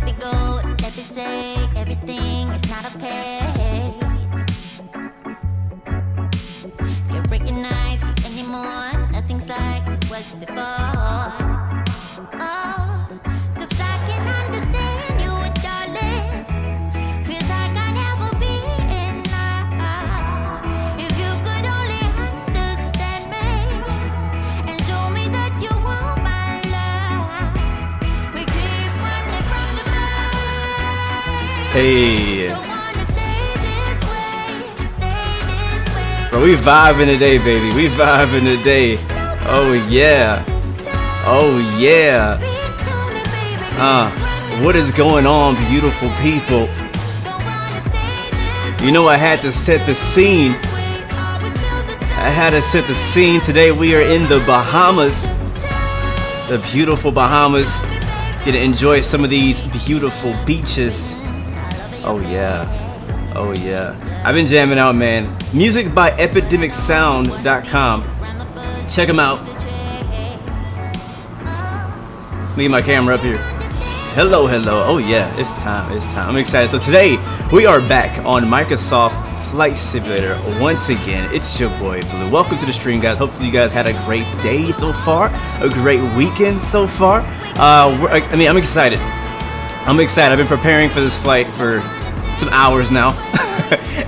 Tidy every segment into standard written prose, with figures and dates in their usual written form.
let me go, let me say everything is not okay. Can't recognize you anymore, nothing's like it was before. Oh, 'cause I can understand you, darling. Feels like I never be enough. If you could only understand me and show me that you want my love. We keep running from the pain. Hey, Don't wanna stay this way, stay this way. bro, we vibing today, baby. We vibing today. Oh yeah. Oh yeah. What is going on, beautiful people? You know I had to set the scene. I had to set the scene. Today we are in the Bahamas. The beautiful Bahamas. Get to enjoy some of these beautiful beaches. Oh yeah. Oh yeah. I've been jamming out, man. Music by epidemicsound.com. Check them out. Let me get my camera up here. Hello, hello. Oh yeah, it's time. It's time. I'm excited. So today we are back on Microsoft Flight Simulator once again. It's your boy Blue. Welcome to the stream, guys. Hopefully you guys had a great day so far, a great weekend so far. I'm excited. I'm excited. I've been preparing for this flight for some hours now.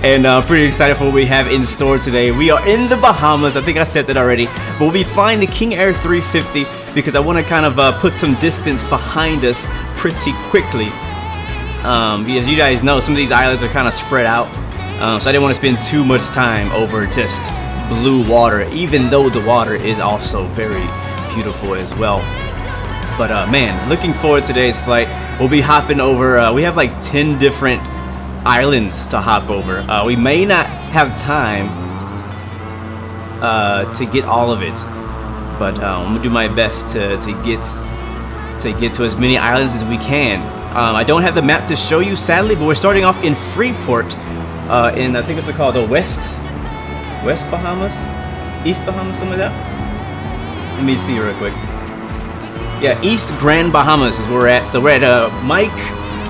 And pretty excited for what we have in store today. We are in the Bahamas. I think I said that already. But we'll be flying the King Air 350 because I want to kind of put some distance behind us pretty quickly. Because you guys know some of these islands are kind of spread out. So I didn't want to spend too much time over just blue water, even though the water is also very beautiful as well. But man, looking forward to today's flight. We'll be hopping over. We have like 10 different islands to hop over. We may not have time to get all of it, but I'm gonna do my best to get to as many islands as we can. I don't have the map to show you, sadly, but we're starting off in Freeport, in I think it's called the West Bahamas, East Bahamas, something like that. Let me see real quick. Yeah, East Grand Bahamas is where we're at. So we're at Mike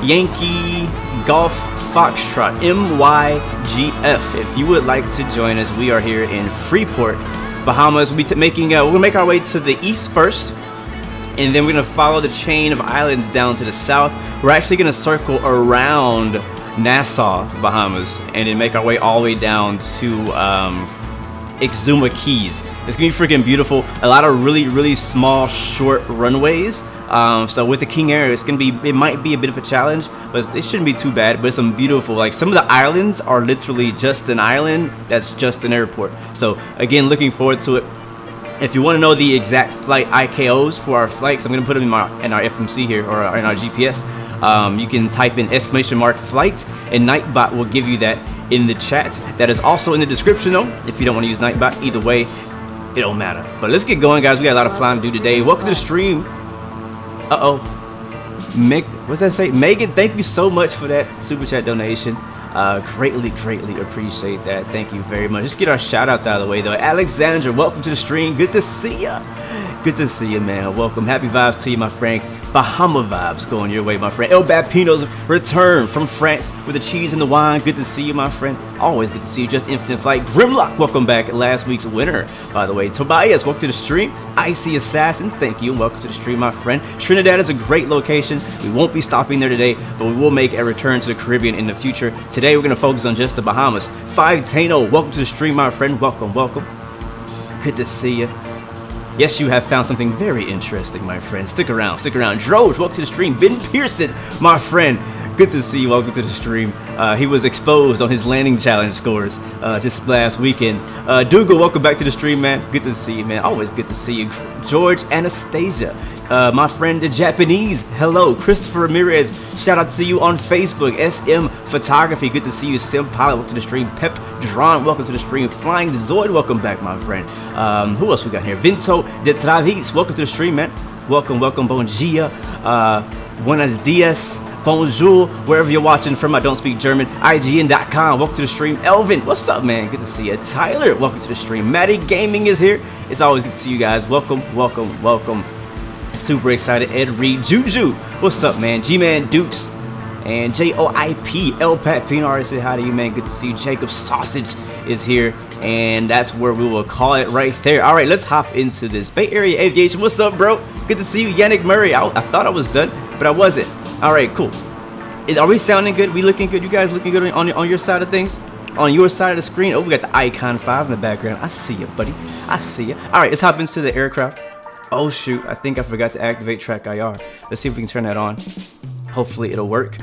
Yankee Golf Foxtrot, MYGF. If you would like to join us, we are here in Freeport, Bahamas. We're gonna make our way to the east first, and then we're gonna follow the chain of islands down to the south. We're actually gonna circle around Nassau, Bahamas, and then make our way all the way down to Exuma Keys. It's gonna be freaking beautiful. A lot of really small, short runways. So with the King Air, it might be a bit of a challenge, but it shouldn't be too bad. But it's some beautiful, like some of the islands are literally just an island that's just an airport. So again, looking forward to it. If you want to know the exact flight IKOs for our flights, I'm gonna put them in our FMC here, or in our GPS. You can type in !flights, and Nightbot will give you that in the chat. That is also in the description though, if you don't want to use Nightbot. Either way, it don't matter. But let's get going, guys. We got a lot of flying to do today. Welcome to the stream. What's that say? Megan, thank you so much for that super chat donation. Greatly appreciate that. Thank you very much. Let's get our shout outs out of the way though. Alexandra, welcome to the stream. Good to see ya. Good to see you, man. Welcome. Happy vibes to you, my friend. Bahama vibes going your way, my friend. El Bapino's return from France with the cheese and the wine. Good to see you, my friend. Always good to see you. Just Infinite Flight. Grimlock, welcome back. Last week's winner, by the way. Tobias, welcome to the stream. Icy Assassins, thank you, and welcome to the stream, my friend. Trinidad is a great location. We won't be stopping there today, but we will make a return to the Caribbean in the future. Today, we're going to focus on just the Bahamas. 5 Tano, welcome to the stream, my friend. Welcome. Good to see you. Yes, you have found something very interesting, my friend. Stick around. Droge, welcome to the stream. Ben Pearson, my friend. Good to see you. Welcome to the stream. He was exposed on his landing challenge scores just last weekend. Dougal, welcome back to the stream, man. Good to see you, man. Always good to see you. George Anastasia, my friend, the Japanese. Hello. Christopher Ramirez, shout out to you on Facebook. SM Photography, good to see you. Sim Pilot, welcome to the stream. Pep Dron, welcome to the stream. Flying Zoid, welcome back, my friend. Who else we got here? Vinto de Travis, welcome to the stream, man. Welcome. Bon dia. Buenos dias. Bonjour, wherever you're watching from. I don't speak German. IGN.com, welcome to the stream. Elvin, what's up, man? Good to see you. Tyler, welcome to the stream. Maddie Gaming is here. It's always good to see you guys. Welcome. Super excited. Ed Reed, Juju, what's up, man? G-Man Dukes and JOIP, El Pat Pinar said hi to you, man. Good to see you. Jacob Sausage is here, and that's where we will call it right there. All right, let's hop into this. Bay Area Aviation, what's up, bro? Good to see you. Yannick Murray, I thought I was done, but I wasn't. All right, cool. Are we sounding good? We looking good? You guys looking good on your side of things? On your side of the screen? Oh, we got the Icon 5 in the background. I see you, buddy. I see you. All right, let's hop into the aircraft. Oh, shoot. I think I forgot to activate track IR. Let's see if we can turn that on. Hopefully it'll work.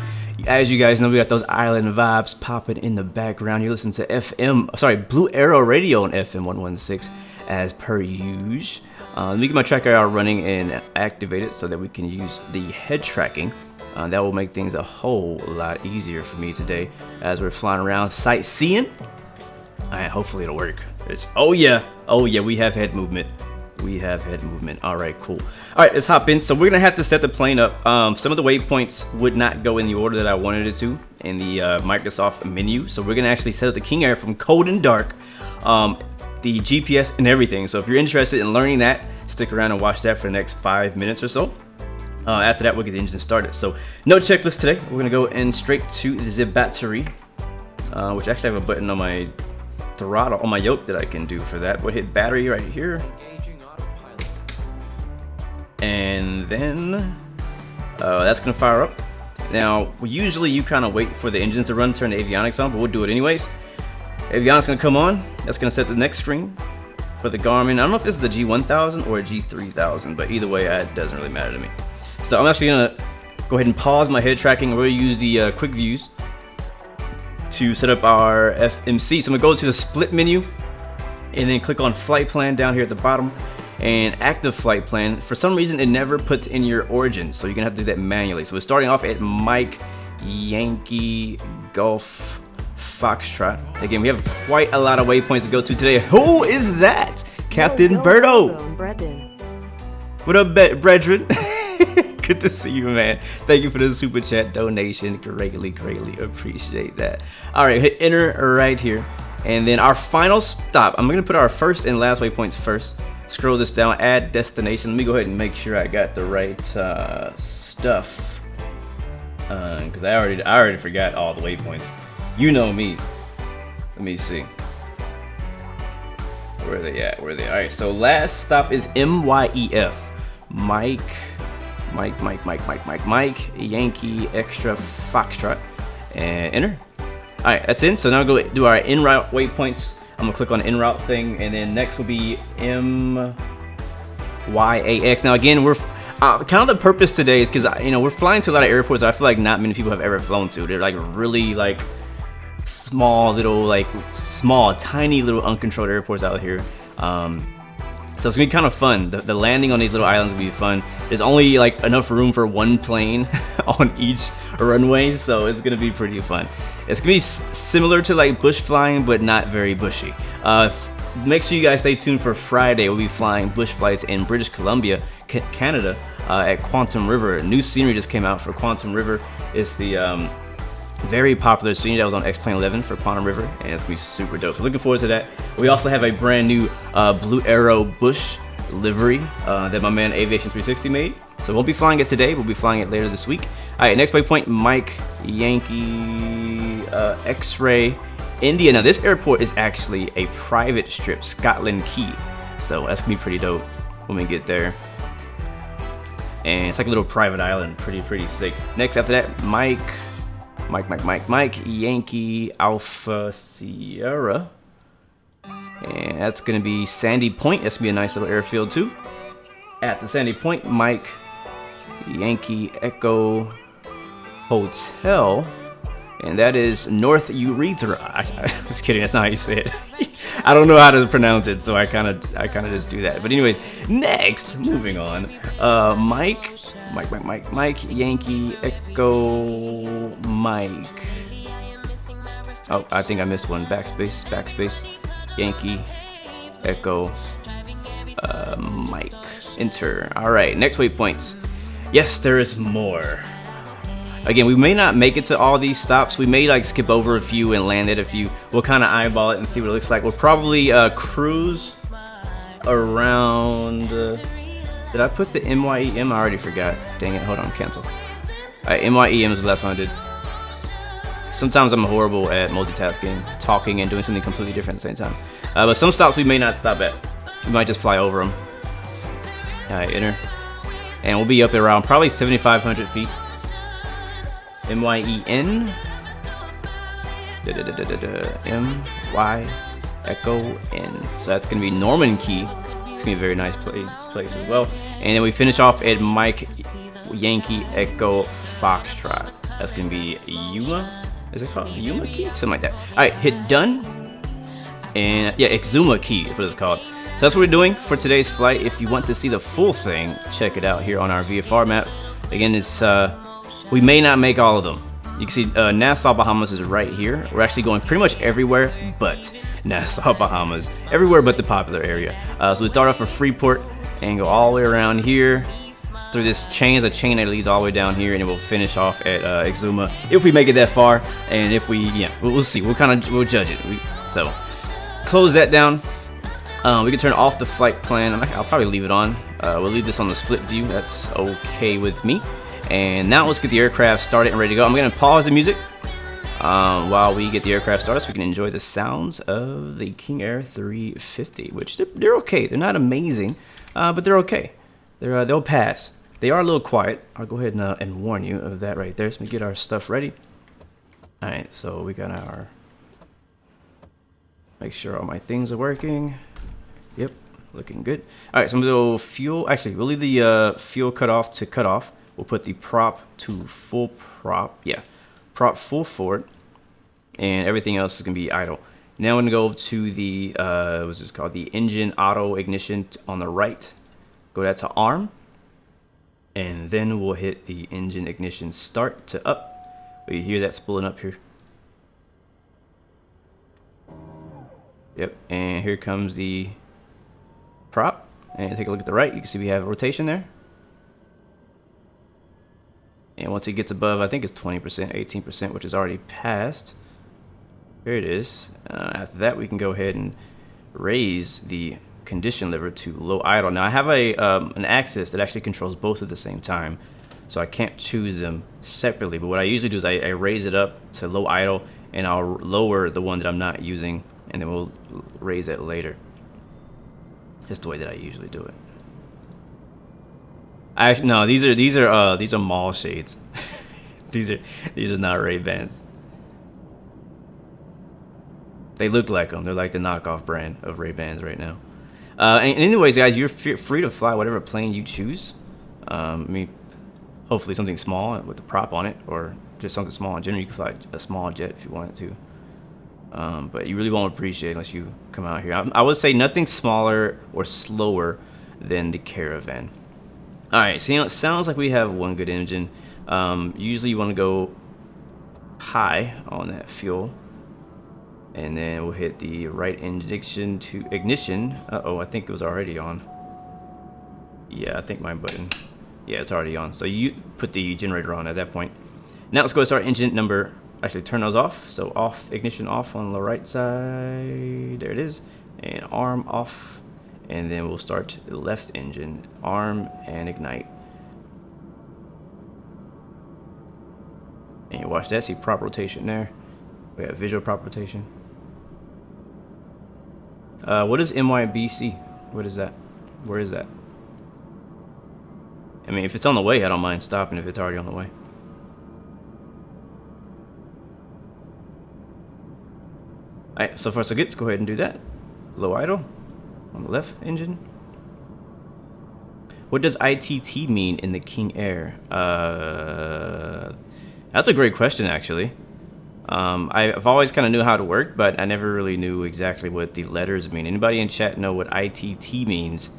As you guys know, we got those island vibes popping in the background. You listen to Blue Arrow Radio on FM 116 as per usual. Let me get my track IR running and activate it so that we can use the head tracking. That will make things a whole lot easier for me today as we're flying around sightseeing. All right, hopefully it'll work. Oh yeah, we have head movement. All right, cool. All right, let's hop in. So we're gonna have to set the plane up. Some of the waypoints would not go in the order that I wanted it to in the Microsoft menu. So we're gonna actually set up the King Air from cold and dark, the GPS and everything. So if you're interested in learning that, stick around and watch that for the next 5 minutes or so. After that, we'll get the engine started. So no checklist today. We're gonna go in straight to the battery, which actually I have a button on my throttle, on my yoke that I can do for that. We'll hit battery right here. And then that's gonna fire up. Now, usually you kind of wait for the engines to run, turn the avionics on, but we'll do it anyways. Avionics gonna come on. That's gonna set the next screen for the Garmin. I don't know if this is the G1000 or a G3000, but either way, it doesn't really matter to me. So I'm actually gonna go ahead and pause my head tracking. We're gonna use the quick views to set up our FMC. So I'm gonna go to the split menu and then click on flight plan down here at the bottom. And active flight plan, for some reason it never puts in your origin, so you're gonna have to do that manually. So we're starting off at Mike Yankee Golf Foxtrot. Again, we have quite a lot of waypoints to go to today. Who is that? Captain Berto. What up, brethren? Good to see you, man. Thank you for the super chat donation. Greatly appreciate that. All right, hit enter right here, and then our final stop. I'm gonna put our first and last waypoints first. Scroll this down, add destination. Let me go ahead and make sure I got the right stuff, because I already forgot all the waypoints. You know me. Let me see. Where are they at? All right, so last stop is MYEF. Mike, Yankee Extra Foxtrot, and enter. All right, that's in. So now go do our en route waypoints. I'm gonna click on the en route thing, and then next will be MYAX. Now again, we're kind of the purpose today, because we're flying to a lot of airports that I feel like not many people have ever flown to. They're like really like small, tiny little uncontrolled airports out here. So it's gonna be kind of fun. The landing on these little islands will be fun. There's only like enough room for one plane on each runway, so it's gonna be pretty fun. It's gonna be similar to like bush flying, but not very bushy. Make sure you guys stay tuned for Friday. We'll be flying bush flights in British Columbia, Canada, at Quantum River. New scenery just came out for Quantum River. It's the very popular scenery that was on X-Plane 11 for Quantum River, and it's gonna be super dope. So looking forward to that. We also have a brand new Blue Arrow Bush livery that my man Aviation 360 made. So we'll be flying it today. We'll be flying it later this week. All right, next waypoint, Mike Yankee X-Ray India. Now this airport is actually a private strip, Scotland Key. So that's gonna be pretty dope when we get there. And it's like a little private island, pretty sick. Next after that, Mike Yankee Alpha Sierra, and that's gonna be Sandy Point. That's gonna be a nice little airfield too. At the Sandy Point, Mike Yankee Echo Hotel, and that is North Urethra. I was kidding, that's not how you say it. I don't know how to pronounce it, so I kind of just do that. But anyways, next, moving on, Mike Yankee Echo Mike. Oh, I think I missed one. Backspace. Yankee Echo Mike. Enter. All right, next waypoints. Yes, there is more. Again, we may not make it to all these stops. We may like skip over a few and land at a few. We'll kind of eyeball it and see what it looks like. We'll probably cruise around Did I put the MYEM? I already forgot. Dang it, hold on, cancel. Alright, MYEM is the last one I did. Sometimes I'm horrible at multitasking, talking and doing something completely different at the same time. But some stops we may not stop at. We might just fly over them. Alright, enter. And we'll be up at around probably 7,500 feet. MYEN. MY Echo N. So that's going to be Norman Key. It's going to be a very nice place as well. And then we finish off at Mike Yankee Echo Foxtrot. That's going to be Yuma. Is it called Yuma Key? Something like that. Alright, hit done. And yeah, Exuma Key is what it's called. So that's what we're doing for today's flight. If you want to see the full thing, check it out here on our VFR map. Again, it's we may not make all of them. You can see Nassau, Bahamas is right here. We're actually going pretty much everywhere but Nassau, Bahamas. Everywhere but the popular area. So we start off from Freeport and go all the way around here through this chain. There's a chain that leads all the way down here, and then we'll finish off at Exuma if we make it that far. And if we, yeah, we'll see. We'll judge it. So close that down. We can turn off the flight plan. I'll probably leave it on. We'll leave this on the split view. That's okay with me. And now let's get the aircraft started and ready to go. I'm going to pause the music while we get the aircraft started so we can enjoy the sounds of the King Air 350, which they're okay. They're not amazing, but they're okay. They'll pass. They are a little quiet. I'll go ahead and warn you of that right there. So we get our stuff ready. All right, so we got our... Make sure all my things are working. Yep, looking good. All right, so I'm going to go fuel. Actually, we'll leave the fuel cutoff to cutoff. We'll put the prop to full prop. Yeah, prop full forward. And everything else is going to be idle. Now I'm going to go to the, what's this called? The engine auto ignition on the right. Go that to arm. And then we'll hit the engine ignition start to up. You hear that spooling up here? Yep, and here comes the prop. And take a look at the right. You can see we have rotation there. And once it gets above, I think it's 20%, 18%, which is already passed. Here it is. After that, we can go ahead and raise the condition lever to low idle. Now I have an axis that actually controls both at the same time, so I can't choose them separately. But what I usually do is I raise it up to low idle, and I'll lower the one that I'm not using, and then we'll raise it later. That's the way that I usually do it. No, these are mall shades. these are not Ray-Bans. They look like them. They're like the knockoff brand of Ray-Bans right now. And anyways, guys, you're free to fly whatever plane you choose. I mean, hopefully something small with the prop on it, or just something small in general. You can fly a small jet if you wanted to. But you really won't appreciate it unless you come out here. I would say nothing smaller or slower than the Caravan. All right, so it sounds like we have one good engine. Usually you want to go high on that fuel. And then we'll hit the right ignition to ignition. Uh-oh, I think it was already on. Yeah, I think my button. Yeah, it's already on. So you put the generator on at that point. Now let's go start engine number. Actually, turn those off. So off, ignition off on the right side. There it is. And arm off. And then we'll start the left engine, arm and ignite. And you watch that, see prop rotation there. We have visual prop rotation. What is MYBC? What is that? Where is that? I mean, if it's on the way, I don't mind stopping if it's already on the way. Alright, so far so good. Let's go ahead and do that. Low idle on the left engine. What does ITT mean in the King Air? That's a great question, actually. I've always kind of knew how to work, but I never really knew exactly what the letters mean. Anybody in chat know what ITT means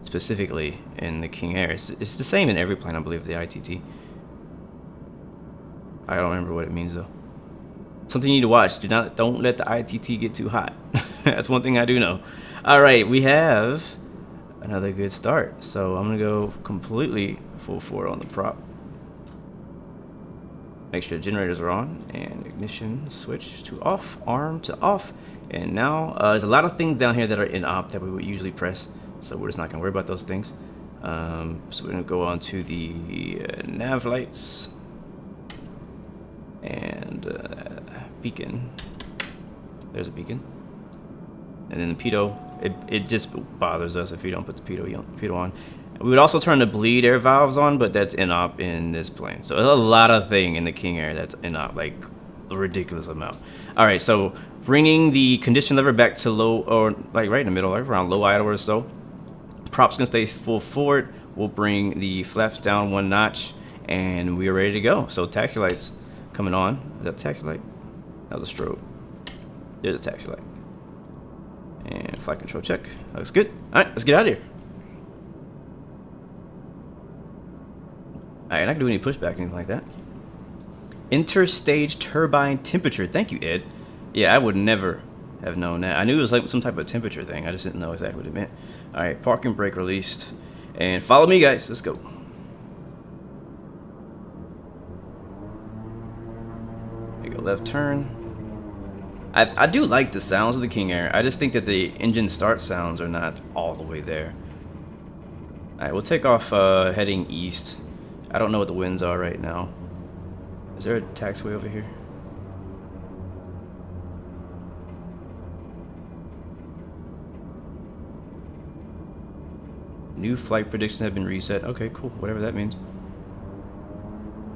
specifically in the King Air? It's the same in every plane, I believe, the ITT. I don't remember what it means, though. Something you need to watch. Don't let the ITT get too hot. That's one thing I do know. All right, we have another good start. So I'm going to go completely full forward on the prop. Make sure the generators are on, and ignition switch to off, arm to off. And now there's a lot of things down here that are in op that we would usually press, so we're just not going to worry about those things. So we're gonna go on to the nav lights and beacon. There's a beacon. And then the pitot, it just bothers us if you don't put the pitot on. We would also turn the bleed air valves on, but that's in-op in this plane. So there's a lot of thing in the King Air that's in-op, like a ridiculous amount. All right, so bringing the condition lever back to low, or like right in the middle, like around low idle or so. Props gonna stay full forward. We'll bring the flaps down 1 notch, and we are ready to go. So taxi lights coming on. Is that the taxi light? That was a strobe. There's a taxi light. And flight control check. Looks good. All right, let's get out of here. All right, and I can do any pushback, anything like that. Interstage turbine temperature. Thank you, Ed. Yeah, I would never have known that. I knew it was like some type of temperature thing. I just didn't know exactly what it meant. All right, parking brake released. And follow me, guys. Let's go. There you go, left turn. I do like the sounds of the King Air. I just think that the engine start sounds are not all the way there. All right, we'll take off heading east. I don't know what the winds are right now. Is there a taxiway over here? New flight predictions have been reset. Okay, cool. Whatever that means.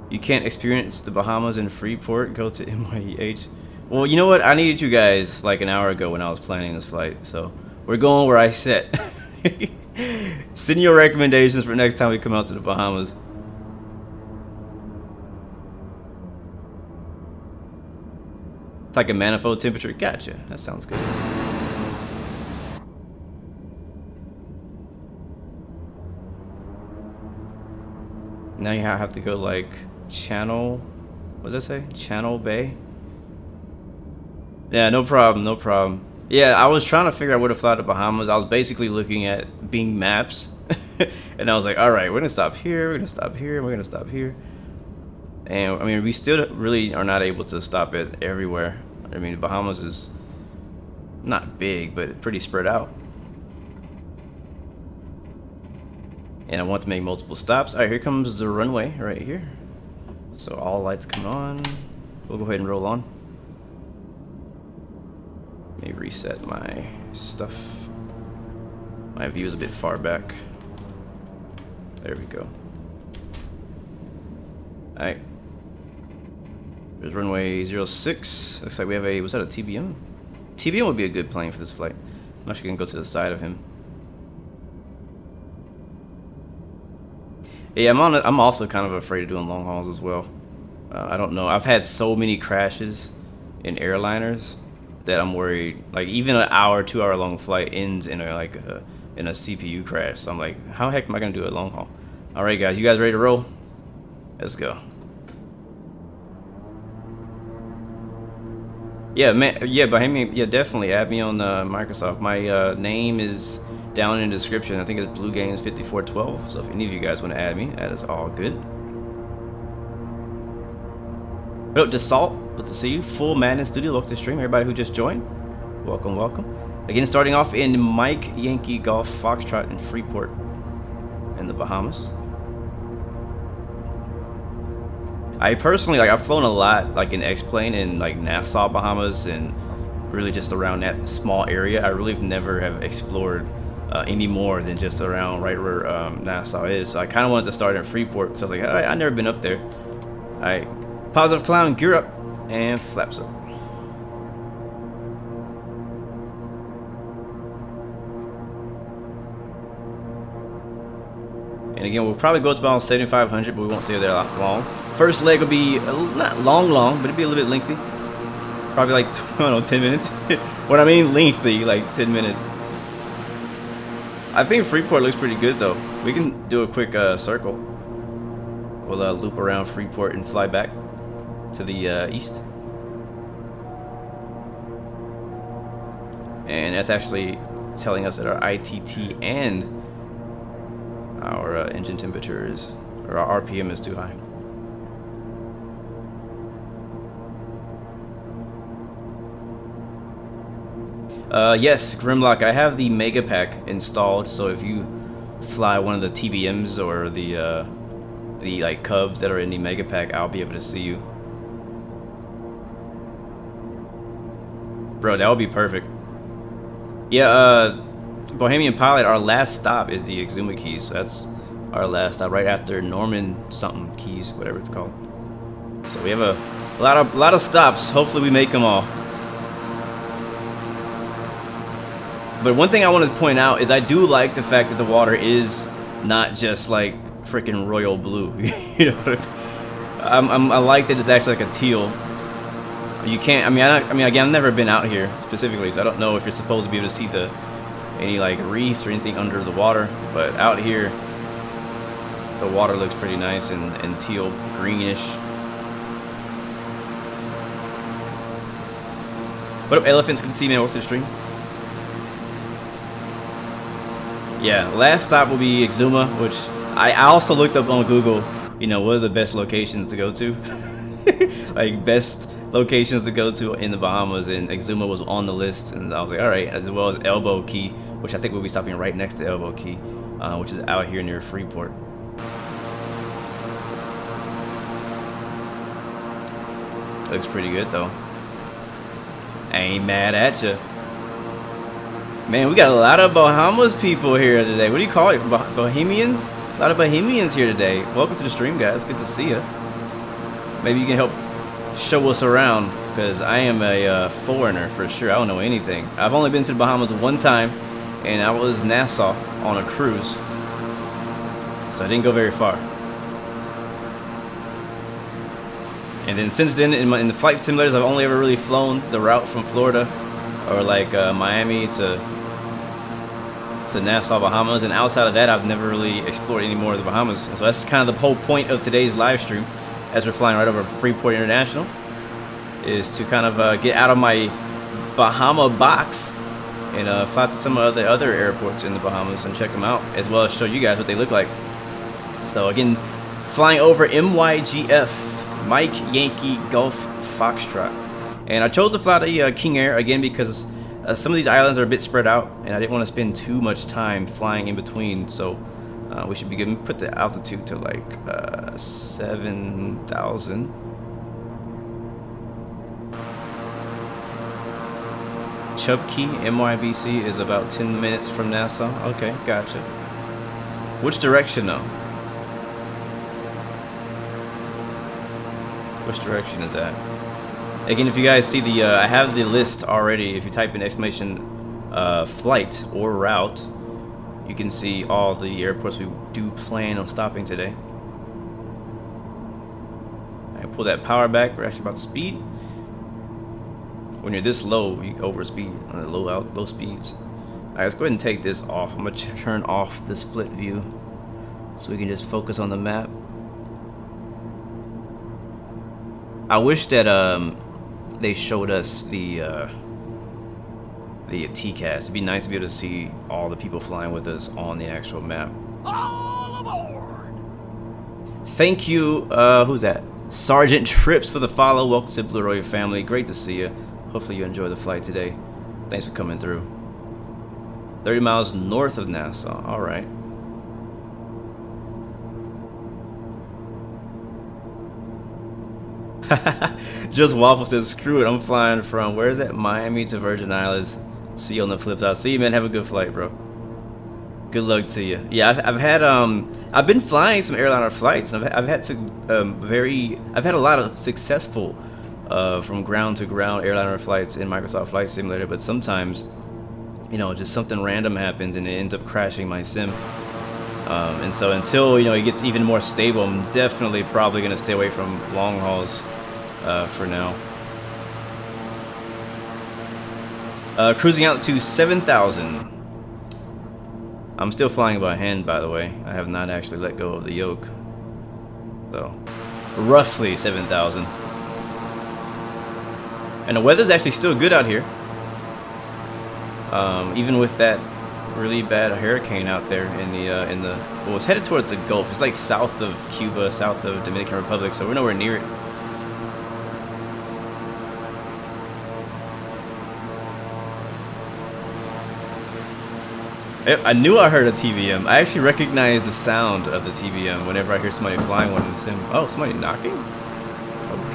You can't experience the Bahamas in Freeport. Go to MYEH. Well, you know what? I needed you guys like an hour ago when I was planning this flight. So we're going where I said. Send your recommendations for next time we come out to the Bahamas. It's like a manifold temperature. Gotcha. That sounds good. Now you have to go like Channel. What does that say? Channel Bay. Yeah, no problem, no problem. Yeah, I was trying to figure out where to fly to Bahamas. I was basically looking at Bing Maps, and I was like, all right, we're gonna stop here, we're gonna stop here, we're gonna stop here. And I mean, we still really are not able to stop it everywhere. I mean, the Bahamas is not big, but pretty spread out. And I want to make multiple stops. All right, here comes the runway right here. So all lights come on. We'll go ahead and roll on. Let me reset my stuff. My view is a bit far back. There we go. All right. There's runway 06. Looks like we have a, was that a TBM? TBM would be a good plane for this flight. I'm actually gonna go to the side of him. Yeah, I'm also kind of afraid of doing long hauls as well. I don't know. I've had so many crashes in airliners that I'm worried. Like even an hour, 2 hour long flight ends in a in a CPU crash. So I'm like, how the heck am I gonna do a long haul? All right, guys, you guys ready to roll? Let's go. Yeah, man. Yeah, Bahamian. Yeah, definitely add me on Microsoft. My name is down in the description. I think it's BLUGAMES5412. So if any of you guys want to add me, that is all good. What up, Dassault? Good to see you. Full Madness Studio. Welcome to the stream. Everybody who just joined, welcome, welcome. Again, starting off in Mike Yankee Golf Foxtrot in Freeport in the Bahamas. I personally, like, I've flown a lot, like in X-Plane in like Nassau, Bahamas, and really just around that small area. I really never have explored any more than just around right where Nassau is. So I kind of wanted to start in Freeport because I was like, I've never been up there. All right, positive clown, gear up, and flaps up. And again, we'll probably go to about 7,500, but we won't stay there long. First leg will be not long, but it'll be a little bit lengthy. Probably like, I don't know, 10 minutes. What I mean lengthy, like 10 minutes. I think Freeport looks pretty good though. We can do a quick circle. We'll loop around Freeport and fly back to the east. And that's actually telling us that our ITT and our engine temperature is, or our RPM is too high. Yes, Grimlock, I have the Mega Pack installed, so if you fly one of the TBMs or the like Cubs that are in the Mega Pack, I'll be able to see you. Bro, that would be perfect. Yeah, Bohemian Pilot, our last stop is the Exuma Keys. So that's our last stop, right after Norman something Keys, whatever it's called. So we have a lot of stops. Hopefully we make them all. But one thing I want to point out is I do like the fact that the water is not just like freaking royal blue. You know what I mean? I like that it's actually like a teal. You can't. I mean, again, I've never been out here specifically, so I don't know if you're supposed to be able to see any like reefs or anything under the water. But out here, the water looks pretty nice and teal greenish. What up, elephants? Good to see you, man. Welcome to the stream. Yeah, last stop will be Exuma, which I also looked up on Google. You know, what are the best locations to go to? Like best locations to go to in the Bahamas, and Exuma was on the list, and I was like, all right, as well as Elbow Key, which I think we'll be stopping right next to Elbow Key, which is out here near Freeport. Looks pretty good though. Ain't mad at ya. Man, we got a lot of Bahamas people here today. What do you call it? Bohemians? A lot of Bohemians here today. Welcome to the stream, guys. Good to see you. Maybe you can help show us around, because I am a foreigner for sure. I don't know anything. I've only been to the Bahamas one time, and I was Nassau on a cruise, so I didn't go very far. And then since then, in the flight simulators, I've only ever really flown the route from Florida or like Miami to Nassau, Bahamas, and outside of that, I've never really explored any more of the Bahamas. And so that's kind of the whole point of today's live stream, as we're flying right over Freeport International, is to kind of get out of my Bahama box and fly to some of the other airports in the Bahamas and check them out, as well as show you guys what they look like. So again, flying over MYGF, Mike Yankee Golf Foxtrot, and I chose to fly the King Air again because some of these islands are a bit spread out, and I didn't want to spend too much time flying in between. So we should be good. Put the altitude to like 7,000. Chubkey, MYBC is about 10 minutes from Nassau. Okay, gotcha. Which direction though? Which direction is that? Again, if you guys see the, I have the list already. If you type in exclamation flight or route, you can see all the airports we do plan on stopping today. I pull that power back. We're actually about to speed. When you're this low, you overspeed on the low speeds. Alright, let's go ahead and take this off. I'm gonna turn off the split view so we can just focus on the map. I wish that they showed us the TCAS. It'd be nice to be able to see all the people flying with us on the actual map. All aboard! Thank you, who's that? Sergeant Trips for the follow. Welcome to Blue Royal family. Great to see you. Hopefully you enjoy the flight today. Thanks for coming through. 30 miles north of Nassau. All right. Just Waffle says, screw it, I'm flying from, where is that? Miami to Virgin Islands. See you on the flip side. See you, man. Have a good flight, bro. Good luck to you. Yeah, I've been flying some airliner flights. I've had a lot of successful from ground to ground airliner flights in Microsoft Flight Simulator, but sometimes, you know, just something random happens and it ends up crashing my sim. And so until, you know, it gets even more stable, I'm definitely probably going to stay away from long hauls for now. Cruising out to 7,000. I'm still flying by hand, by the way. I have not actually let go of the yoke. So, roughly 7,000. And the weather's actually still good out here. Even with that really bad hurricane out there in the well, it's headed towards the Gulf. It's like south of Cuba, south of Dominican Republic, so we're nowhere near it. I knew I heard a TBM. I actually recognize the sound of the TBM whenever I hear somebody flying one in the sim. Oh, somebody knocking?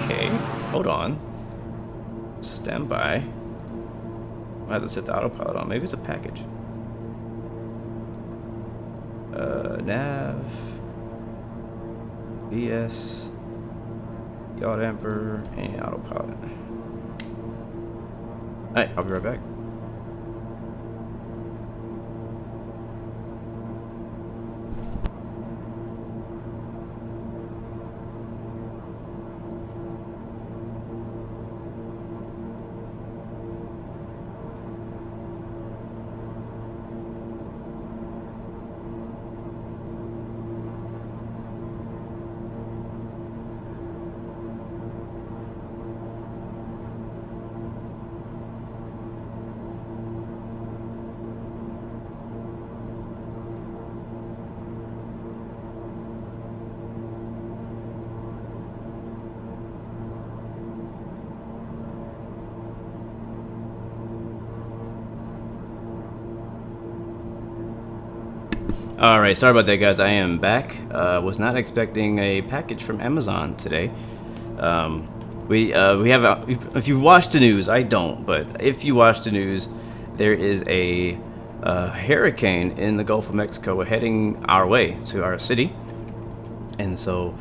Okay, hold on. Stand by. I have to set the autopilot on. Maybe it's a package. Nav. VS. Yacht Emperor and autopilot. Alright, I'll be right back. Alright, sorry about that, guys. I am back. Was not expecting a package from Amazon today. We have if you've watched the news, I don't, but if you watch the news, there is a hurricane in the Gulf of Mexico heading our way to our city. And so,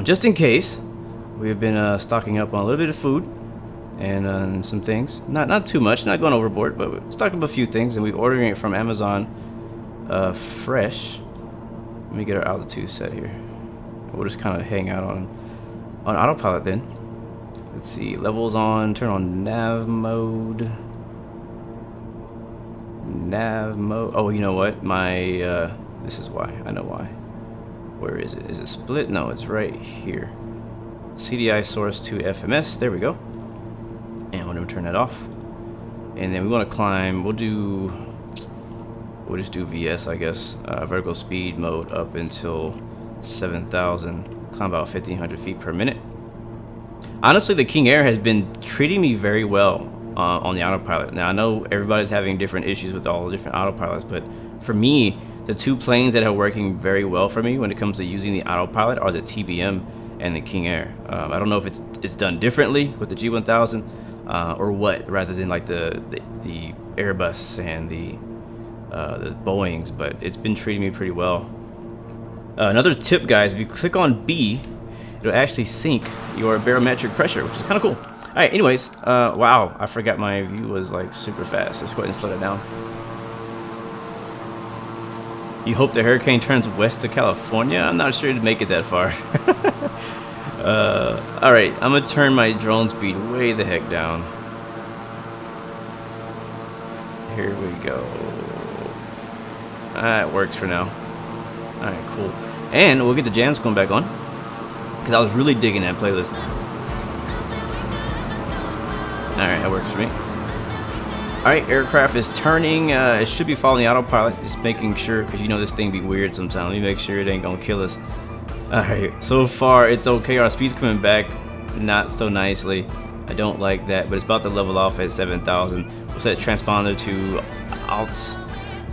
just in case, we've been stocking up on a little bit of food and some things. Not too much, not going overboard, but we're stocking up a few things, and we're ordering it from Amazon fresh. Let me get our altitude set here. We'll just kind of hang out on autopilot then. Let's see, levels on, turn on nav mode. Oh, you know what? My this is why. I know why. Where is it? Is it split? No, it's right here. CDI source to FMS. There we go. And we're gonna turn that off. And then we want to climb. We'll just do VS, I guess. Vertical speed mode up until 7,000. Climb about 1,500 feet per minute. Honestly, the King Air has been treating me very well on the autopilot. Now, I know everybody's having different issues with all the different autopilots, but for me, the two planes that are working very well for me when it comes to using the autopilot are the TBM and the King Air. I don't know if it's done differently with the G1000 or what, rather than like the Airbus and the Boeings, but it's been treating me pretty well. Another tip, guys, if you click on B, it'll actually sync your barometric pressure, which is kind of cool. All right, anyways, wow, I forgot my view was like super fast. Let's go ahead and slow it down. You hope the hurricane turns west to California? I'm not sure to make it that far. All right, I'm gonna turn my drone speed way the heck down. Here we go. It works for now. Alright, cool. And we'll get the jams going back on, because I was really digging that playlist. Alright, that works for me. Alright, aircraft is turning. It should be following the autopilot. Just making sure, because you know this thing be weird sometimes. Let me make sure it ain't gonna kill us. Alright, so far it's okay. Our speed's coming back not so nicely. I don't like that, but it's about to level off at 7,000. We'll set transponder to alt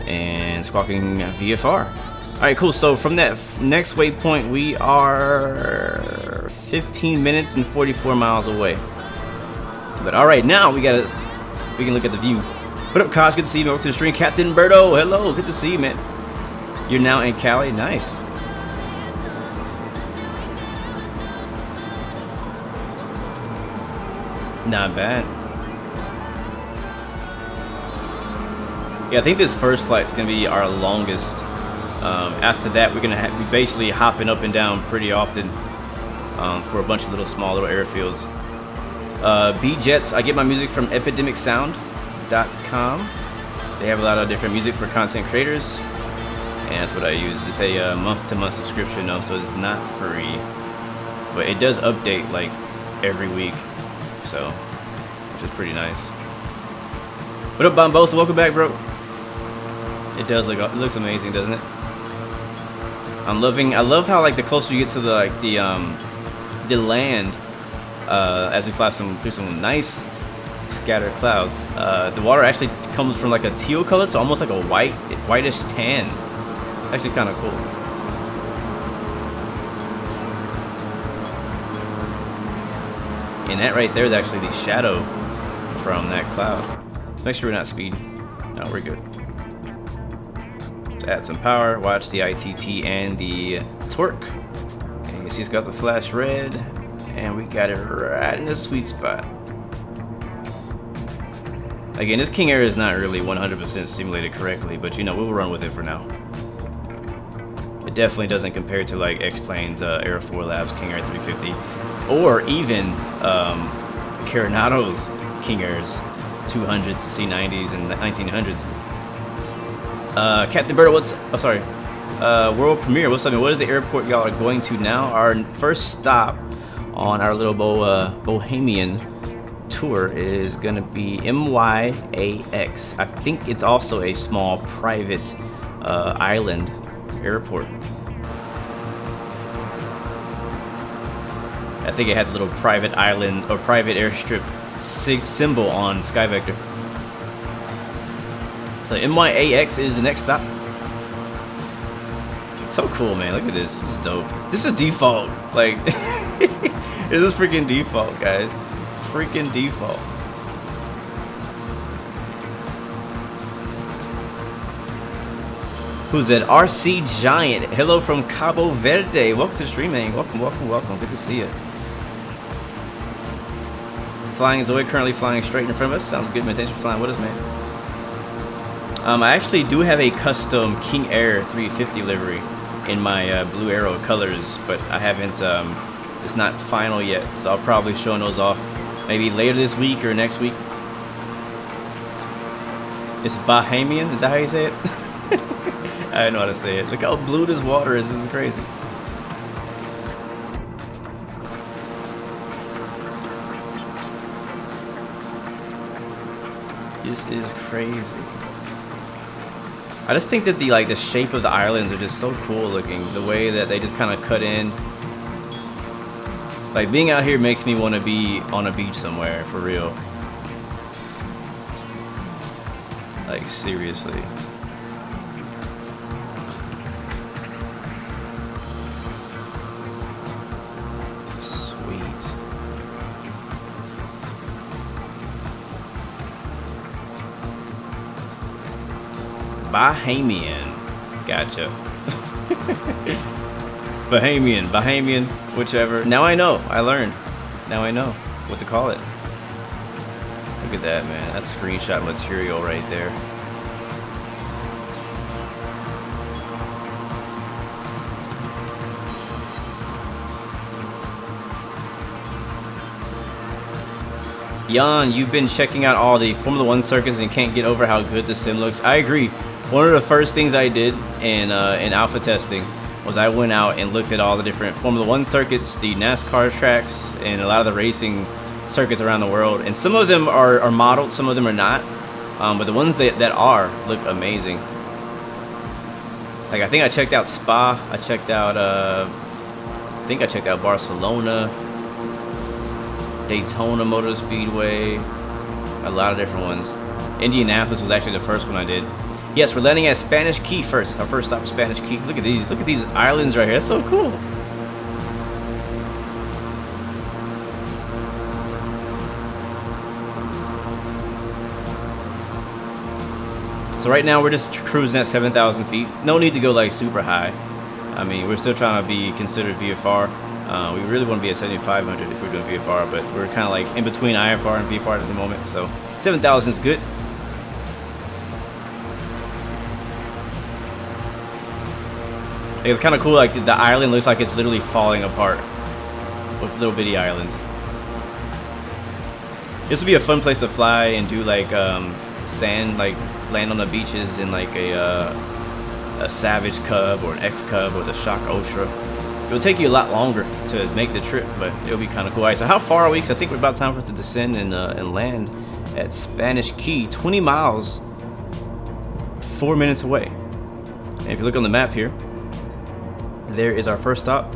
and squawking VFR. Alright, cool. So from that next waypoint, we are 15 minutes and 44 miles away. But alright, now we can look at the view. What up, Kosh? Good to see you. Welcome to the stream. Captain Berto, hello. Good to see you, man. You're now in Cali. Nice. Not bad. Yeah, I think this first flight's gonna be our longest. After that, we're gonna be basically hopping up and down pretty often for a bunch of little airfields. B-Jets, I get my music from epidemicsound.com. They have a lot of different music for content creators, and that's what I use. It's a month-to-month subscription, though, so it's not free, but it does update like every week, so which is pretty nice. What up, Bombosa? Welcome back, bro. It does look, it looks amazing, doesn't it? I love how like the closer you get to the land, as we fly through some nice scattered clouds. The water actually comes from like a teal color, so almost like a whitish tan. Actually kind of cool. And that right there is actually the shadow from that cloud. Make sure we're not speeding. No, we're good. Let's add some power. Watch the ITT and the torque. And you can see it's got the flash red. And we got it right in the sweet spot. Again, this King Air is not really 100% simulated correctly, but you know, we'll run with it for now. It definitely doesn't compare to like X-Plane's Air 4 Labs King Air 350, or even Carenado's King Airs 200s, C90s, and 1900s. Captain Birdo, what's... Oh, sorry. World Premiere, what's up? What is the airport y'all are going to now? Our first stop on our little Bohemian tour is gonna be MYAX. I think it's also a small private island airport. I think it had the little private island or private airstrip symbol on Sky Vector. So MYAX is the next stop. So cool, man. Look at this. This is dope. This is default. Like, this is freaking default, guys. Freaking default. Who's that? RC Giant. Hello from Cabo Verde. Welcome to the stream, man. Welcome, welcome, welcome. Good to see you. Flying Zoe, currently flying straight in front of us. Sounds good, man. Thanks for flying with us, man. I actually do have a custom King Air 350 livery in my Blue Arrow colors, but I haven't, it's not final yet, so I'll probably show those off maybe later this week or next week. It's Bahamian, is that how you say it? I don't know how to say it. Look how blue this water is, this is crazy. This is crazy. I just think that the shape of the islands are just so cool looking. The way that they just kind of cut in. Like, being out here makes me want to be on a beach somewhere, for real. Like, seriously. Sweet. Bahamian. Gotcha. Bahamian, whichever. Now I know. I learned. Now I know what to call it. Look at that, man. That's screenshot material right there. Jan, you've been checking out all the Formula 1 circuits and can't get over how good the sim looks. I agree. One of the first things I did in alpha testing was I went out and looked at all the different Formula 1 circuits, the NASCAR tracks, and a lot of the racing circuits around the world. And some of them are modeled, some of them are not. But the ones that are look amazing. Like, I think I checked out Spa. I checked out, I think I checked out Barcelona, Daytona Motor Speedway, a lot of different ones. Indianapolis was actually the first one I did. Yes, we're landing at Spanish Key first. Our first stop is Spanish Key. Look at these islands right here. That's so cool. So right now we're just cruising at 7,000 feet. No need to go like super high. I mean, we're still trying to be considered VFR. We really want to be at 7,500 if we're doing VFR, but we're kind of like in between IFR and VFR at the moment. So 7,000 is good. It's kind of cool, like the island looks like it's literally falling apart with little bitty islands. This would be a fun place to fly and do like sand, like land on the beaches in like a Savage Cub or an X Cub or the Shock Ultra. It'll take you a lot longer to make the trip, but it'll be kind of cool. All right, so how far are we? Because I think we're about time for us to descend and land at Spanish Key, 20 miles, 4 minutes away. And if you look on the map here, there is our first stop,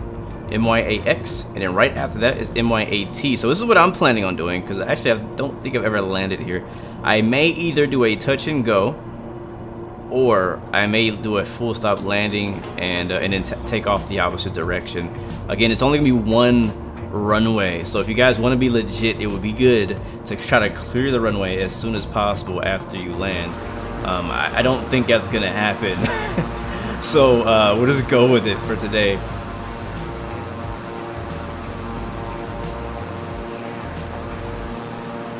MYAX, and then right after that is MYAT. So this is what I'm planning on doing, because actually I don't think I've ever landed here. I may either do a touch and go, or I may do a full stop landing and then take off the opposite direction. Again, it's only gonna be one runway, so if you guys want to be legit, it would be good to try to clear the runway as soon as possible after you land. I don't think that's gonna happen. So we'll just go with it for today.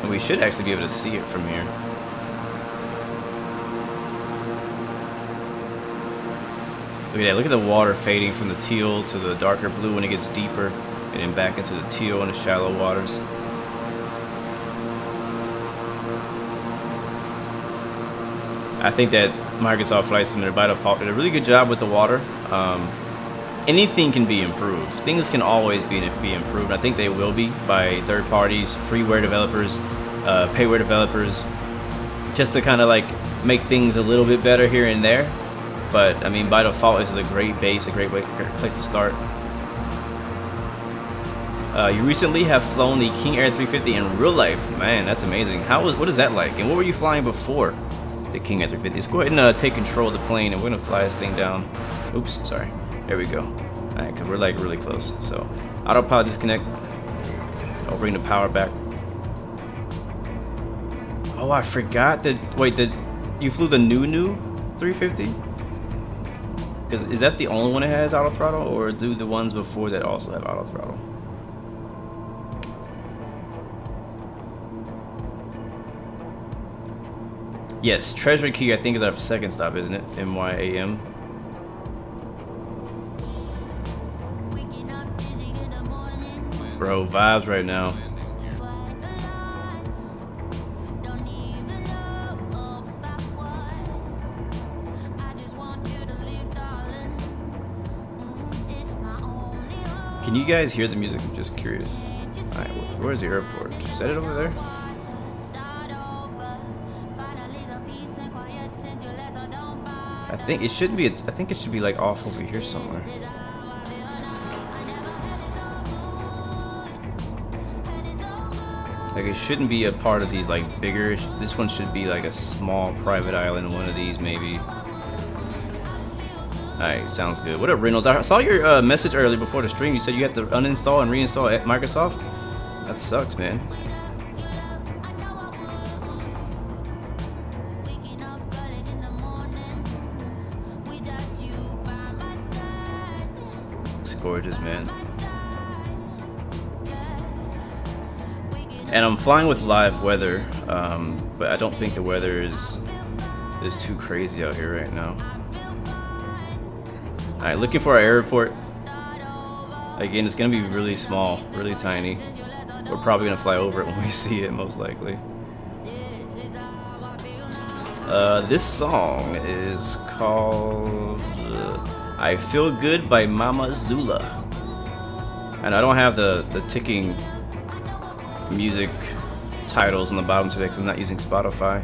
And we should actually be able to see it from here. Look at that, look at the water fading from the teal to the darker blue when it gets deeper, and then back into the teal in the shallow waters. I think that Microsoft Flight Simulator by default did a really good job with the water. Anything can be improved. Things can always be improved. I think they will be by third parties, freeware developers, payware developers, just to kind of like make things a little bit better here and there. But I mean, by default, this is a great base, a great place to start. You recently have flown the King Air 350 in real life. Man, that's amazing. What is that like? And what were you flying before the King Air 350? Let's go ahead and take control of the plane, and we're gonna fly this thing down. Oops, sorry. There we go. All right, cause we're like really close. So autopilot disconnect. I'll bring the power back. Oh, I forgot that. Wait, you flew the new 350? Because is that the only one that has auto throttle, or do the ones before that also have auto throttle? Yes, Treasury Key I think is our second stop, isn't it? MYAM. Bro, vibes right now. Can you guys hear the music? I'm just curious. Alright, where's the airport? Set it over there. I think it should be. I think it should be like off over here somewhere. Like it shouldn't be a part of these like bigger. This one should be like a small private island. One of these maybe. Alright, sounds good. What up, Reynolds? I saw your message earlier before the stream. You said you had to uninstall and reinstall Microsoft. That sucks, man. It's gorgeous, man. And I'm flying with live weather, but I don't think the weather is too crazy out here right now. Alright, looking for our airport. Again, it's gonna be really small, really tiny. We're probably gonna fly over it when we see it, most likely. This song is called I Feel Good by Mama Zula. And I don't have the ticking music titles on the bottom today because I'm not using Spotify,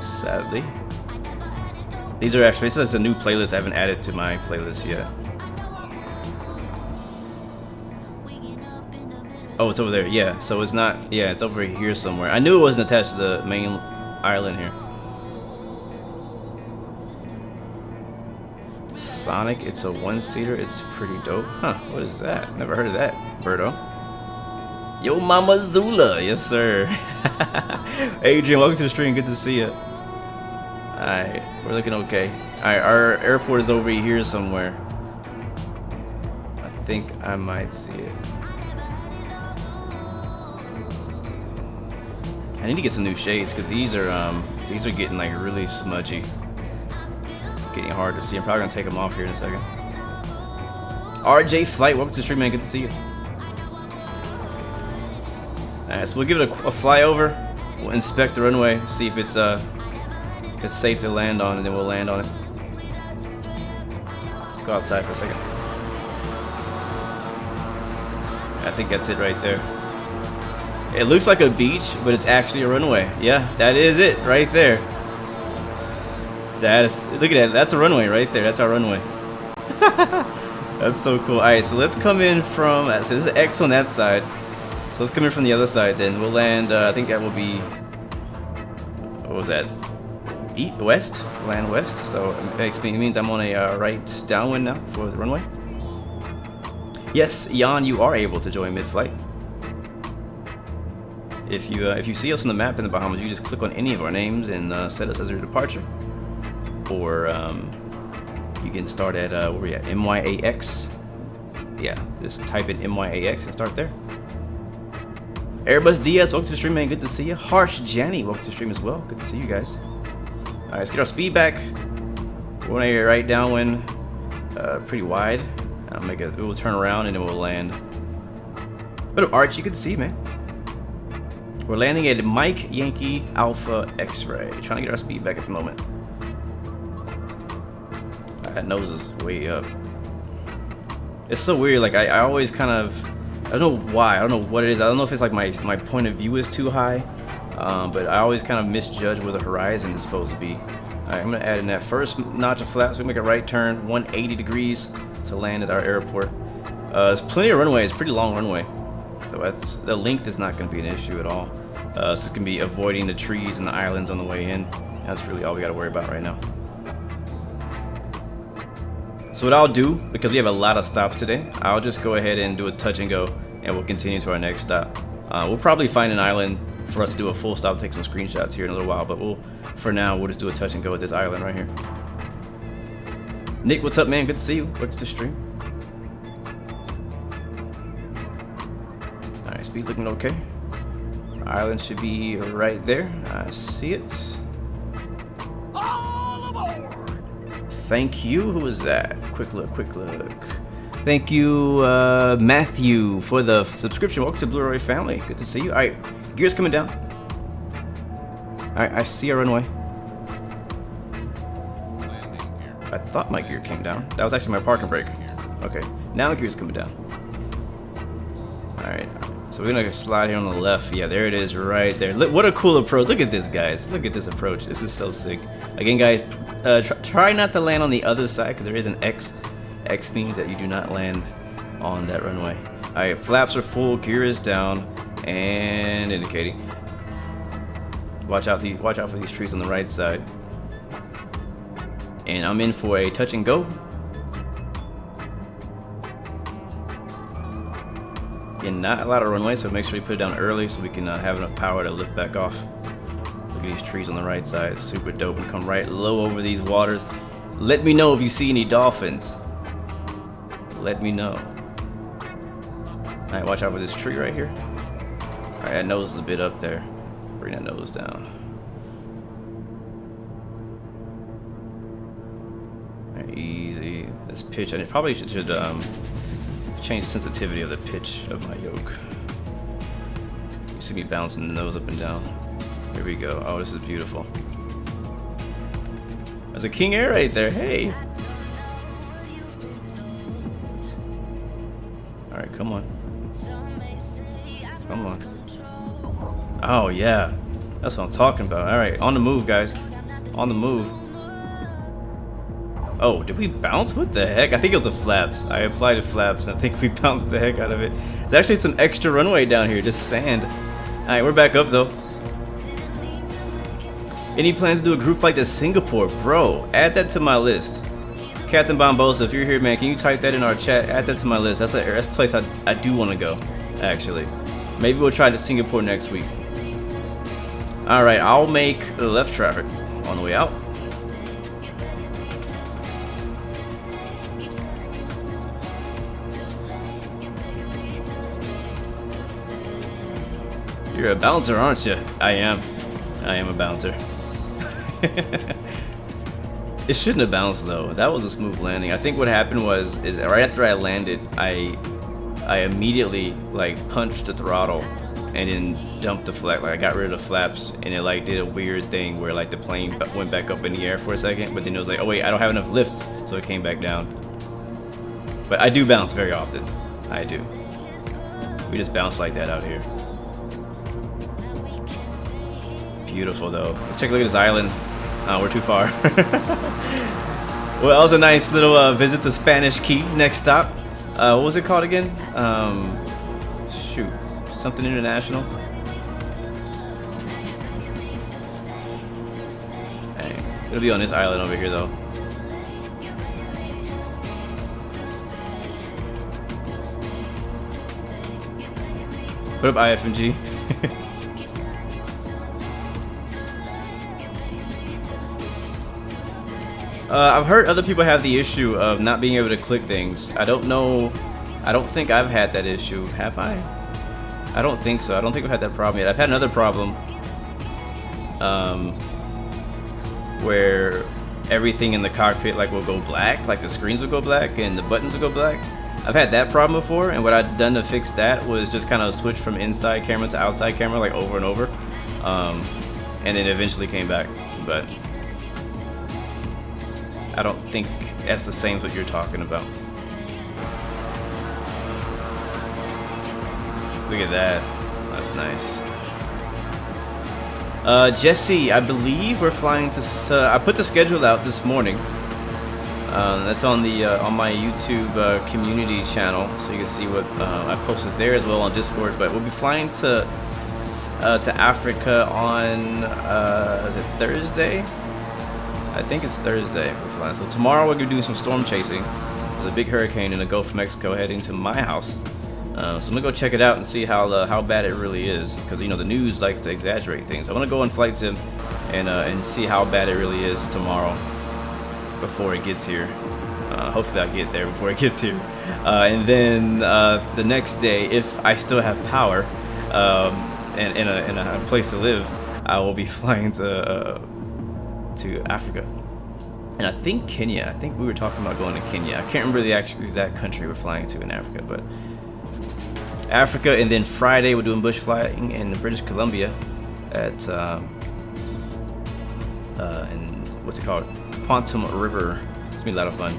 sadly. These are actually, this is a new playlist I haven't added to my playlist yet. Oh, it's over there. Yeah, so it's not, yeah, it's over here somewhere. I knew it wasn't attached to the main island here. Sonic, it's a one-seater. It's pretty dope. Huh, what is that? Never heard of that, Birdo. Yo, Mama Zula. Yes, sir. Adrian, welcome to the stream. Good to see you. Alright, we're looking okay. Alright, our airport is over here somewhere. I think I might see it. I need to get some new shades because these are getting like really smudgy. Getting hard to see. I'm probably gonna take them off here in a second. RJ Flight, welcome to the stream, man. Good to see you. Alright, so we'll give it a flyover. We'll inspect the runway, see if it's safe to land on, and then we'll land on it. Let's go outside for a second. I think that's it right there. It looks like a beach, but it's actually a runway. Yeah, that is it right there. That is, look at that. That's a runway right there. That's our runway. That's so cool. Alright, so let's come in from, so this is X on that side. So let's come in from the other side then. We'll land, I think that will be, what was that? West? Land west. So it means I'm on a right downwind now for the runway. Yes, Jan, you are able to join mid-flight. If you see us on the map in the Bahamas, you just click on any of our names and set us as your departure. Or you can start at, where we at? MYAX. Yeah, just type in MYAX and start there. Airbus Diaz, welcome to the stream, man. Good to see you. Harsh Janny, welcome to the stream as well. Good to see you guys. Alright, let's get our speed back. We're on a right downwind, pretty wide. We'll turn around and then we'll land. Bit of arch, you can see, man. We're landing at Mike Yankee Alpha X-Ray. Trying to get our speed back at the moment. That nose is way up. It's so weird. Like I always kind of, I don't know why. I don't know what it is. I don't know if it's like my point of view is too high. But I always kind of misjudge where the horizon is supposed to be. Alright, I'm gonna add in that first notch of flaps. So we make a right turn, 180 degrees to land at our airport. There's plenty of runway. It's a pretty long runway. So the length is not going to be an issue at all. So it's going to be avoiding the trees and the islands on the way in. That's really all we got to worry about right now. So what I'll do, because we have a lot of stops today, I'll just go ahead and do a touch and go, and we'll continue to our next stop. We'll probably find an island for us to do a full stop, take some screenshots here in a little while, but for now, we'll just do a touch and go with this island right here. Nick, what's up, man? Good to see you. Welcome to the stream. Alright, speed's looking okay. Island should be right there. I see it. All aboard! Thank you. Who was that? Quick look, quick look. Thank you, Matthew, for the subscription. Welcome to Blu-ray family. Good to see you. Alright, gear's coming down. Alright, I see a runway. I thought my gear came down. That was actually my parking brake. Okay, now the gear's coming down. Alright, so we're gonna slide here on the left. Yeah, there it is right there. Look, what a cool approach. Look at this, guys. Look at this approach. This is so sick. Again, guys, try not to land on the other side because there is an X. X means that you do not land on that runway. Alright, flaps are full, gear is down, and indicating. Watch out for these trees on the right side. And I'm in for a touch and go. And not a lot of runway, so make sure you put it down early so we can have enough power to lift back off. Look at these trees on the right side, super dope, and come right low over these waters. Let me know if you see any dolphins. Let me know. Alright, watch out for this tree right here. Alright, that nose is a bit up there. Bring that nose down. Alright, easy. This pitch, I probably should change the sensitivity of the pitch of my yoke. You see me bouncing the nose up and down. Here we go. Oh, this is beautiful. There's a King Air right there. Hey. All right, come on. Come on. Oh yeah, that's what I'm talking about. All right, on the move, guys. On the move. Oh, did we bounce? What the heck? I think it was the flaps. I applied the flaps, and I think we bounced the heck out of it. There's actually some extra runway down here, just sand. All right, we're back up though. Any plans to do a group flight to Singapore? Bro, add that to my list. Captain Bombosa, if you're here, man, can you type that in our chat? Add that to my list. That's a place I do want to go, actually. Maybe we'll try to Singapore next week. All right, I'll make the left traffic on the way out. You're a bouncer, aren't you? I am. I am a bouncer. It shouldn't have bounced though. That was a smooth landing. I think what happened is right after I landed, I immediately like punched the throttle and then dumped the flap. Like I got rid of the flaps and it like did a weird thing where like the plane went back up in the air for a second, but then it was like, oh wait, I don't have enough lift, so it came back down. But I do bounce very often. I do. We just bounce like that out here. Beautiful though. Let's take a look at this island. Oh, we're too far. Well, that was a nice little visit to Spanish Key. Next stop. What was it called again? Shoot. Something international. Hey, it'll be on this island over here, though. What up, IFMG? I've heard other people have the issue of not being able to click things. I don't know. I don't think I've had that issue. Have I? I don't think so. I don't think I've had that problem yet. I've had another problem where everything in the cockpit like will go black, like the screens will go black and the buttons will go black. I've had that problem before, and what I've done to fix that was just kind of switch from inside camera to outside camera, like over and over, and then eventually came back. But I don't think that's the same as what you're talking about. Look at that. That's nice. Jesse, I believe we're flying to. I put the schedule out this morning. That's on the on my YouTube community channel, so you can see what I posted there as well on Discord. But we'll be flying to Africa on is it Thursday? I think it's Thursday we're flying. So tomorrow we're gonna do some storm chasing. There's a big hurricane in the Gulf of Mexico heading to my house. So I'm gonna go check it out and see how bad it really is, because you know the news likes to exaggerate things. I want to go on flight sim and see how bad it really is tomorrow before it gets here. Hopefully I get there before it gets here. And then the next day, if I still have power and in a place to live, I will be flying to Africa. And I think Kenya. I think we were talking about going to Kenya. I can't remember the exact country we're flying to in Africa, but Africa. And then Friday we're doing bush flying in British Columbia at and what's it called? Quantum River. It's gonna be a lot of fun.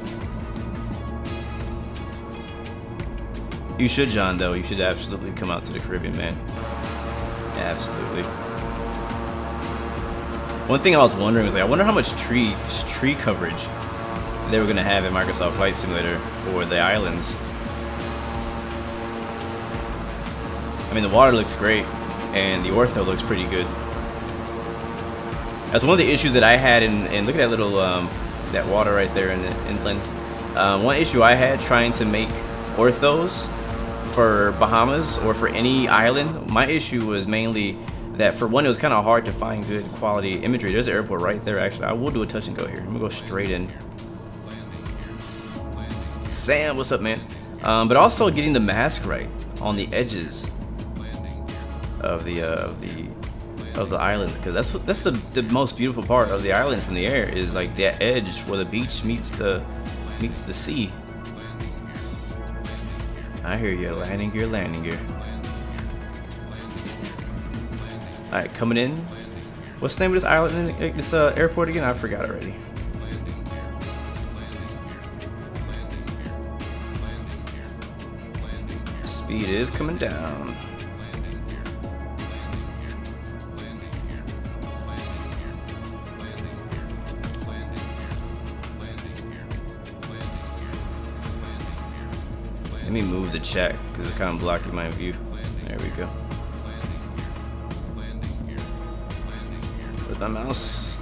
You should, John, though. You should absolutely come out to the Caribbean, man. Absolutely. One thing I was wondering was, like, I wonder how much tree coverage they were gonna have in Microsoft Flight Simulator for the islands. I mean, the water looks great, and the ortho looks pretty good. That's one of the issues that I had in look at that little that water right there in the inland. One issue I had trying to make orthos for Bahamas or for any island, my issue was mainly that, for one, it was kind of hard to find good quality imagery. There's an airport right there, actually. I will do a touch and go here. I'm gonna go straight in. Sam, what's up, man? But also getting the mask right on the edges of the islands, because that's the most beautiful part of the island from the air, is like that edge where the beach meets the sea. I hear you. Landing gear, landing gear. All right, coming in. What's the name of this island, this airport again? I forgot already. Speed is coming down. Let me move the chat because it's kind of blocking my view. There we go. Where's my mouse?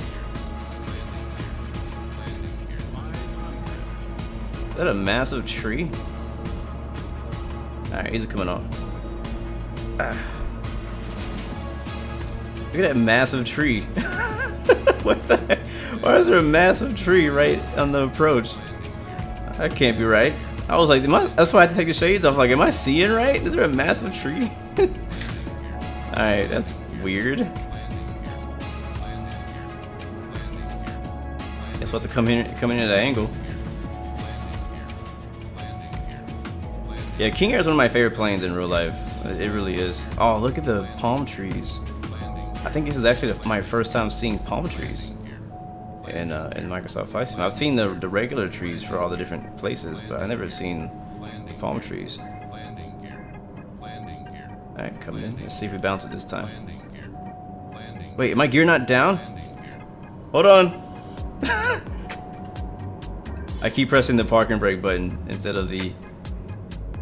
Is that a massive tree? Alright, he's coming off. Ah. Look at that massive tree. What the heck? Why is there a massive tree right on the approach? That can't be right. I was like, that's why I had to take the shades off. Like, am I seeing right? Is there a massive tree? Alright, that's weird. Guess we'll have to come in at an angle. Yeah, King Air is one of my favorite planes in real life. It really is. Oh, look at the palm trees. I think this is actually my first time seeing palm trees in Microsoft Flight Sim. I've seen the regular trees for all the different places, but I've never seen the palm trees. Alright, coming in. Let's see if we bounce it this time. Wait, am my gear not down? Hold on. I keep pressing the park and brake button instead of the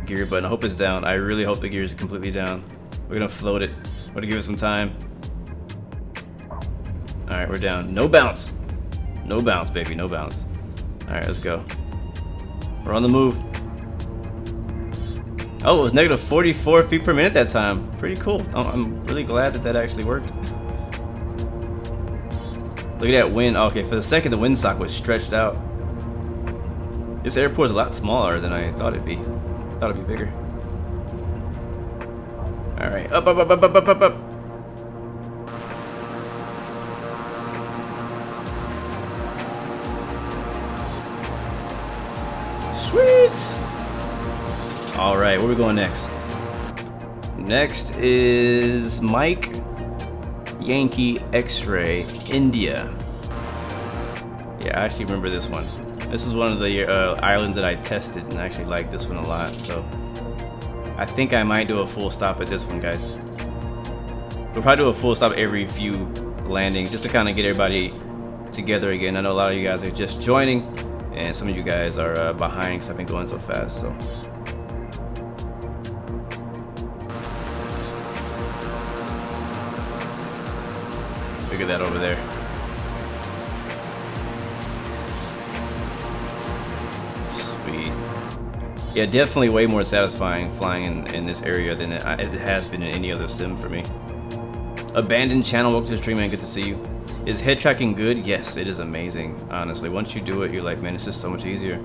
gear button. I hope it's down. I really hope the gear is completely down. We're gonna float it. We're gonna give it some time. Alright, we're down. No bounce. No bounce, baby. No bounce. Alright, let's go. We're on the move. Oh, it was negative 44 feet per minute that time. Pretty cool. I'm really glad that that actually worked. Look at that wind. Okay, for the second, the windsock was stretched out. This airport is a lot smaller than I thought it'd be. I thought it'd be bigger. Alright, up, up, up, up, up, up, up, up. Sweet! Alright, where are we going next? Next is Mike Yankee X-Ray, India. Yeah, I actually remember this one. This is one of the islands that I tested, and I actually like this one a lot, so I think I might do a full stop at this one, guys. We'll probably do a full stop every few landings just to kind of get everybody together again. I know a lot of you guys are just joining, and some of you guys are behind because I've been going so fast, so. Look at that over there. Sweet. Yeah, definitely way more satisfying flying in this area than it has been in any other sim for me. Abandoned channel, welcome to the stream, man. Good to see you. Is head tracking good? Yes, it is amazing. Honestly, once you do it, you're like, man, it's just so much easier.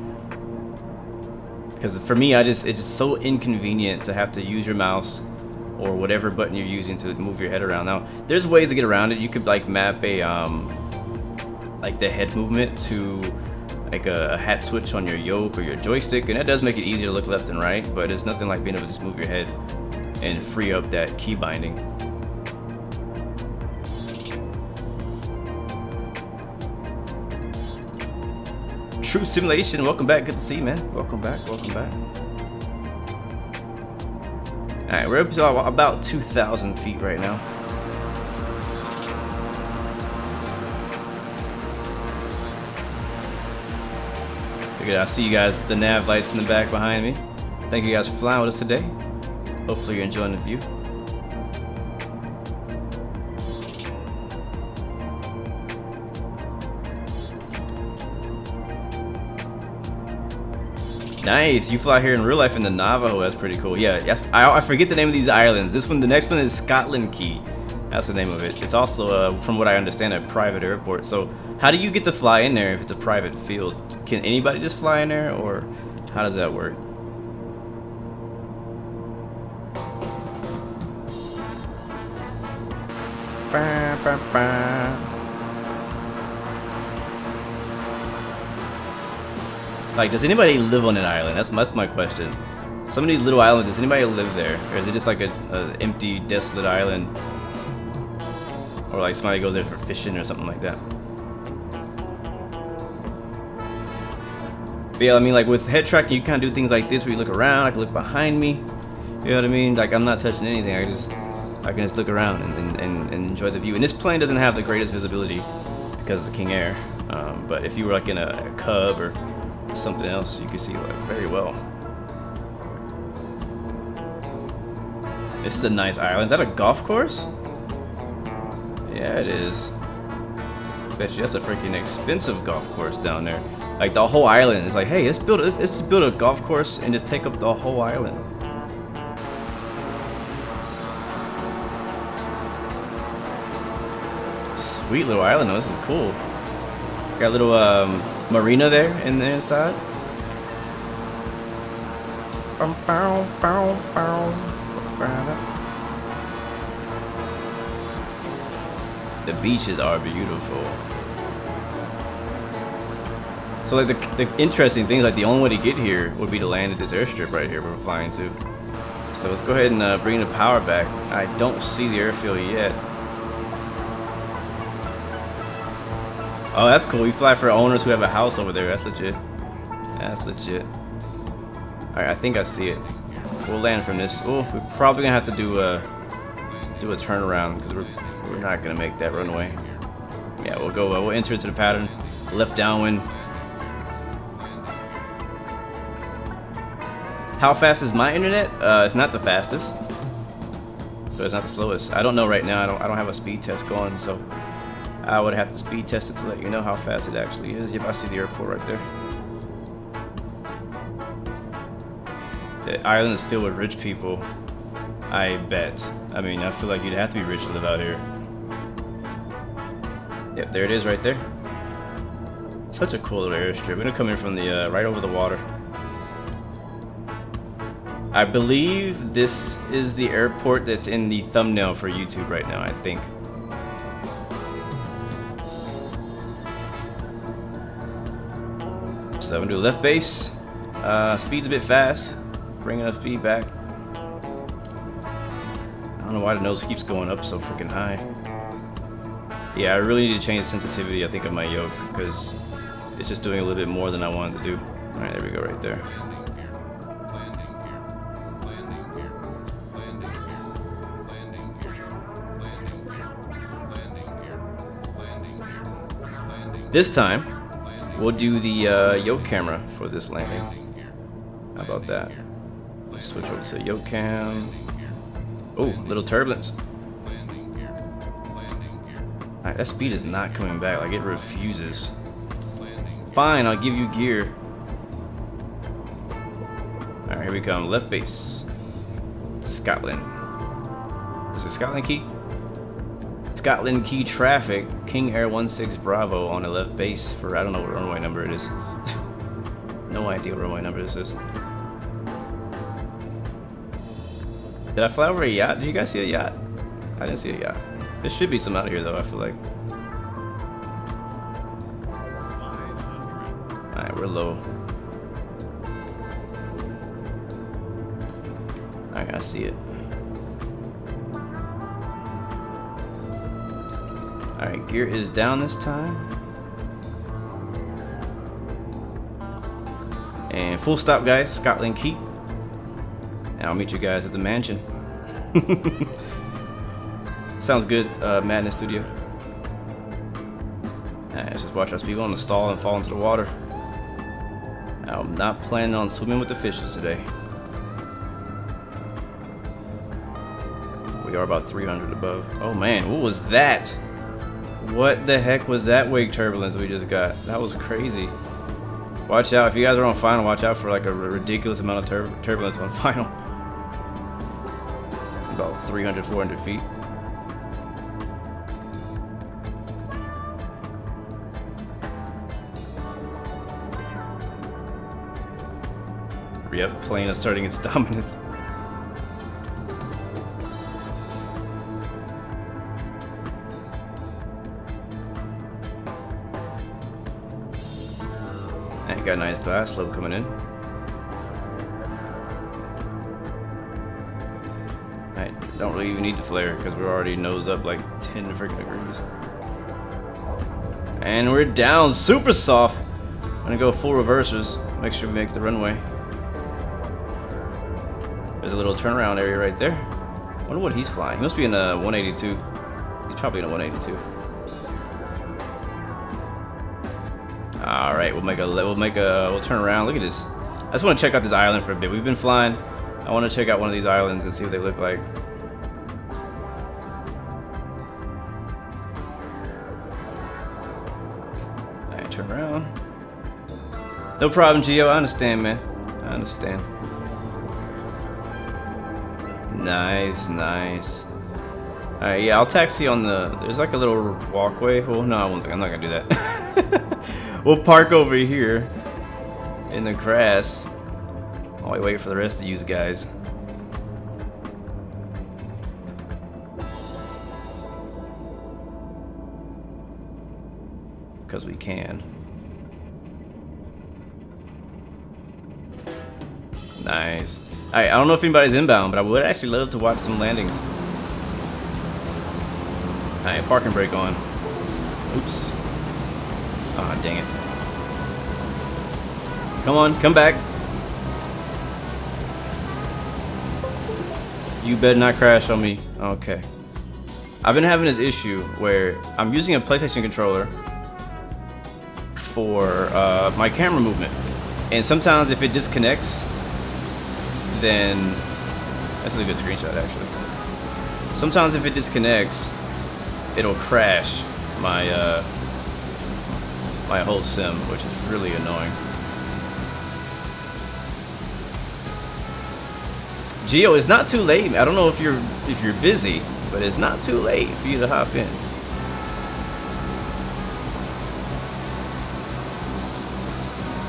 Because for me, it's just so inconvenient to have to use your mouse or whatever button you're using to move your head around. Now, there's ways to get around it. You could like map a like the head movement to like a hat switch on your yoke or your joystick, and that does make it easier to look left and right, but it's nothing like being able to just move your head and free up that key binding. True Simulation, welcome back. Good to see you, man. Welcome back, welcome back. Alright, we're up to about 2,000 feet right now. Look at that, I see you guys with the nav lights in the back behind me. Thank you guys for flying with us today. Hopefully you're enjoying the view. Nice, you fly here in real life in the Navajo. That's pretty cool. Yeah, yes, I forget the name of these islands. This one, the next one is Scotland Key. That's the name of it. It's also, from what I understand, a private airport. So, how do you get to fly in there if it's a private field? Can anybody just fly in there, or how does that work? Bah, bah, bah. Like, does anybody live on an island? That's my question. Some of these little islands, does anybody live there? Or is it just like a empty, desolate island? Or like somebody goes there for fishing or something like that. But yeah, I mean, like with head tracking, you kind of do things like this where you look around, I can look behind me. You know what I mean? Like, I'm not touching anything. I can just look around and enjoy the view. And this plane doesn't have the greatest visibility because it's King Air. But if you were like in a Cub or something else, you can see like very well. This is a nice island. Is that a golf course? Yeah, it is. Bet you that's a freaking expensive golf course down there. Like the whole island is like, hey, let's just build a golf course and just take up the whole island. Sweet little island though. This is cool. Got a little marina there in the inside. The beaches are beautiful. So like the interesting thing is like the only way to get here would be to land at this airstrip right here we're flying to. So let's go ahead and bring the power back. I don't see the airfield yet. Oh, that's cool. We fly for owners who have a house over there. That's legit. That's legit. Alright, I think I see it. We'll land from this. Oh, we're probably gonna have to do a turnaround because we're not gonna make that runway. Yeah, we'll go. We'll enter into the pattern. Left downwind. How fast is my internet? It's not the fastest, but it's not the slowest. I don't know right now. I don't have a speed test going, so I would have to speed test it to let you know how fast it actually is. Yep, I see the airport right there. The island is filled with rich people. I bet. I mean, I feel like you'd have to be rich to live out here. Yep, there it is right there. Such a cool little airstrip. We're gonna come in from the right over the water. I believe this is the airport that's in the thumbnail for YouTube right now, I think. So I'm gonna do left base. Speed's a bit fast. Bringing up speed back. I don't know why the nose keeps going up so freaking high. Yeah, I really need to change the sensitivity, I think, of my yoke, because it's just doing a little bit more than I wanted to do. Alright, there we go, right there. This time, we'll do the yoke camera for this landing. How about that? Let's switch over to yoke cam. Oh, little turbulence. Alright, that speed is not coming back. Like, it refuses. Fine, I'll give you gear. Alright, here we come. Left base. Scotland. Is it Scotland Key? Scotland Key traffic. King Air 16 Bravo on the left base for, I don't know what runway number it is. No idea what runway number this is. Did I fly over a yacht? Did you guys see a yacht? I didn't see a yacht. There should be some out here though, I feel like. Alright, we're low. Alright, I see it. Alright, gear is down this time. And full stop, guys, Scotland Key. And I'll meet you guys at the mansion. Sounds good, Madness Studio. Alright, let's just watch our speed. We want to stall and fall into the water. I'm not planning on swimming with the fishes today. We are about 300 above. Oh man, what was that? What the heck was that wake turbulence we just got? That was crazy. Watch out, if you guys are on final, watch out for like a ridiculous amount of turbulence on final. About 300, 400 feet. Yep, plane is starting its dominance. And got a nice glass slope coming in. Alright, don't really even need the flare because we're already nose up like 10 freaking degrees. And we're down super soft. I'm gonna go full reversers. Make sure we make the runway. There's a little turnaround area right there. I wonder what he's flying. He must be in a 182. He's probably in a 182. All right, we'll turn around. Look at this. I just want to check out this island for a bit. We've been flying. I want to check out one of these islands and see what they look like. All right, turn around. No problem, Gio. I understand, man. I understand. Nice, nice. Alright, yeah, I'll taxi on the... There's like a little walkway. Well, no, I won't. I'm not gonna do that. We'll park over here in the grass while we wait for the rest of you guys. Because we can. Nice. Alright, I don't know if anybody's inbound, but I would actually love to watch some landings. Alright, parking brake on. Oops. Ah, dang it. Come on, come back. You better not crash on me. Okay. I've been having this issue where I'm using a PlayStation controller for my camera movement. And sometimes if it disconnects, then that's a good screenshot actually. Sometimes if it disconnects, it'll crash my my whole sim, which is really annoying. Geo, it's not too late. I don't know if you're busy, but it's not too late for you to hop in.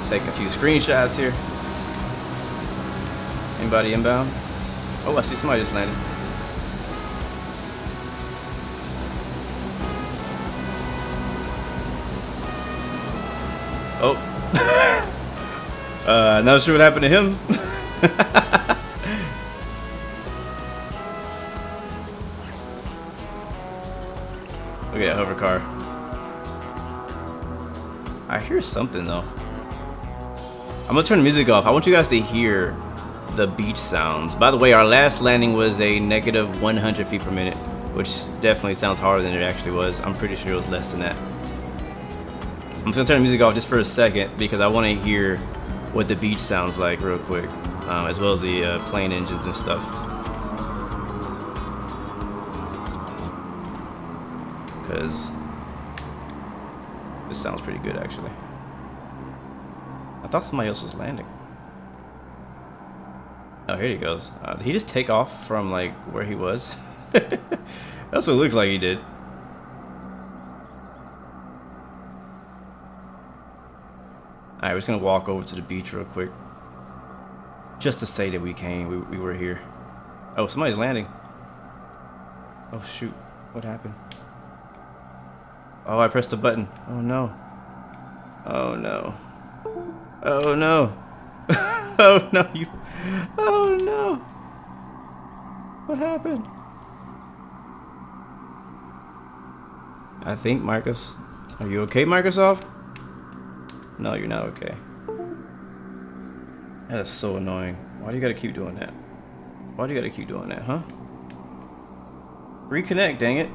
Take a few screenshots here. Anybody inbound? Oh, I see somebody just landed. Oh. Not sure what happened to him. Look at that hover car. I hear something though. I'm gonna turn the music off. I want you guys to hear the beach sounds. By the way, our last landing was a negative 100 feet per minute, which definitely sounds harder than it actually was. I'm pretty sure it was less than that. I'm just gonna turn the music off just for a second because I want to hear what the beach sounds like real quick, as well as the plane engines and stuff. Because this sounds pretty good actually. I thought somebody else was landing. Oh, here he goes. Did he just take off from like where he was? That's what it looks like he did. Alright, we're just gonna walk over to the beach real quick. Just to say that we came, we were here. Oh, somebody's landing. Oh shoot, what happened? Oh, I pressed a button. Oh no. Oh no. Oh no. Oh no, you. Oh no. What happened? I think Marcus. Are you okay, Microsoft? No, you're not okay. That is so annoying. Why do you gotta keep doing that? Why do you gotta keep doing that, huh? Reconnect, dang it.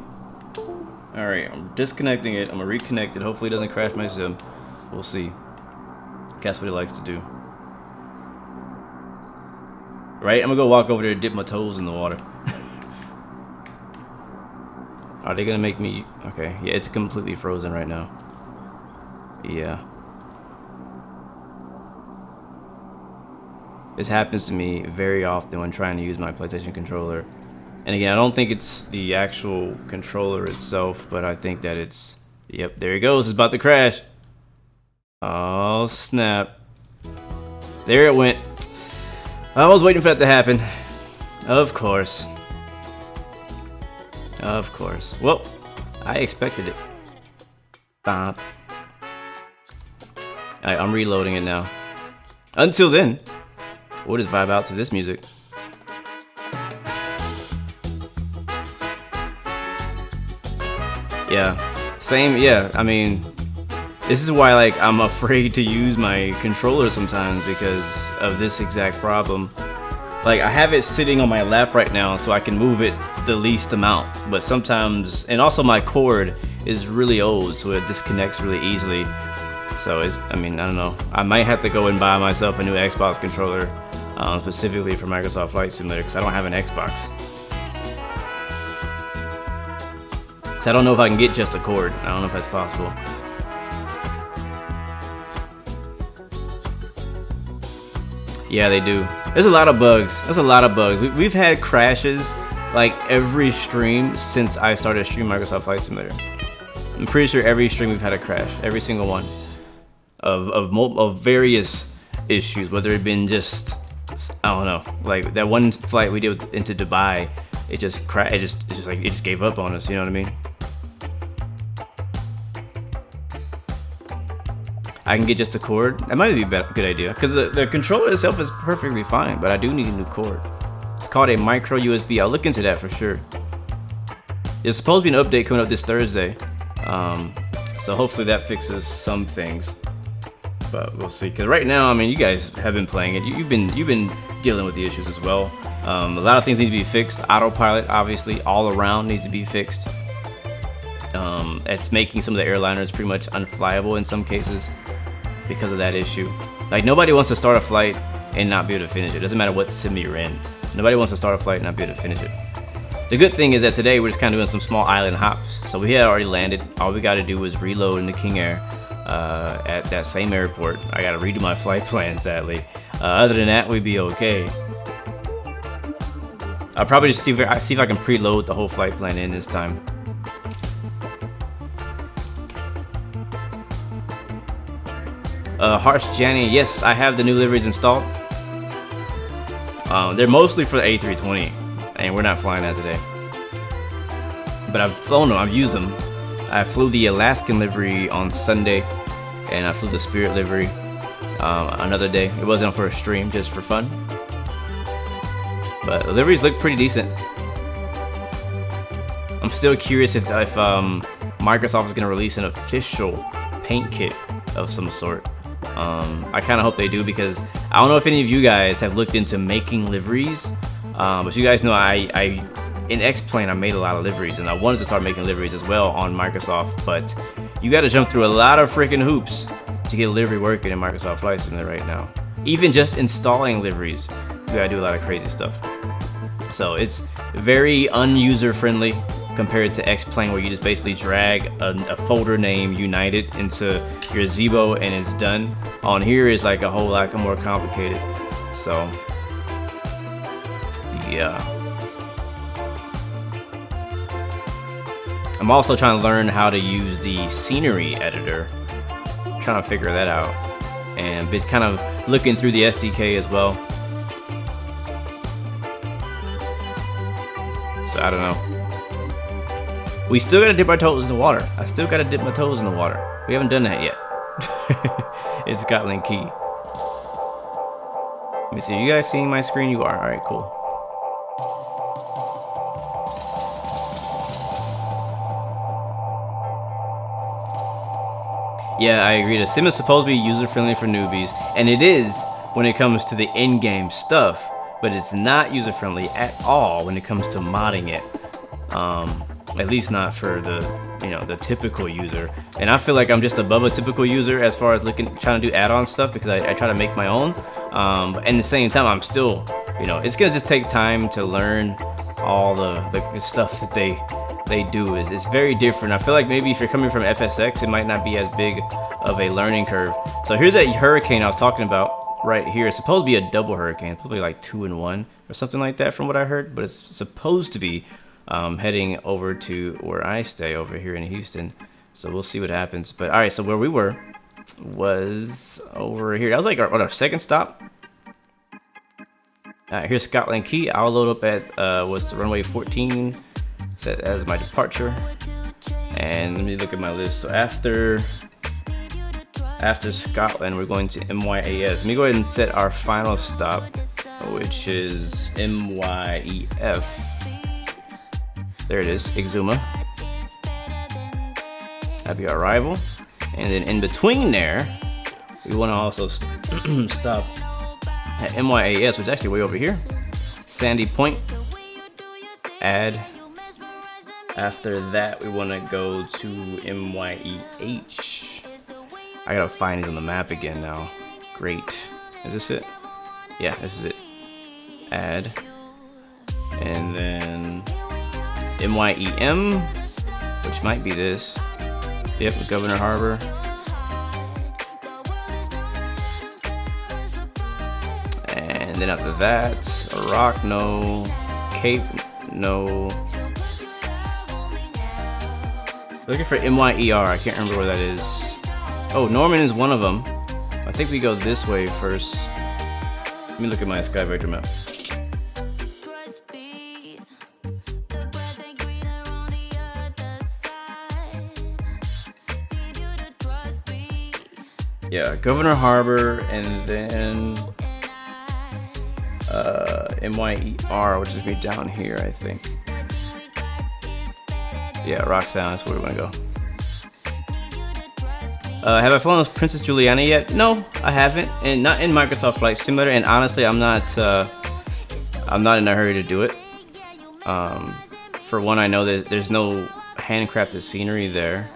Alright, I'm disconnecting it. I'm gonna reconnect it. Hopefully it doesn't crash my sim. We'll see. That's what it likes to do. Right? I'm gonna go walk over there and dip my toes in the water. Are they gonna make me... Okay, yeah, it's completely frozen right now. Yeah. This happens to me very often when trying to use my PlayStation controller. And again, I don't think it's the actual controller itself, but I think that it's... Yep, there it goes. It's about to crash. Oh, snap. There it went. I was waiting for that to happen. Of course. Of course. Well, I expected it. Bop. Alright, I'm reloading it now. Until then, we'll just vibe out to this music. Yeah. Same, yeah. I mean, this is why, like, I'm afraid to use my controller sometimes because of this exact problem. Like, I have it sitting on my lap right now so I can move it the least amount. But sometimes, and also my cord is really old, so it disconnects really easily. So it's, I mean, I don't know. I might have to go and buy myself a new Xbox controller, specifically for Microsoft Flight Simulator, because I don't have an Xbox. So I don't know if I can get just a cord. I don't know if that's possible. Yeah, they do. There's a lot of bugs. There's a lot of bugs. We've had crashes like every stream since I started streaming Microsoft Flight Simulator. I'm pretty sure every stream we've had a crash. Every single one. Of various issues. Whether it been just, I don't know. Like that one flight we did into Dubai, it just crashed. It just gave up on us. You know what I mean? I can get just a cord. That might be a good idea because the controller itself is perfectly fine, but I do need a new cord. It's called a micro USB. I'll look into that for sure. There's supposed to be an update coming up this Thursday, so hopefully that fixes some things. But we'll see. Because right now, I mean, you guys have been playing it. You've been dealing with the issues as well. A lot of things need to be fixed. Autopilot, obviously, all around needs to be fixed. It's making some of the airliners pretty much unflyable in some cases because of that issue. Like, nobody wants to start a flight and not be able to finish it. Doesn't matter what sim you're in. Nobody wants to start a flight and not be able to finish it. The good thing is that today we're just kind of doing some small island hops. So we had already landed. All we got to do was reload into King Air at that same airport. I got to redo my flight plan, sadly. Other than that, we'd be okay. I'll probably just see if I can preload the whole flight plan in this time. Harsh Janny, yes, I have the new liveries installed. They're mostly for the A320, and we're not flying that today. But I've flown them, I've used them. I flew the Alaskan livery on Sunday, and I flew the Spirit livery another day. It wasn't for a stream, just for fun. But the liveries look pretty decent. I'm still curious if Microsoft is going to release an official paint kit of some sort. I kind of hope they do, because I don't know if any of you guys have looked into making liveries, but you guys know in X-Plane I made a lot of liveries, and I wanted to start making liveries as well on Microsoft, but you got to jump through a lot of freaking hoops to get a livery working in Microsoft Flight Simulator right now. Even just installing liveries, you gotta do a lot of crazy stuff. So it's very unuser friendly compared to X-Plane, where you just basically drag a folder name, unite it into your Zebo, and it's done. On here is like a whole lot more complicated. So yeah. I'm also trying to learn how to use the scenery editor. Trying to figure that out, and been kind of looking through the SDK as well. So I don't know. We still gotta dip our toes in the water. I still gotta dip my toes in the water. We haven't done that yet. It's Scotland Key. Let me see. You guys seeing my screen? You are. All right, cool. Yeah, I agree. The sim is supposed to be user-friendly for newbies, and it is when it comes to the in-game stuff, but it's not user-friendly at all when it comes to modding it. At least not for the typical user. And I feel like I'm just above a typical user as far as trying to do add-on stuff, because I try to make my own. But at the same time, I'm still, it's gonna just take time to learn all the stuff that they do. It's very different. I feel like maybe if you're coming from FSX, it might not be as big of a learning curve. So here's that hurricane I was talking about right here. It's supposed to be a double hurricane, probably like 2 in 1 or something like that from what I heard, but it's supposed to be heading over to where I stay over here in Houston. So we'll see what happens. But all right, so where we were was over here. That was like our second stop. All right, here's Scotland Key. I'll load up at what's the runway 14 set as my departure. And let me look at my list. So after Scotland, we're going to MYAS. Let me go ahead and set our final stop, which is MYEF. There it is, Exuma. That'll be our arrival. And then in between there, we want to also stop at MYAS, which is actually way over here. Sandy Point. Add. After that, we want to go to MYEH. I gotta find these on the map again now. Great. Is this it? Yeah, this is it. Add. And then MYEM, which might be this. Yep, Governor Harbor. And then after that, Iraq, no. Cape, no. Looking for MYER, I can't remember where that is. Oh, Norman is one of them. I think we go this way first. Let me look at my Sky Vector map. Yeah, Governor Harbor, and then MYER, which is gonna be down here, I think. Yeah, Rock Sound, that's where we want to go. Have I flown as Princess Juliana yet? No, I haven't, and not in Microsoft Flight Simulator. And honestly, I'm not in a hurry to do it. For one, I know that there's no handcrafted scenery there.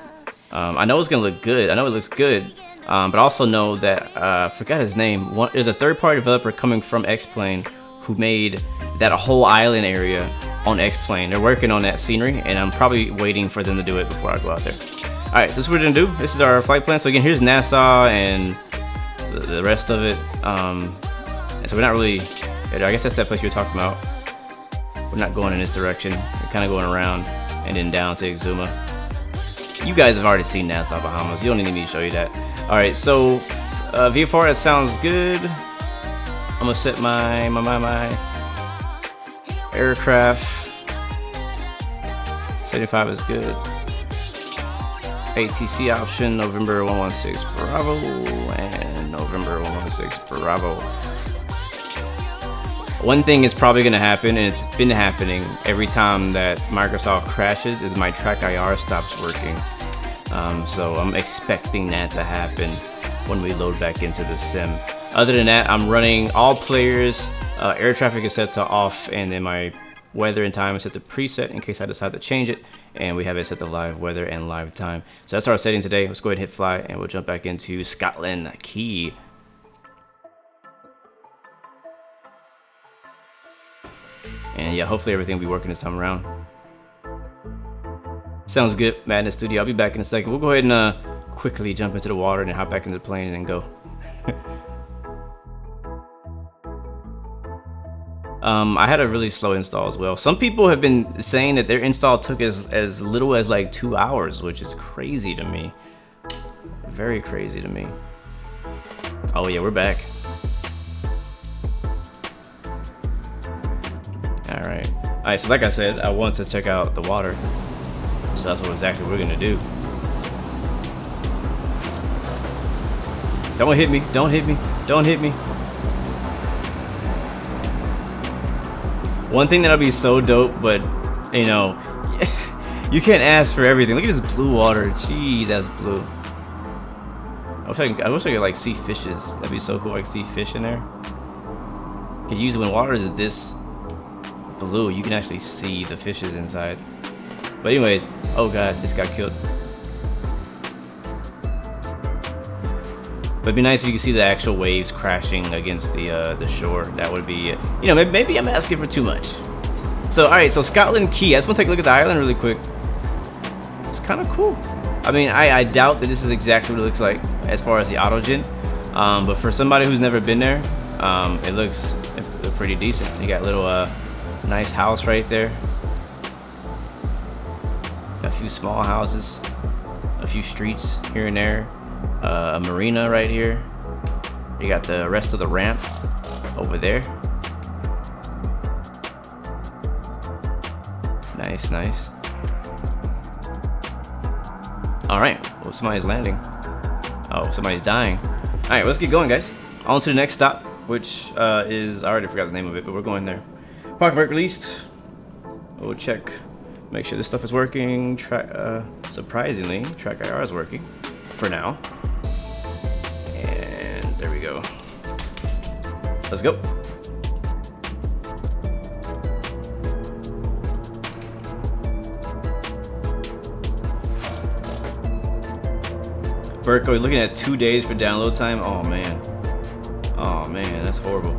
I know it's gonna look good. I know it looks good. But also know that I forgot his name. There's a third-party developer coming from X-Plane who made that whole island area on X-Plane. They're working on that scenery, and I'm probably waiting for them to do it before I go out there. All right, so this is what we're gonna do. This is our flight plan. So again, here's Nassau and the rest of it. And so we're not really. I guess that's that place you're talking about. We're not going in this direction. We're kind of going around and then down to Exuma. You guys have already seen Nassau, Bahamas. You don't need me to show you that. All right, so VFR, that sounds good. I'm gonna set my aircraft. 75 is good. ATC option, November 116 Bravo and November 116 Bravo. One thing is probably going to happen, and it's been happening every time that Microsoft crashes, is my track IR stops working. So I'm expecting that to happen when we load back into the sim. Other than that, I'm running all players. Air traffic is set to off, and then my weather and time is set to preset in case I decide to change it. And we have it set to live weather and live time. So that's our setting today. Let's go ahead and hit fly, and we'll jump back into Scotland Key. And yeah, hopefully everything will be working this time around. Sounds good, Madness Studio. I'll be back in a second. We'll go ahead and quickly jump into the water and then hop back into the plane and then go. I had a really slow install as well. Some people have been saying that their install took as little as like 2 hours, which is crazy to me. Very crazy to me. Oh yeah, we're back. Alright, so like I said, I wanted to check out the water. So that's what exactly we're gonna do. Don't hit me, don't hit me, don't hit me. One thing that'll be so dope, but you know, you can't ask for everything. Look at this blue water. Jeez, that's blue. I wish I could like see fishes. That'd be so cool. I could see fish in there. Could use when water is this blue, you can actually see the fishes inside. But anyways, oh god, this got killed. But it'd be nice if you could see the actual waves crashing against the shore. That would be, you know, maybe I'm asking for too much. So all right, so Scotland Key. I just want to take a look at the island really quick. It's kind of cool. I mean, I doubt that this is exactly what it looks like as far as the autogen. But for somebody who's never been there, it looks pretty decent. You got a little nice house right there. Got a few small houses, a few streets here and there, a marina right here. You got the rest of the ramp over there. Nice, nice. All right, well, somebody's landing. Oh, somebody's dying. All right, let's get going, guys. On to the next stop, which is, I already forgot the name of it, but we're going there. Park brake released. We'll check, make sure this stuff is working. Surprisingly, track IR is working for now. And there we go. Let's go. Berko, we're looking at 2 days for download time. Oh man. Oh man, that's horrible.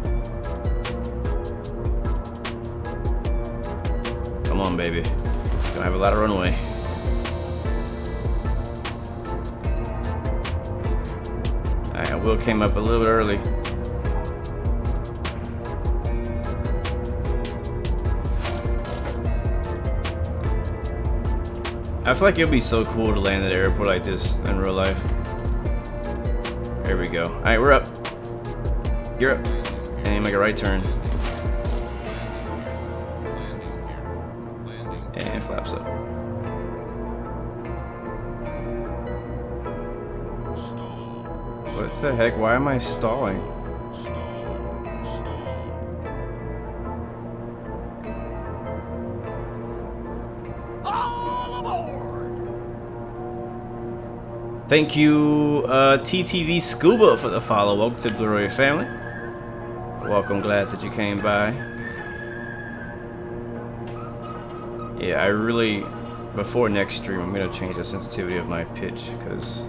Come on, baby. Gonna have a lot of runway. Alright, Will came up a little bit early. I feel like it'd be so cool to land at an airport like this in real life. There we go. Alright, we're up. You're up. And you make a right turn. And flaps up. What the heck? Why am I stalling? Thank you, TTV Scuba, for the follow. Welcome to the Blue Royal family. Welcome, glad that you came by. Yeah, I really, before next stream, I'm gonna change the sensitivity of my pitch because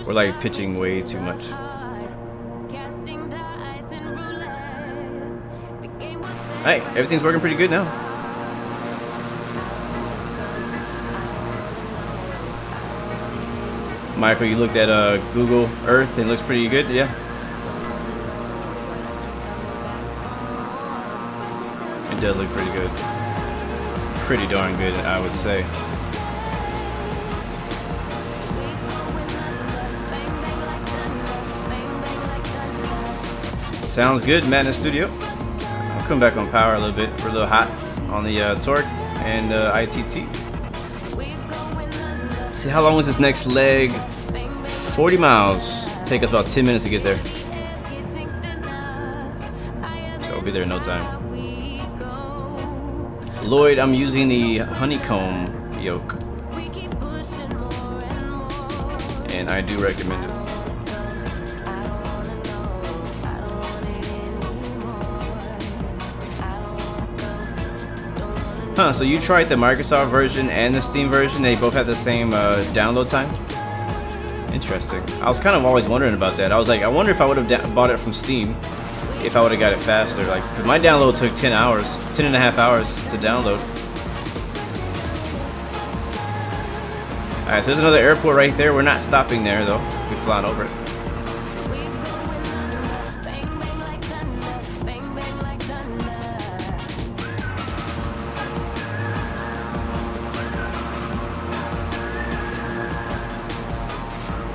We're like pitching way too much. Hey, everything's working pretty good now. Michael, you looked at Google Earth and it looks pretty good, yeah? It does look pretty good. Pretty darn good, I would say. Sounds good, Matt in the studio. I'll come back on power a little bit. We're a little hot on the torque and ITT. See, how long was this next leg? 40 miles. Take us about 10 minutes to get there. So we'll be there in no time. Lloyd, I'm using the honeycomb yoke. And I do recommend it. Huh, so you tried the Microsoft version and the Steam version, they both have the same download time? Interesting. I was kind of always wondering about that. I was like, I wonder if I would have bought it from Steam, if I would have got it faster. Like, because my download took 10 hours, 10 and a half hours to download. Alright, so there's another airport right there. We're not stopping there though. We're flying over it.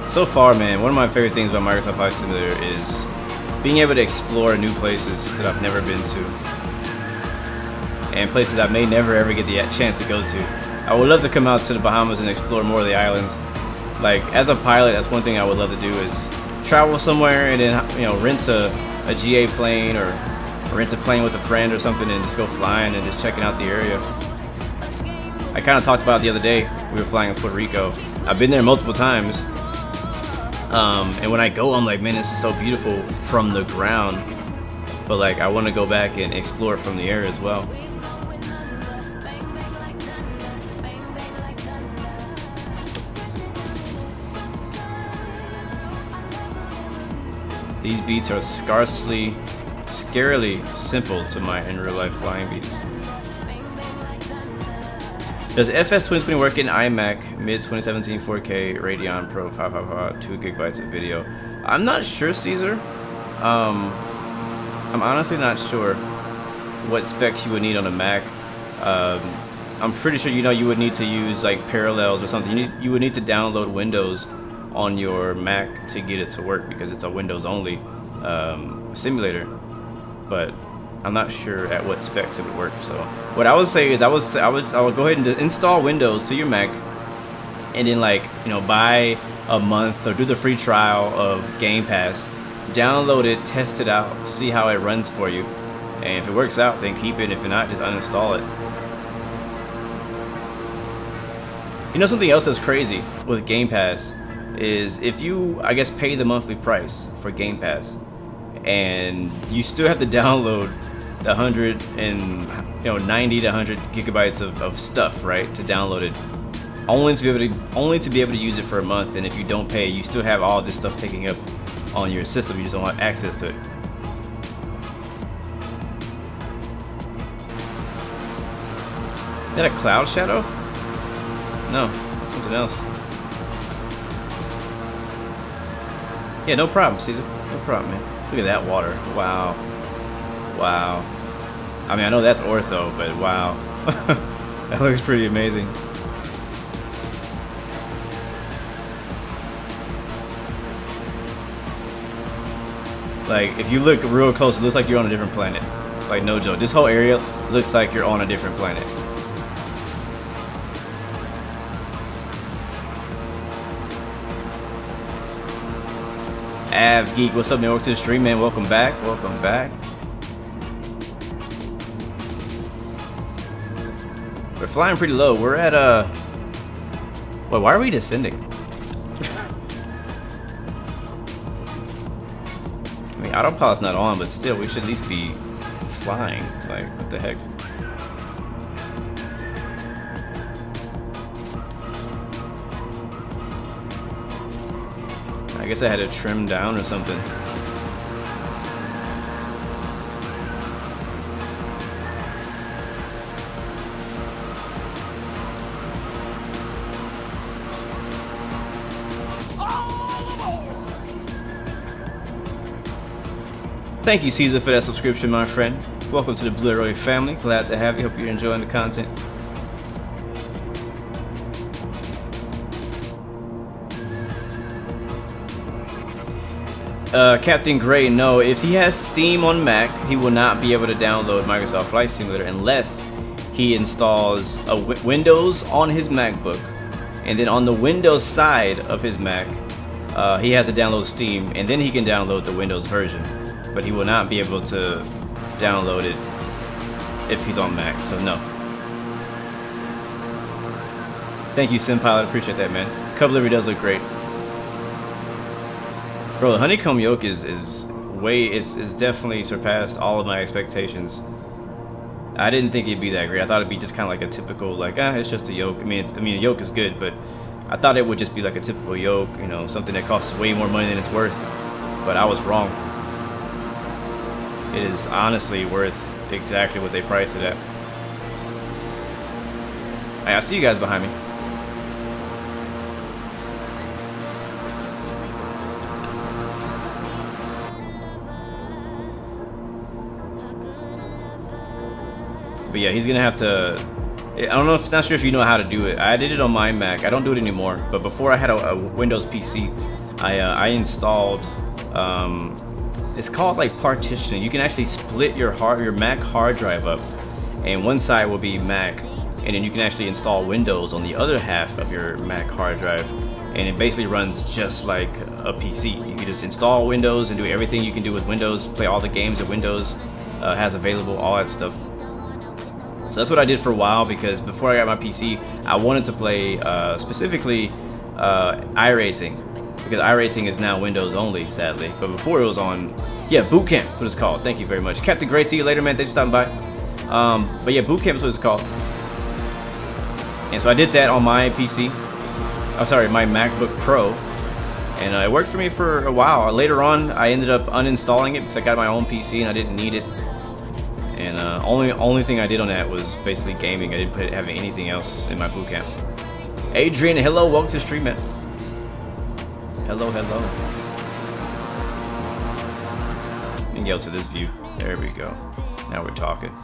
So far, man, one of my favorite things about Microsoft Flight Simulator is being able to explore new places that I've never been to. And places I may never ever get the chance to go to. I would love to come out to the Bahamas and explore more of the islands. Like, as a pilot, that's one thing I would love to do is travel somewhere and then, you know, rent a GA plane or rent a plane with a friend or something and just go flying and just checking out the area. I kind of talked about it the other day. We were flying in Puerto Rico. I've been there multiple times. And when I go, I'm like, man, this is so beautiful from the ground. But like, I want to go back and explore it from the air as well. These beats are scarcely, scarily simple to my in real life flying beats. Does FS 2020 work in iMac mid 2017 4K Radeon Pro 555 2 gigabytes of video? I'm not sure, Caesar. I'm honestly not sure what specs you would need on a Mac. I'm pretty sure you would need to use like Parallels or something. You would need to download Windows on your Mac to get it to work because it's a Windows only simulator. But I'm not sure at what specs it would work. So what I would say is I would go ahead and install Windows to your Mac, and then buy a month or do the free trial of Game Pass, download it, test it out, see how it runs for you, and if it works out, then keep it. If not, just uninstall it. You know, something else that's crazy with Game Pass is if you, I guess, pay the monthly price for Game Pass, and you still have to download the 90 to 100 gigabytes of stuff, right, to download it, only to be able to use it for a month. And if you don't pay, you still have all this stuff taking up on your system. You just don't have access to it. Is that a cloud shadow? No, something else. Yeah, no problem, Caesar. No problem, man. Look at that water. Wow. Wow. I mean, I know that's ortho, but wow. That looks pretty amazing. Like, if you look real close, it looks like you're on a different planet. Like, no joke. This whole area looks like you're on a different planet. Av Geek, what's up, man? Welcome to the stream, man. Welcome back. Welcome back. We're flying pretty low. We're at wait, why are we descending? I mean, autopilot's not on, but still, we should at least be flying. Like, what the heck? guess I had to trim down or something. Thank you, Caesar, for that subscription, my friend. Welcome to the Blue Arrow family. Glad to have you. Hope you're enjoying the content. Captain Gray, no. If he has Steam on Mac, he will not be able to download Microsoft Flight Simulator unless he installs Windows on his MacBook. And then on the Windows side of his Mac, he has to download Steam, and then he can download the Windows version. But he will not be able to download it if he's on Mac, so no. Thank you, Simpilot. Appreciate that, man. Cub livery does look great. Bro, the honeycomb yolk is definitely surpassed all of my expectations. I didn't think it'd be that great. I thought it'd be just kind of like a typical, like, it's just a yolk. I mean, a yolk is good, but I thought it would just be like a typical yolk, you know, something that costs way more money than it's worth. But I was wrong. It is honestly worth exactly what they priced it at. Hey, I see you guys behind me. But yeah, he's gonna have to. I don't know if not sure if you know how to do it. I did it on my Mac. I don't do it anymore. But before I had a Windows PC, I installed. It's called like partitioning. You can actually split your Mac hard drive up, and one side will be Mac, and then you can actually install Windows on the other half of your Mac hard drive, and it basically runs just like a PC. You can just install Windows and do everything you can do with Windows, play all the games that Windows has available, all that stuff. So that's what I did for a while, because before I got my PC, I wanted to play specifically iRacing. Because iRacing is now Windows only, sadly. But before it was on, yeah, Boot Camp is what it's called. Thank you very much. Captain Gray, see you later, man. Thanks for stopping by. But yeah, Boot Camp is what it's called. And so I did that on my PC. I'm sorry, my MacBook Pro. And it worked for me for a while. Later on, I ended up uninstalling it because I got my own PC and I didn't need it. And only thing I did on that was basically gaming. I didn't have anything else in my Boot Camp. Adrian, hello. Welcome to the stream, man. Hello, hello. And go to this view. There we go. Now we're talking.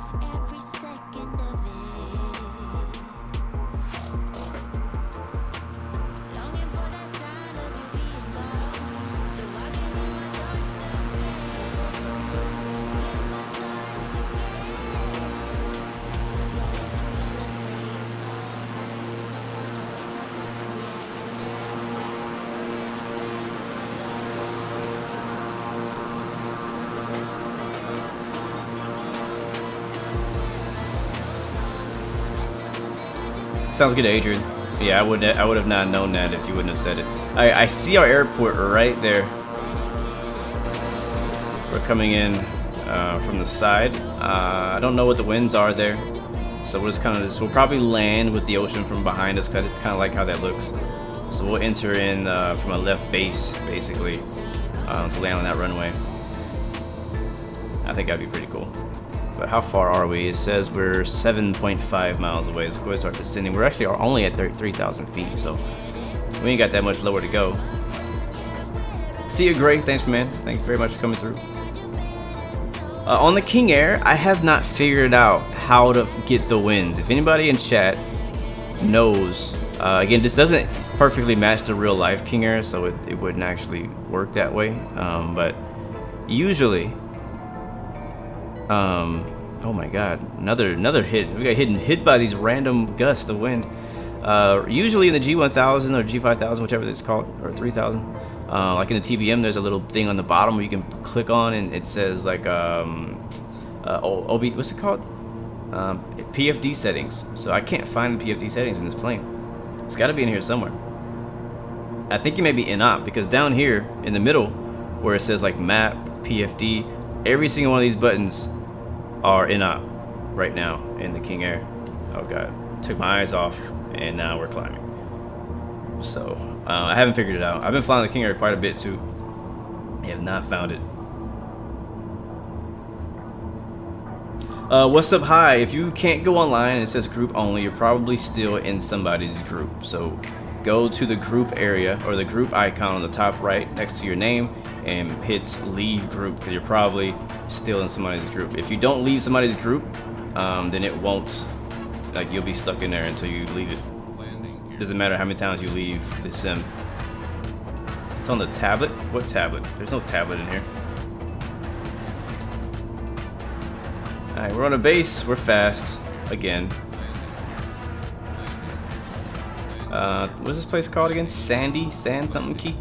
Sounds good, Adrian. Yeah, I would have not known that if you wouldn't have said it. I see our airport right there. We're coming in from the side. I don't know what the winds are there, so we'll just kind of we'll probably land with the ocean from behind us, because it's kind of like how that looks. So we'll enter in from a left base, basically, to land on that runway. I think that'd be pretty cool. But how far are we? It says we're 7.5 miles away. Let's go and start descending. We're actually only at 3,000 feet, so we ain't got that much lower to go. See you, Gray. Thanks, man. Thanks very much for coming through. On the King Air, I have not figured out how to get the winds. If anybody in chat knows, again, this doesn't perfectly match the real life King Air, so it wouldn't actually work that way. But usually, oh my god, another hit. We got hit by these random gusts of wind. Usually in the G1000 or G5000, whichever it's called, or 3000, like in the TBM, there's a little thing on the bottom where you can click on, and it says like what's it called? PFD settings. So I can't find the PFD settings in this plane. It's got to be in here somewhere. I think it may be in-op, because down here in the middle where it says like map, PFD, every single one of these buttons are in-op right now in the King Air. Oh god, took my eyes off, and now we're climbing. So I haven't figured it out. I've been flying the King Air quite a bit too. I have not found it. What's up? Hi. If you can't go online and it says group only, you're probably still in somebody's group. So go to the group area or the group icon on the top right next to your name and hit leave group, because you're probably still in somebody's group. If you don't leave somebody's group, then it won't, like, you'll be stuck in there until you leave it. Doesn't matter how many times you leave the sim. It's on the tablet? What tablet? There's no tablet in here. Alright, we're on a base. We're fast. Again. What's this place called again? Sandy? Sand something key?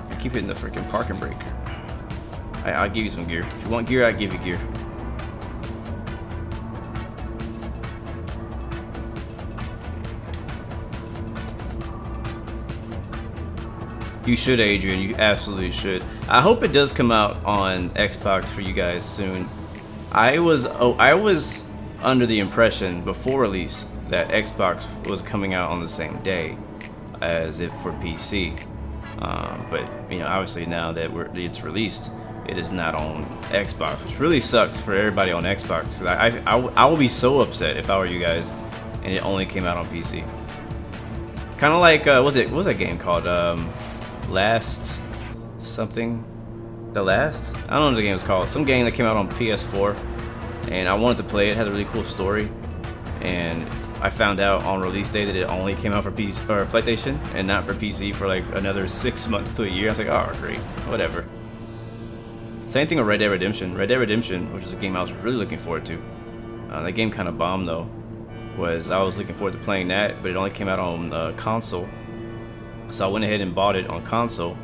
I keep hitting the freaking parking brake. I'll give you some gear. If you want gear, I'll give you gear. You should, Adrian. You absolutely should. I hope it does come out on Xbox for you guys soon. I was under the impression before release that Xbox was coming out on the same day as it for PC. But you know, obviously now that it's released, it is not on Xbox, which really sucks for everybody on Xbox. I will be so upset if I were you guys and it only came out on PC. Kind of like what was that game called? Last something, the last? I don't know what the game was called. Some game that came out on PS4, and I wanted to play it. It had a really cool story, and I found out on release day that it only came out for PC or PlayStation and not for PC for like another 6 months to a year. I was like, oh great, whatever. Same thing with Red Dead Redemption. Red Dead Redemption, which is a game I was really looking forward to. That game kind of bombed though. I was looking forward to playing that, but it only came out on console. So I went ahead and bought it on console.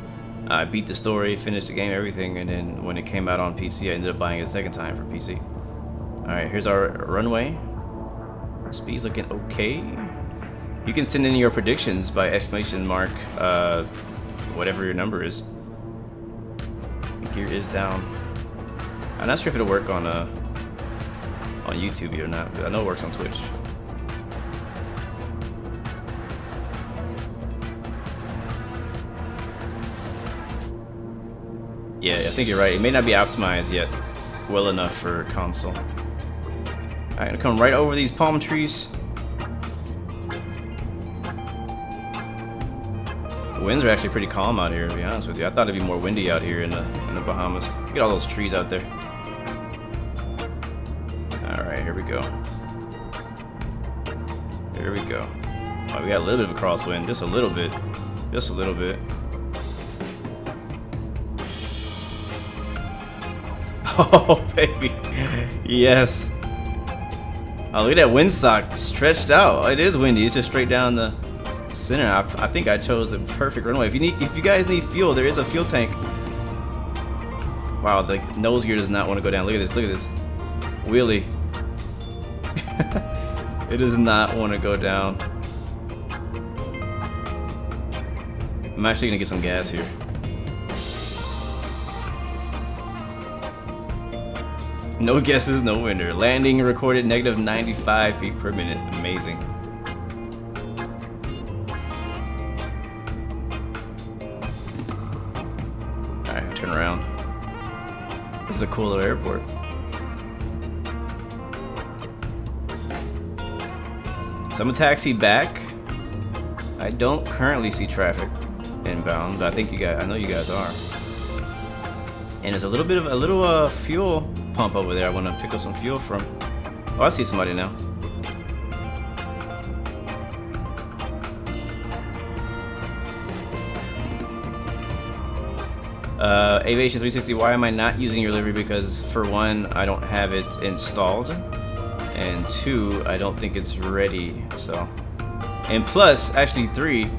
I beat the story, finished the game, everything, and then when it came out on PC, I ended up buying it a second time for PC. Alright, here's our runway. Speed's looking okay. You can send in your predictions by exclamation mark, whatever your number is. Gear is down. I'm not sure if it'll work on YouTube or not, but I know it works on Twitch. Yeah, I think you're right. It may not be optimized yet well enough for console. Alright, I'm gonna come right over these palm trees. The winds are actually pretty calm out here, to be honest with you. I thought it'd be more windy out here in the Bahamas. Look at all those trees out there. Alright, here we go. Here we go. Oh, we got a little bit of a crosswind, just a little bit. Just a little bit. Oh, baby. Yes. Oh, look at that windsock stretched out. It is windy. It's just straight down the center. I think I chose the perfect runway. If you guys need fuel, there is a fuel tank. Wow, the nose gear does not want to go down. Look at this. Look at this. Wheelie. It does not want to go down. I'm actually going to get some gas here. No guesses, no winner. Landing recorded negative 95 feet per minute. Amazing. Alright, turn around. This is a cool little airport. So I'm gonna taxi back. I don't currently see traffic inbound, but I think I know you guys are. And there's a little fuel pump over there I want to pick up some fuel from. Oh, I see somebody now. Aviation 360, why am I not using your livery? Because for one, I don't have it installed, and two, I don't think it's ready. So, and plus, actually three,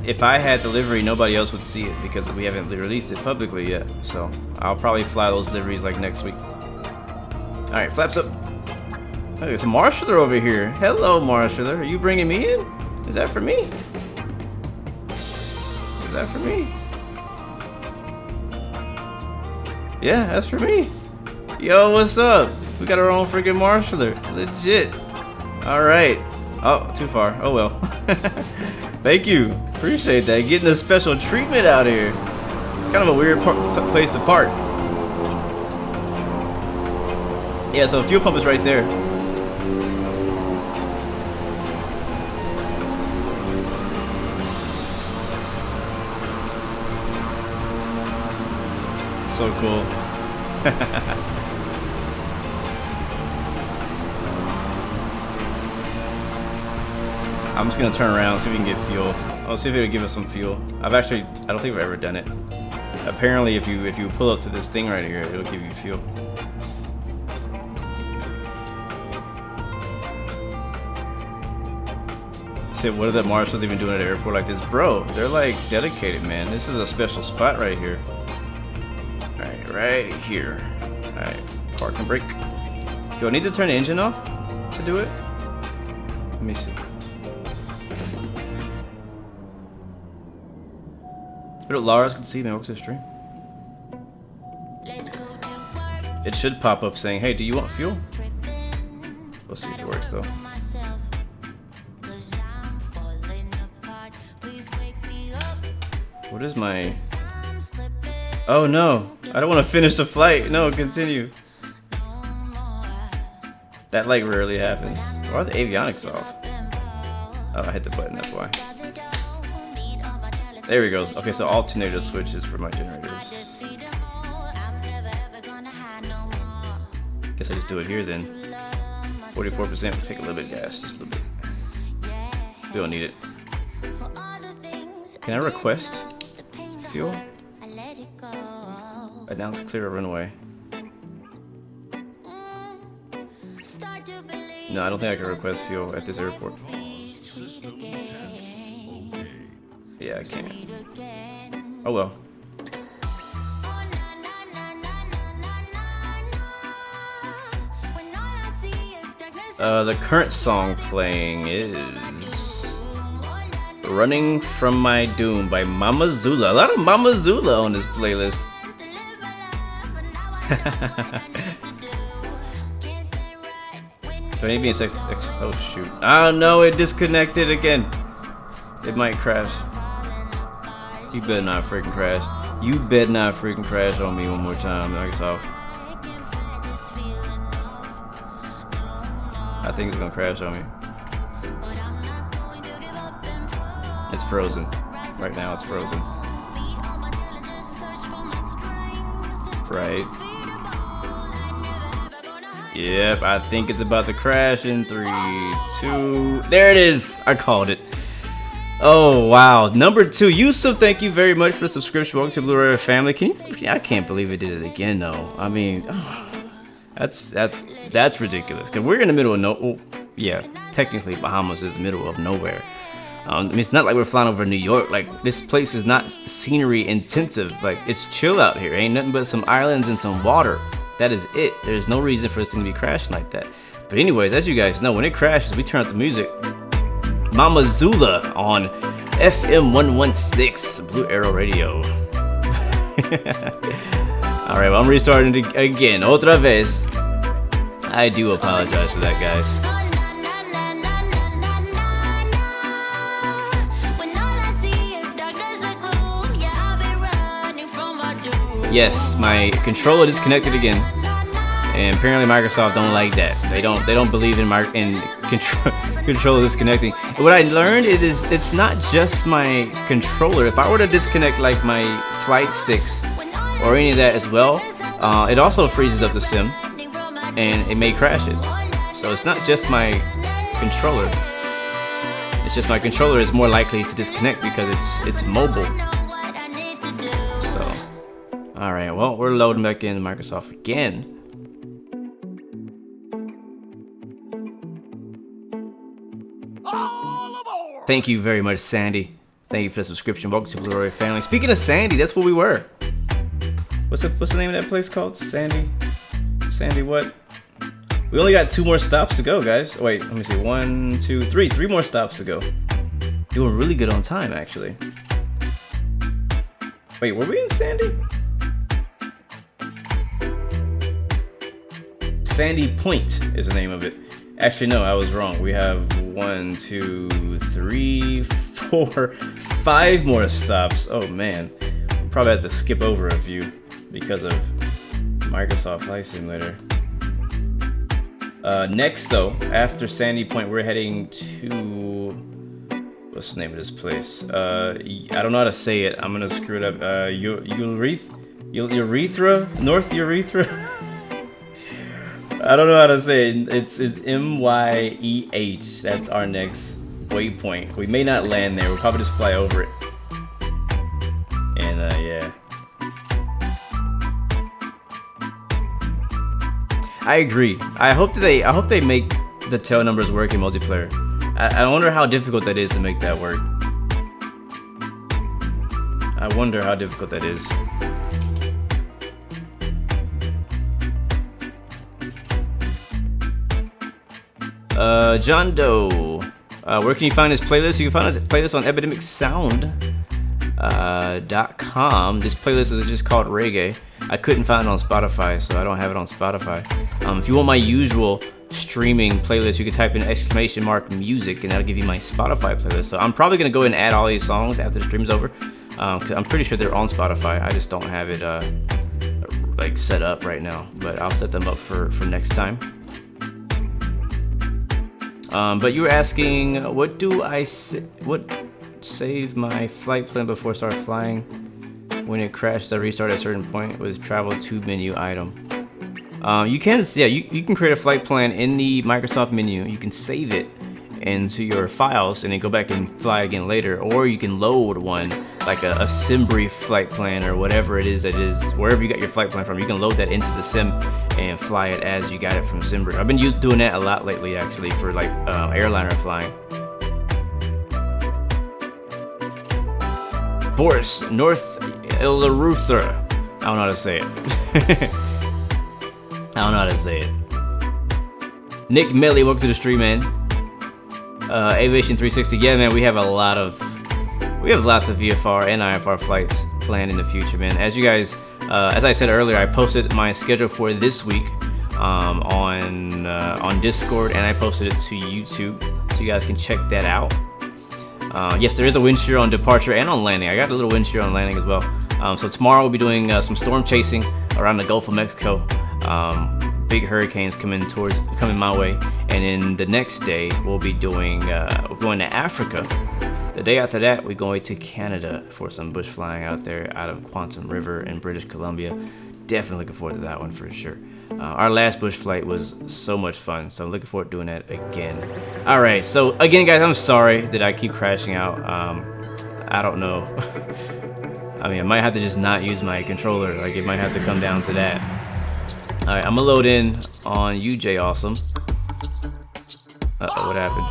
if I had the livery, nobody else would see it because we haven't released it publicly yet. So I'll probably fly those liveries like next week. All right, flaps up. Oh, there's a marshaller over here. Hello, marshaller. Are you bringing me in? Is that for me? Is that for me? Yeah, that's for me. Yo, what's up? We got our own freaking marshaller. Legit. All right. Oh, too far. Oh well. Thank you. Appreciate that. Getting a special treatment out here. It's kind of a weird place to park. Yeah, so the fuel pump is right there. So cool. I'm just gonna turn around, see if we can get fuel. I'll see if it'll give us some fuel. I don't think we've ever done it. Apparently, if you pull up to this thing right here, it'll give you fuel. Said, what are the marshals even doing at an airport like this? Bro, they're like dedicated, man. This is a special spot right here. Alright, right here. Alright, park and brake. Do I need to turn the engine off to do it? Let me see. But Lars can see me over the stream. It should pop up saying, hey, do you want fuel? We'll see if it works though. What is my... Oh no, I don't want to finish the flight. No, continue. That like rarely happens. Why are the avionics off? Oh, I hit the button, that's why. There he goes. Okay, so alternator switches for my generators. Guess I just do it here then. 44%, we'll take a little bit of gas, just a little bit. We don't need it. Can I request fuel? Announce clear runway. No, I don't think I can request fuel at this airport. Yeah, I can't. Oh well. The current song playing is Running From My Doom by Mama Zula. A lot of Mama Zula on this playlist. Maybe it's oh shoot. Oh no, it disconnected again. It might crash. You better not freaking crash. You better not freaking crash on me one more time, Microsoft. I think it's gonna crash on me. It's frozen. Right now it's frozen. Right. Yep, I think it's about to crash in 3, 2. There it is. I called it. Oh wow, number 2, Yusuf. Thank you very much for the subscription. Welcome to Blu-ray family. I can't believe it did it again though. I mean, that's ridiculous. Cause we're in the middle of well, yeah, technically Bahamas is the middle of nowhere. I mean, it's not like we're flying over New York. Like, this place is not scenery intensive. Like, it's chill out here. Ain't nothing but some islands and some water. That is it. There's no reason for this thing to be crashing like that. But anyways, as you guys know, when it crashes, we turn up the music. Mama Zula on FM 116 Blue Arrow Radio. Alright, well, I'm restarting it again. Otra vez. I do apologize for that, guys. Yes, my controller disconnected again, and apparently Microsoft don't like that. They don't believe in controller disconnecting. And what I learned it's not just my controller. If I were to disconnect like my flight sticks or any of that as well, it also freezes up the sim, and it may crash it. So it's not just my controller. It's just my controller is more likely to disconnect because it's mobile. Alright, well, we're loading back into Microsoft again. Thank you very much, Sandy. Thank you for the subscription. Welcome to Blu-ray family. Speaking of Sandy, that's where we were. What's the name of that place called? Sandy? Sandy what? We only got 2 more stops to go, guys. Oh, wait, let me see. 1, 2, 3. 3 more stops to go. Doing really good on time, actually. Wait, were we in Sandy? Sandy Point is the name of it. Actually, no, I was wrong. We have 1, 2, 3, 4, 5 more stops. Oh man, we'll probably have to skip over a few because of Microsoft Flight Simulator. Next though, after Sandy Point, we're heading to, what's the name of this place? I don't know how to say it. I'm gonna screw it up. Urethra? North Urethra? I don't know how to say it. It's MYEH. That's our next waypoint. We may not land there. We'll probably just fly over it. And yeah. I agree. I hope they make the tail numbers work in multiplayer. I wonder how difficult that is to make that work. I wonder how difficult that is. John Doe, where can you find this playlist? You can find this playlist on epidemicsound.com. This playlist is just called Reggae. I couldn't find it on Spotify, so I don't have it on Spotify. If you want my usual streaming playlist, you can type in !music, and that'll give you my Spotify playlist. So I'm probably gonna go ahead and add all these songs after the stream's over, because I'm pretty sure they're on Spotify. I just don't have it like set up right now, but I'll set them up for next time. But you were asking, what save my flight plan before I start flying? When it crashes, I restart at a certain point with travel to menu item. You can create a flight plan in the Microsoft menu. You can save it into your files and then go back and fly again later, or you can load one like a SimBrief flight plan or whatever it is wherever you got your flight plan from. You can load that into the sim and fly it as you got it from SimBrief. I've been doing that a lot lately, actually, for like airliner flying. Boris, North Illeruther. I don't know how to say it. I don't know how to say it. Nick Melly, welcome to the stream, man. Aviation 360. Yeah, man, we have lots of VFR and IFR flights planned in the future, man. As you guys, as I said earlier, I posted my schedule for this week on Discord, and I posted it to YouTube, so you guys can check that out. Yes, there is a wind shear on departure and on landing. I got a little wind shear on landing as well. So tomorrow we'll be doing some storm chasing around the Gulf of Mexico. Big hurricanes coming my way, and then the next day we'll be doing we're going to Africa. The day after that, we're going to Canada for some bush flying out there, out of Quantum River in British Columbia. Definitely looking forward to that one for sure. Our last bush flight was so much fun, so I'm looking forward to doing that again. All right, so again, guys, I'm sorry that I keep crashing out. I don't know. I mean, I might have to just not use my controller. Like, it might have to come down to that. All right, I'm gonna load in on UJ Awesome. Uh-oh, what happened?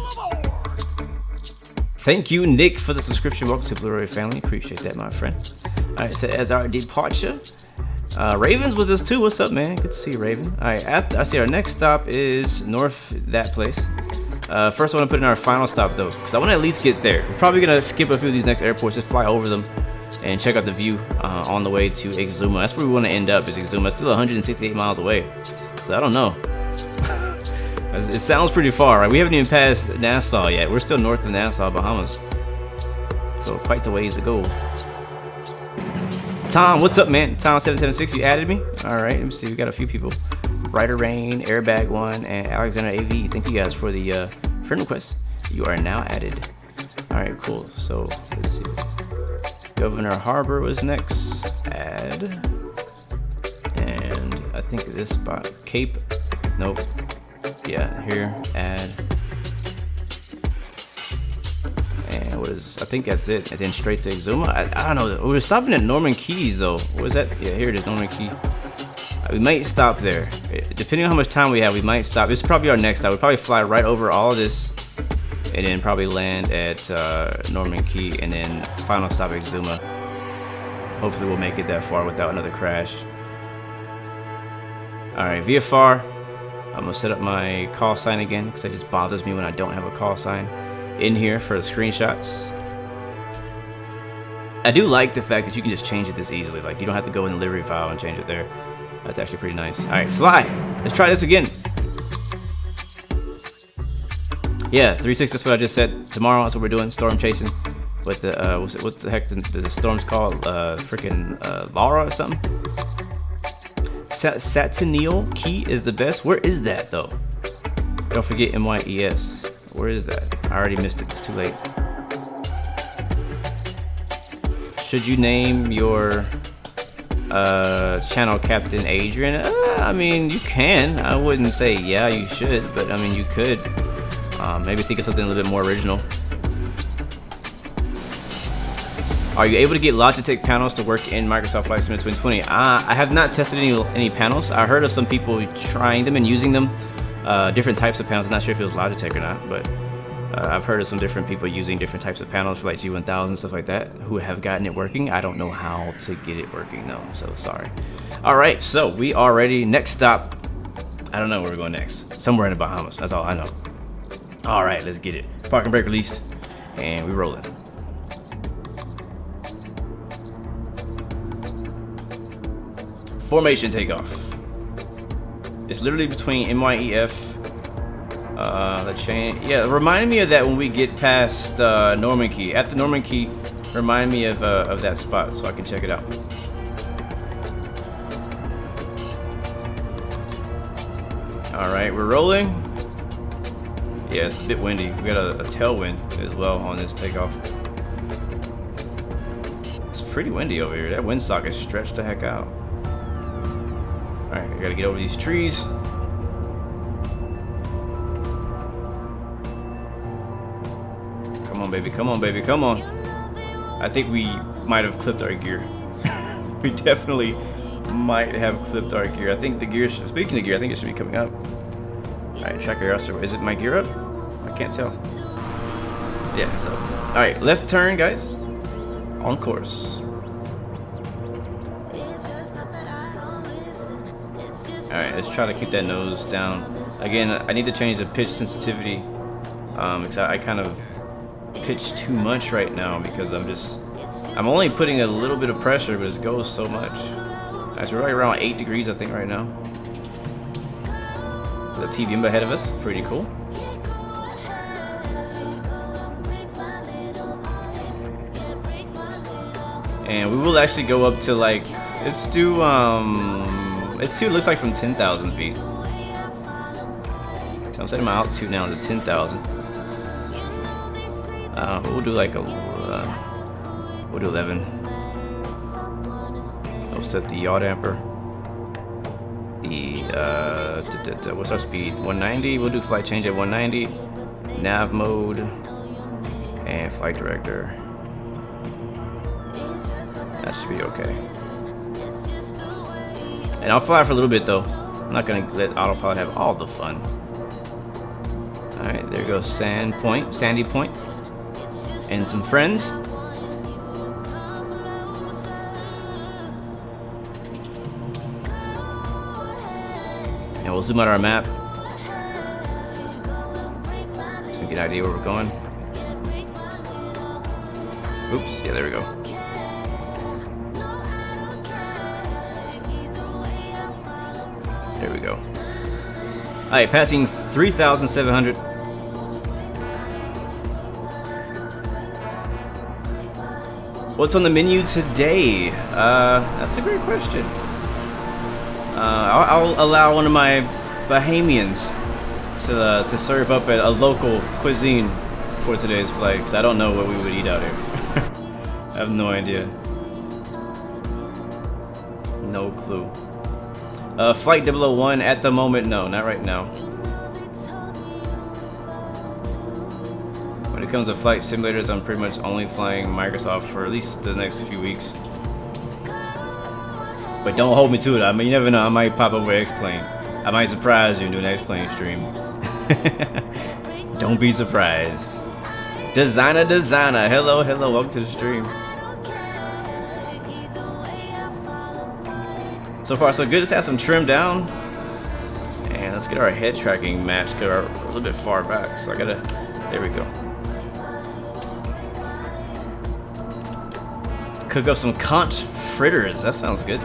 Thank you, Nick, for the subscription. Welcome to Blu-ray family. Appreciate that, my friend. All right, so as our departure, Raven's with us too. What's up, man? Good to see you, Raven. All right, I see our next stop is north that place. First, I want to put in our final stop though, because I want to at least get there. We're probably gonna skip a few of these next airports, just fly over them, and check out the view on the way to Exuma. That's where we want to end up. Is Exuma? It's still 168 miles away, so I don't know. It sounds pretty far, right? We haven't even passed Nassau yet. We're still north of Nassau, Bahamas. So quite the ways to go. Tom, what's up, man? Tom776, you added me? All right, let me see. We got a few people. Brighter Rain, Airbag One, and Alexander AV. Thank you guys for the friend request. You are now added. All right, cool. So let's see. Governor Harbor was next. Add. And I think this spot. Cape. Nope. Yeah, here, add. And what is, I think that's it. And then straight to Exuma. I don't know. We're stopping at Norman Keys though. What is that? Yeah, here it is, Norman Key. We might stop there. Depending on how much time we have, we might stop. This is probably our next stop. We'll probably fly right over all of this, and then probably land at Norman Key, and then final stop at Exuma. Hopefully we'll make it that far without another crash. Alright, VFR. I'm gonna set up my call sign again, because it just bothers me when I don't have a call sign in here for the screenshots. I do like the fact that you can just change it this easily. Like, you don't have to go in the livery file and change it there. That's actually pretty nice. All right, fly. Let's try this again. Yeah, 360. That's what I just said. Tomorrow, that's what we're doing. Storm chasing. What the what the heck the storm's called? Freaking Laura or something. Satinil key is the best. Where is that though? Don't forget MYES. Where is that? I already missed it. It's too late. Should you name your channel Captain Adrian? I mean, you can. I wouldn't say yeah, you should, but I mean, you could. Maybe think of something a little bit more original. Are you able to get Logitech panels to work in Microsoft Flight Sim 2020? I have not tested any panels. I heard of some people trying them and using them. Different types of panels. I'm not sure if it was Logitech or not, but I've heard of some different people using different types of panels for like G1000 and stuff like that who have gotten it working. I don't know how to get it working though, so sorry. All right, so we are ready. Next stop. I don't know where we're going next. Somewhere in the Bahamas. That's all I know. All right, let's get it. Parking brake released, and we're rolling. Formation takeoff. It's literally between MYEF, the chain. Yeah, remind me of that when we get past Norman Key. After Norman Key, remind me of that spot so I can check it out. All right, we're rolling. Yeah, it's a bit windy. We got a tailwind as well on this takeoff. It's pretty windy over here. That windsock is stretched the heck out. All right, we gotta get over these trees. Come on, baby. Come on, baby. Come on. I think we might have clipped our gear. We definitely might have clipped our gear. I think the gear, speaking of gear, I think it should be coming up. All right, tracker. Is it my gear up? I can't tell. Yeah, so. All right, left turn, guys. On course. Alright, let's try to keep that nose down. Again, I need to change the pitch sensitivity because I kind of pitch too much right now because I'm only putting a little bit of pressure, but it goes so much. Alright, so we're right around 8 degrees, I think, right now. The TVM ahead of us, pretty cool. And we will actually go up to like, let's do it looks like from 10,000 feet. So I'm setting my altitude now to 10,000. We'll do like we'll do 11. I'll set the yaw damper. The what's our speed? 190. We'll do flight change at 190. Nav mode and flight director. That should be okay. And I'll fly for a little bit though. I'm not gonna let autopilot have all the fun. Alright, there goes Sandy Point. And some friends. And we'll zoom out our map. So we get an idea where we're going. Oops, yeah, there we go. There we go. Alright, passing 3,700. What's on the menu today? That's a great question. I'll allow one of my Bahamians to serve up a local cuisine for today's flight, because I don't know what we would eat out here. I have no idea. No clue. Flight 001 at the moment, no, not right now. When it comes to flight simulators, I'm pretty much only flying Microsoft for at least the next few weeks. But don't hold me to it. I mean, you never know. I might pop over X-Plane. I might surprise you and do an X-Plane stream. Don't be surprised. Designer. Hello. Welcome to the stream. So far, so good. Let's have some trim down. And let's get our head tracking match, because we're a little bit far back. So I gotta, there we go. Cook up some conch fritters. That sounds good.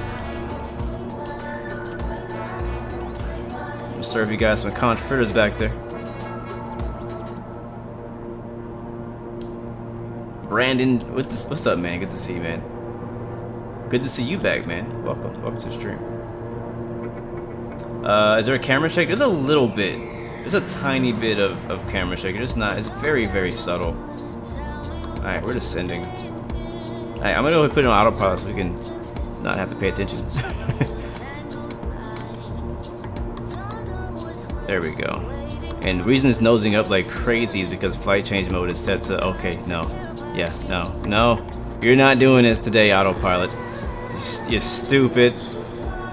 serve you guys some conch fritters back there. Brandon, what's up, man? Good to see you, man. Good to see you back, man. Welcome to the stream. Is there a camera shake? There's a little bit. There's a tiny bit of camera shake. It's not. It's very, very subtle. All right, we're descending. All right, I'm gonna go put it on autopilot so we can not have to pay attention. There we go. And the reason it's nosing up like crazy is because flight change mode is set to okay. No, yeah, no, you're not doing this today, autopilot. You stupid.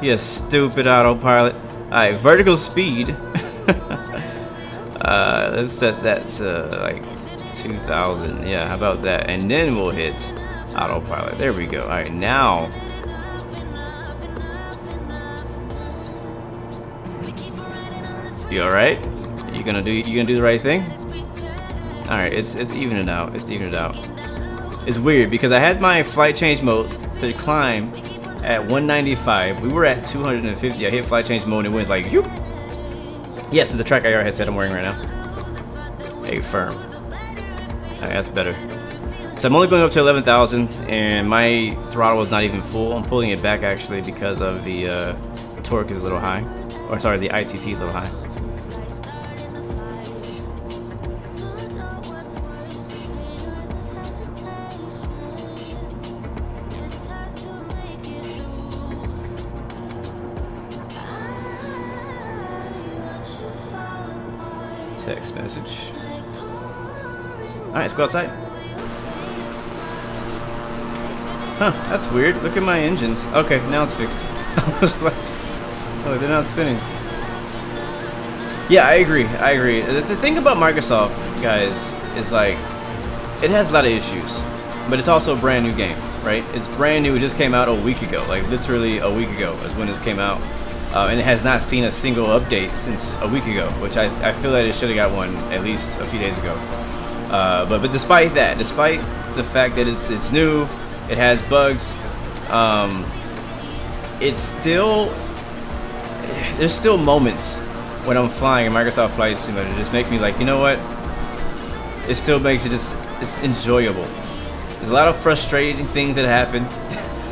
You stupid autopilot. Alright, vertical speed. Let's set that to like 2,000. Yeah, how about that? And then we'll hit autopilot. There we go. Alright, now. You alright? You gonna do the right thing? Alright, it's evening out. It's evening out. It's weird because I had my flight change mode to climb at 195. We were at 250. I hit flight change mode and it went like, yoop. Yes, it's a track IR headset I'm wearing right now. Hey, firm. Alright, that's better. So I'm only going up to 11,000 and my throttle is not even full. I'm pulling it back actually because of the torque is a little high. Or sorry, the ITT is a little high. Text message. Alright, let's go outside. Huh, that's weird. Look at my engines. Okay, now it's fixed. I was like, oh, they're not spinning. Yeah, I agree. The thing about Microsoft, guys, is like, it has a lot of issues, but it's also a brand new game, right? It's brand new. It just came out a week ago, like literally a week ago is when this came out. And it has not seen a single update since a week ago, which I feel that it should have got one at least a few days ago. But despite that, despite the fact that it's new, it has bugs, it's still, there's still moments when I'm flying in Microsoft Flight Simulator that just make me like, you know what? It still makes it it's enjoyable. There's a lot of frustrating things that happen,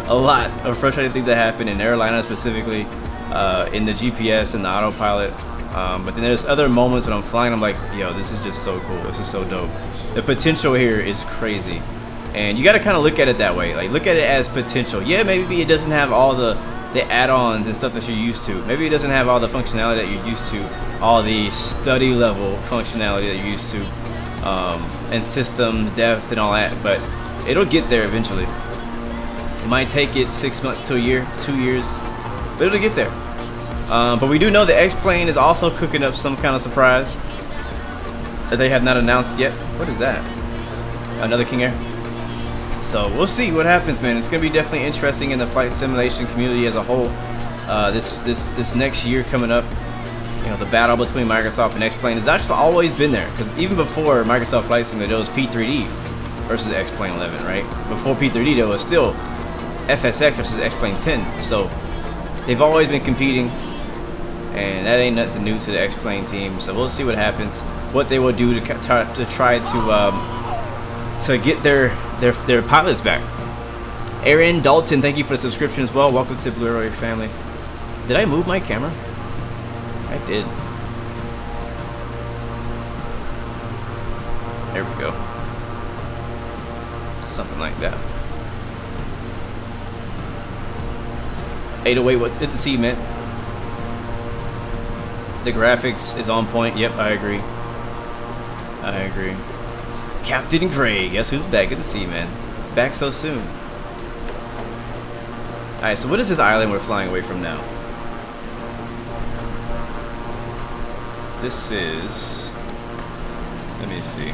a lot of frustrating things that happen in airliner specifically. In the GPS and the autopilot, but then there's other moments when I'm flying, I'm like, yo, this is just so cool, this is so dope. The potential here is crazy, and you got to kind of look at it that way, like look at it as potential. Yeah, maybe it doesn't have all the add-ons and stuff that you're used to, maybe it doesn't have all the functionality that you're used to, all the study level functionality that you're used to, and systems depth and all that, but it'll get there eventually. It might take it 6 months to a year, 2 years, but it'll get there. But we do know the X-Plane is also cooking up some kind of surprise that they have not announced yet. What is that? Another King Air? So we'll see what happens, man. It's gonna be definitely interesting in the flight simulation community as a whole. This next year coming up, you know, the battle between Microsoft and X-Plane has actually always been there. Because even before Microsoft Flight Simulator, there was P3D versus X-Plane 11, right? Before P3D, there was still FSX versus X-Plane 10. So they've always been competing, and that ain't nothing new to the X-Plane team. So we'll see what happens, what they will do to try to get their pilots back. Aaron Dalton, thank you for the subscription as well. Welcome to Blue Arrow family. Did I move my camera? I did. There we go. Something like that. 808, what's good to see you, man. The graphics is on point. Yep, I agree. Captain Craig, guess who's back? Good to see you, man. Back so soon. Alright, so what is this island we're flying away from now? This is, let me see,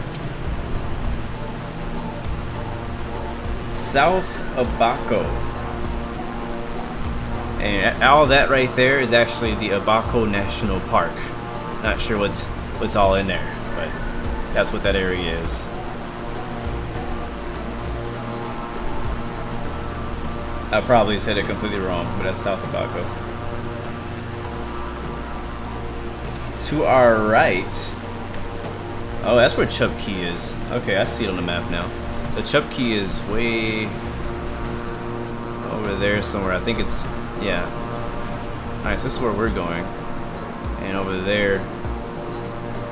South Abaco. And all that right there is actually the Abaco National Park. Not sure what's all in there, but that's what that area is. I probably said it completely wrong, but that's South Abaco. to our right. Oh, that's where Chub Key is. Okay, I see it on the map now. The Chub Key is way over there somewhere. I think it's, yeah. Nice, this is where we're going. And over there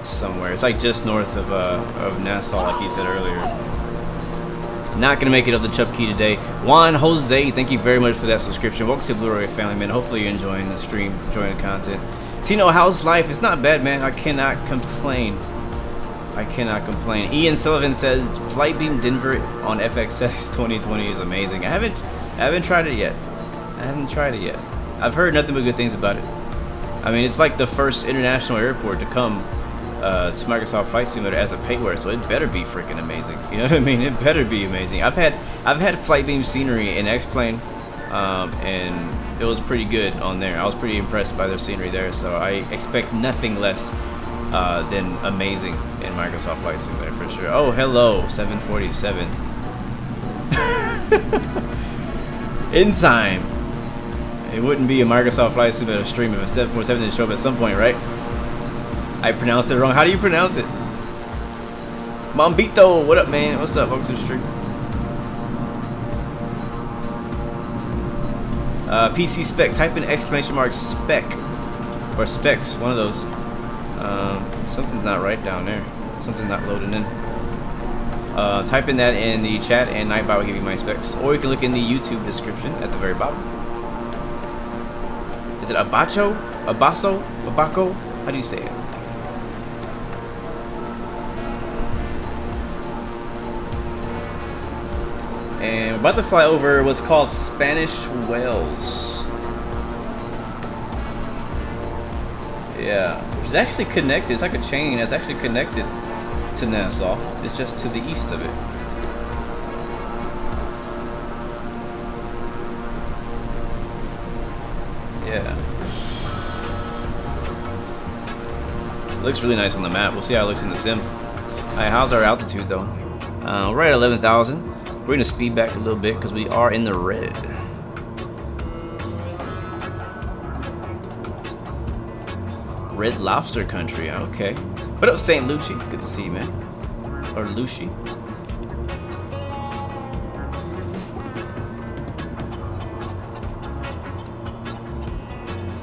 somewhere. It's like just north of Nassau, like he said earlier. Not gonna make it up the Chub Key today. Juan Jose, thank you very much for that subscription. Welcome to Blu-ray Family, man. Hopefully you're enjoying the stream, enjoying the content. Tino, how's life? It's not bad, man. I cannot complain. I cannot complain. Ian Sullivan says Flightbeam Denver on FXS 2020 is amazing. I haven't tried it yet. I haven't tried it yet. I've heard nothing but good things about it. I mean, it's like the first international airport to come to Microsoft Flight Simulator as a payware, so it better be freaking amazing. You know what I mean? It better be amazing. I've had Flightbeam scenery in X-Plane, and it was pretty good on there. I was pretty impressed by their scenery there, so I expect nothing less than amazing in Microsoft Flight Simulator for sure. Oh, hello, 747. In time. It wouldn't be a Microsoft Flight Simulator stream if a 747 didn't show up at some point, right? I pronounced it wrong. How do you pronounce it? Mambito, what up, man? What's up? Welcome to the stream. PC spec. Type in exclamation mark spec or specs. One of those. Something's not right down there. Something's not loading in. Type in that in the chat, and Nightbot will give you my specs. Or you can look in the YouTube description at the very bottom. Is it Abacho? Abaso? Abaco? How do you say it? And we're about to fly over what's called Spanish Wells. Yeah, which is actually connected. It's like a chain that's actually connected to Nassau. It's just to the east of it. Yeah. Looks really nice on the map. We'll see how it looks in the sim. Alright, how's our altitude though? We're at 11,000. We're gonna speed back a little bit because we are in the red. Red Lobster Country, okay. What up, St. Lucie? Good to see you, man. Or Lucie.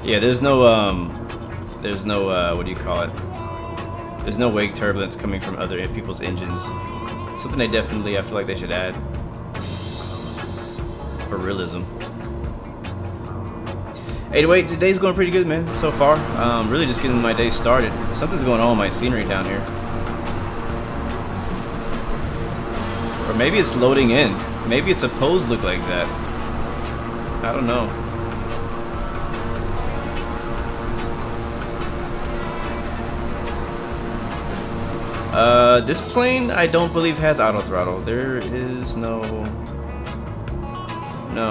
Yeah, there's no what do you call it? There's no wake turbulence coming from other people's engines. Something they definitely, I feel like they should add. For realism. 808, today's going pretty good, man, so far. Really just getting my day started. Something's going on with my scenery down here. Or maybe it's loading in. Maybe it's supposed to look like that. I don't know. This plane I don't believe has auto throttle. There is no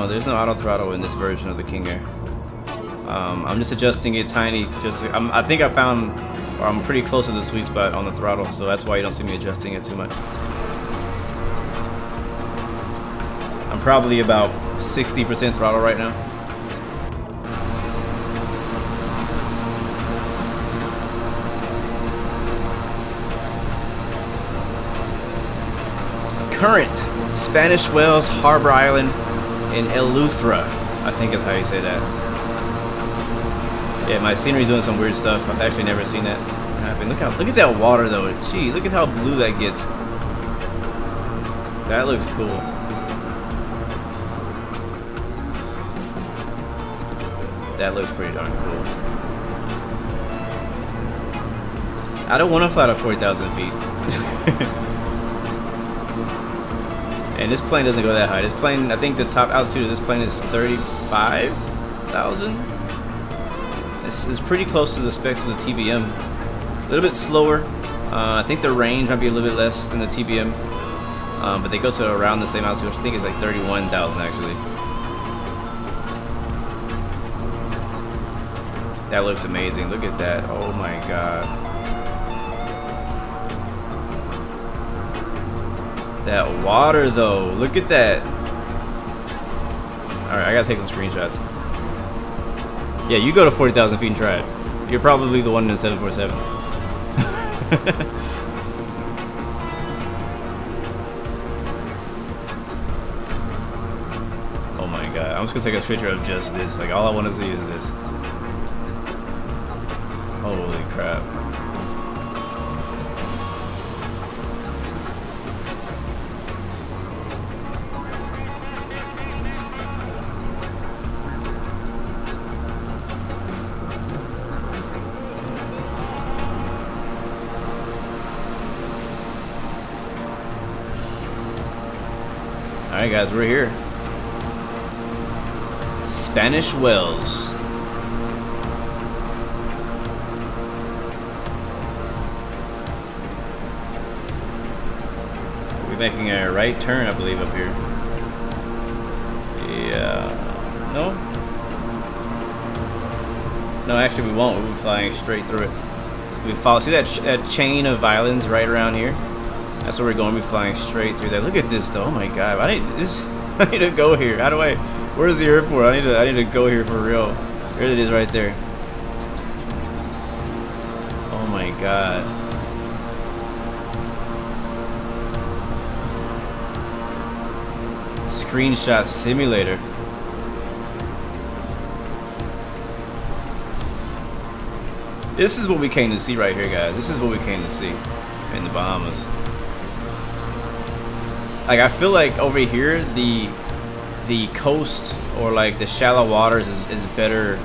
there's no auto throttle in this version of the King Air. I'm just adjusting it tiny. I think I found, or I'm pretty close to the sweet spot on the throttle, so that's why you don't see me adjusting it too much. I'm probably about 60% throttle right now. Current Spanish Wells Harbor Island in Eleuthera, I think is how you say that. Yeah, my scenery's doing some weird stuff. I've actually never seen that happen. Look at that water though. Gee, look at how blue that gets. That looks cool. That looks pretty darn cool. I don't want to fly to 40,000 feet. And this plane doesn't go that high. This plane, I think the top altitude of this plane is 35,000. This is pretty close to the specs of the TBM. A little bit slower. I think the range might be a little bit less than the TBM. But they go to around the same altitude. I think it's like 31,000 actually. That looks amazing. Look at that. Oh my god. That water though, look at that. Alright, I gotta take some screenshots. Yeah, you go to 40,000 feet and try it. You're probably the one in the 747. Oh my god, I'm just gonna take a picture of just this. Like, all I want to see is this. Holy crap. Alright guys, we're here. Spanish Wells. We'll be making a right turn, I believe, up here. Yeah. No? No, actually we won't. We'll be flying straight through it. We follow. See that chain of islands right around here? That's where we're going. We're flying straight through that. Look at this, though. Oh my god! I need to go here. How do I? Where's the airport? I need to go here for real. There it is, right there. Oh my god! Screenshot simulator. This is what we came to see right here, guys. This is what we came to see in the Bahamas. Like, I feel like over here the coast, or like the shallow waters, is better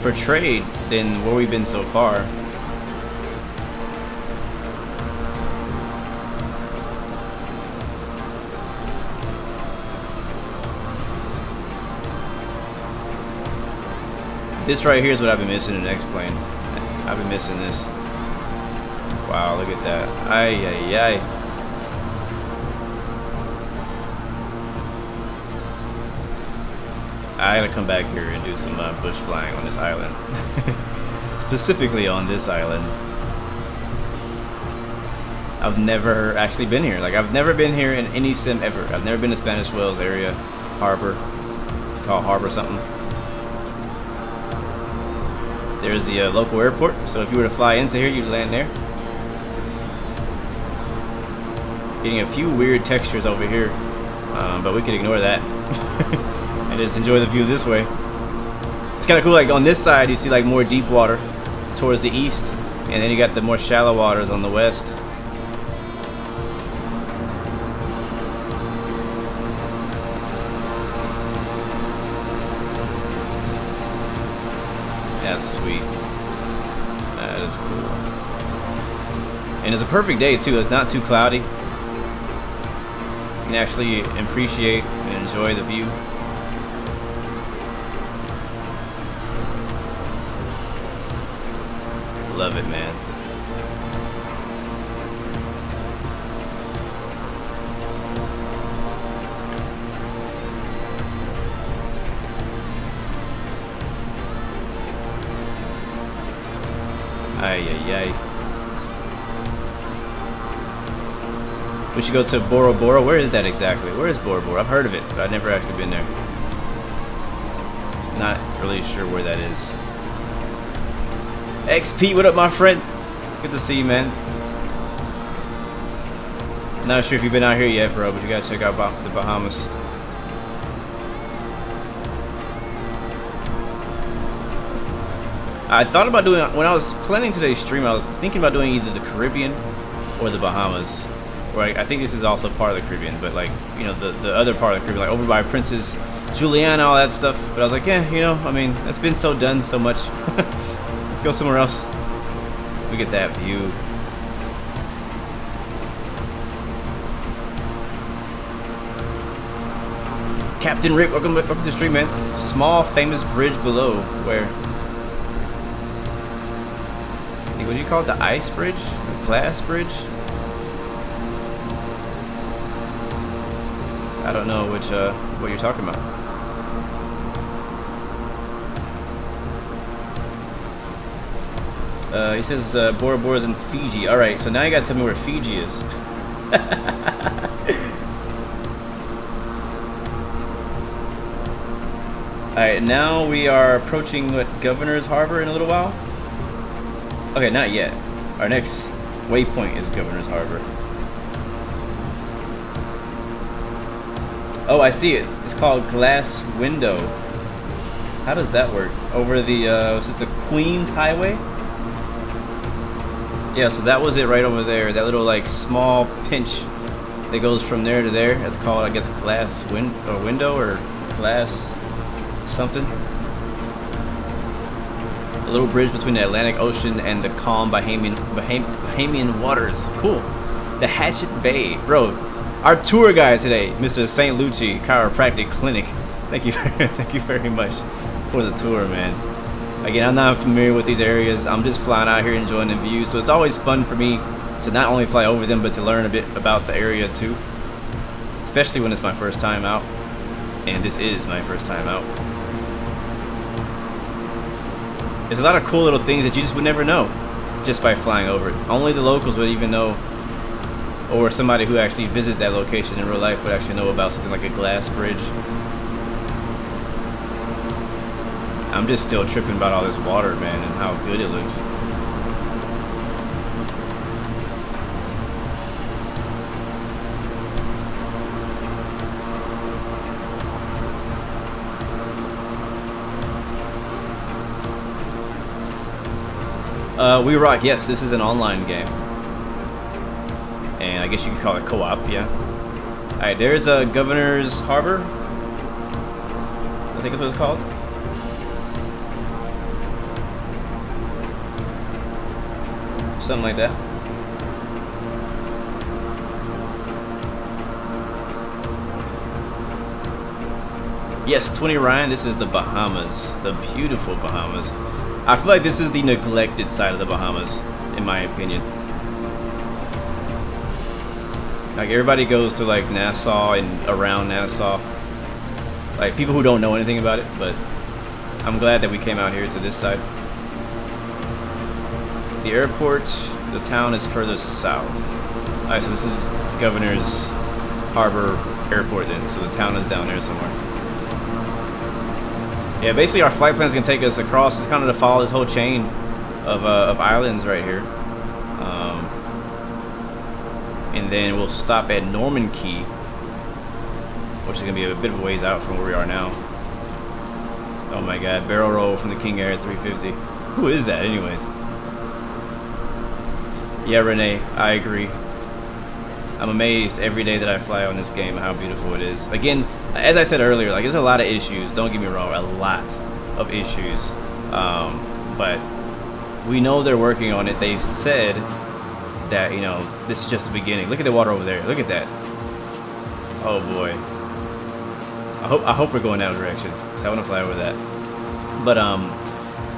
portrayed than where we've been so far. This right here is what I've been missing in the X-plane. I've been missing this. Wow, look at that. Ay, ay, ay. I gotta come back here and do some bush flying on this island. Specifically on this island. I've never actually been here. Like, I've never been here in any sim ever. I've never been to Spanish Wells area, harbor. It's called harbor something. There's the local airport. So if you were to fly into here, you'd land there. Getting a few weird textures over here, but we could ignore that. And just enjoy the view this way. It's kind of cool. Like, on this side, you see like more deep water towards the east, and then you got the more shallow waters on the west. That's sweet. That is cool. And it's a perfect day too. It's not too cloudy. You can actually appreciate and enjoy the view. Love it, man. Ay, ay, ay. We should go to Bora Bora. Where is that exactly? Where is Bora Bora? I've heard of it, but I've never actually been there. Not really sure where that is. XP, what up, my friend? Good to see you, man. Not sure if you've been out here yet, bro, but you gotta check out the Bahamas. I thought about doing, when I was planning today's stream, I was thinking about doing either the Caribbean or the Bahamas. Or I think this is also part of the Caribbean, but like, you know, the other part of the Caribbean, like over by Princess Juliana, all that stuff. But I was like, yeah, you know, I mean, that's been so done so much. Let's go somewhere else. Look at that view. Captain Rick, welcome to the stream, man. Small famous bridge below. Where? What do you call it? The ice bridge? The glass bridge? I don't know which what you're talking about. He says Bora Bora's in Fiji. All right, so now you gotta tell me where Fiji is. All right, now we are approaching what, Governor's Harbor in a little while. Okay, not yet. Our next waypoint is Governor's Harbor. Oh, I see it. It's called Glass Window. How does that work? Over the, was it the Queens Highway? Yeah, so that was it right over there. That little, like, small pinch that goes from there to there. That's called, I guess, glass window or glass something. A little bridge between the Atlantic Ocean and the calm Bahamian waters. Cool. The Hatchet Bay. Bro, our tour guide today, Mr. St. Lucie Chiropractic Clinic. Thank you, thank you very much for the tour, man. Again, I'm not familiar with these areas. I'm just flying out here enjoying the view. So it's always fun for me to not only fly over them, but to learn a bit about the area too. Especially when it's my first time out. And this is my first time out. There's a lot of cool little things that you just would never know just by flying over it. Only the locals would even know, or somebody who actually visits that location in real life would actually know about something like a glass bridge. I'm just still tripping about all this water, man, and how good it looks. We rock. Yes, this is an online game, and I guess you could call it co-op. Yeah. All right, there's a Governor's Harbor. I think that's what it's called. Something like that. Yes, 20 Ryan. This is the Bahamas, the beautiful Bahamas. I feel like this is the neglected side of the Bahamas, in my opinion. Like, everybody goes to, like, Nassau and around Nassau. Like, people who don't know anything about it, but I'm glad that we came out here to this side. The airport, the town is further south. Alright, so this is Governor's Harbor Airport then, so the town is down there somewhere. Yeah, basically our flight plan is going to take us across. It's kind of to follow this whole chain of islands right here. And then we'll stop at Norman Key, which is going to be a bit of a ways out from where we are now. Oh my god, barrel roll from the King Air 350. Who is that anyways? Yeah, Renee, I agree. I'm amazed every day that I fly on this game how beautiful it is. Again, as I said earlier, like, there's a lot of issues. Don't get me wrong, a lot of issues. But we know they're working on it. They said that, you know, this is just the beginning. Look at the water over there. Look at that. Oh boy. I hope we're going that direction, because I want to fly over that. But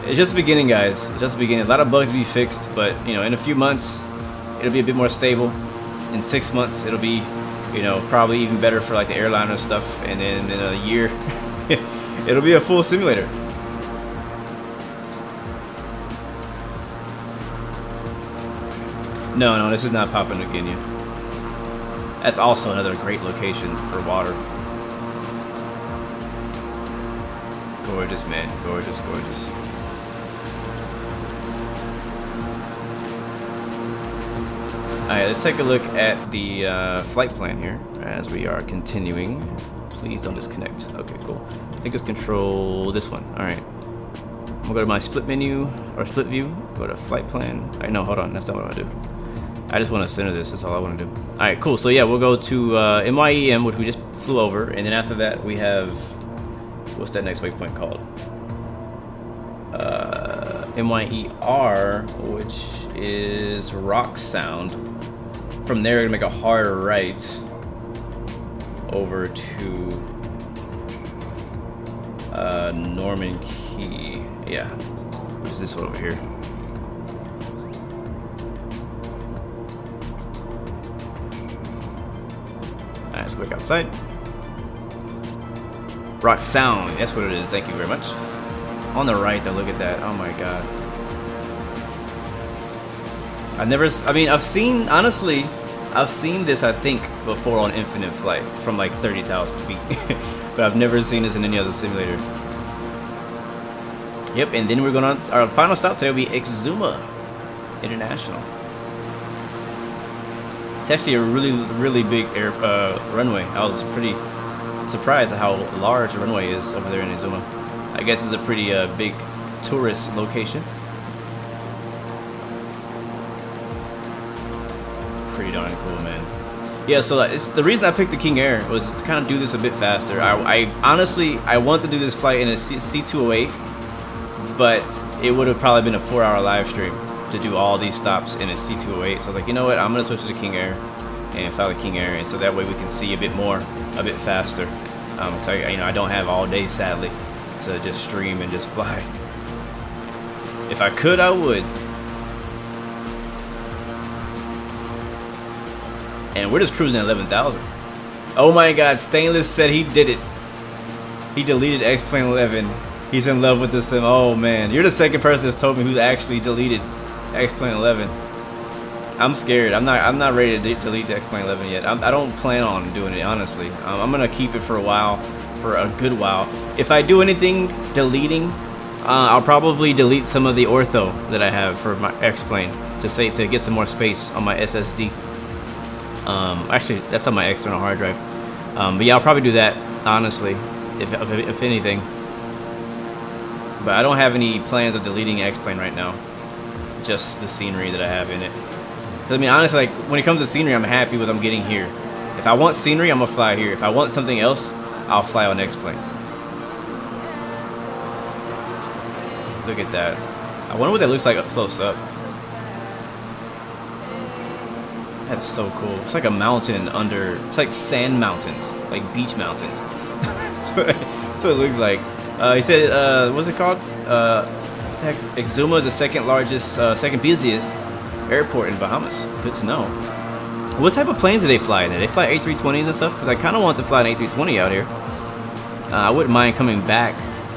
it's just the beginning, guys. It's just the beginning. A lot of bugs to be fixed, but, you know, in a few months it'll be a bit more stable. In 6 months it'll be, you know, probably even better for like the airliner stuff, and then in a year it'll be a full simulator. No, this is not Papua New Guinea. That's also another great location for water. Gorgeous, man. Gorgeous, gorgeous. Alright, let's take a look at the flight plan here as we are continuing. Please don't disconnect. Okay, cool. I think it's control this one. Alright. I'm gonna go to my split menu, or split view, go to flight plan. Alright, no, hold on, that's not what I want to do. I just want to center this, that's all I want to do. Alright, cool. So yeah, we'll go to MYEM, which we just flew over, and then after that we have, what's that next waypoint called? MYER, which is Rock Sound. From there, we're gonna make a hard right over to Norman Key. Yeah, which is this one over here. Alright, let's go back outside. Rock Sound, that's what it is. Thank you very much. On the right, though, look at that. Oh my god. I've seen, honestly, I've seen this, I think, before on Infinite Flight from like 30,000 feet. But I've never seen this in any other simulator. Yep, and then we're going to, our final stop today will be Exuma. International. It's actually a really big runway. I was pretty surprised at how large the runway is over there in Azuma. I guess it's a pretty big tourist location. Pretty darn cool, man. Yeah, so the reason I picked the King Air was to kind of do this a bit faster. I honestly want to do this flight in a C208, but it would have probably been a 4-hour live stream to do all these stops in a C208. So I was like, you know what, I'm gonna switch to the King Air and fly the King Air, and so that way we can see a bit more, a bit faster. Because I don't have all day, sadly, to just stream and just fly. If I could, I would. And we're just cruising at 11,000. Oh my God, Stainless said he did it. He deleted X-Plane 11. He's in love with the sim. Oh man, you're the second person that's told me who's actually deleted X-Plane 11. I'm scared. I'm not ready to delete the X-Plane 11 yet. I don't plan on doing it, honestly. I'm gonna keep it for a while, for a good while. If I do anything deleting, I'll probably delete some of the ortho that I have for my X-Plane to get some more space on my SSD. Actually, that's on my external hard drive. But yeah, I'll probably do that, honestly, if anything. But I don't have any plans of deleting X-Plane right now. Just the scenery that I have in it. I mean, honestly, like, when it comes to scenery, I'm happy with what I'm getting here. If I want scenery, I'm gonna fly here. If I want something else, I'll fly on X-Plane. Look at that. I wonder what that looks like up close up. That's so cool. It's like a mountain under. It's like sand mountains, like beach mountains. That's what it looks like. He said, what's it called? Exuma is the second largest, second busiest airport in Bahamas. Good to know. What type of planes do they fly in there? They fly A320s and stuff? Because I kind of want to fly an A320 out here. I wouldn't mind coming back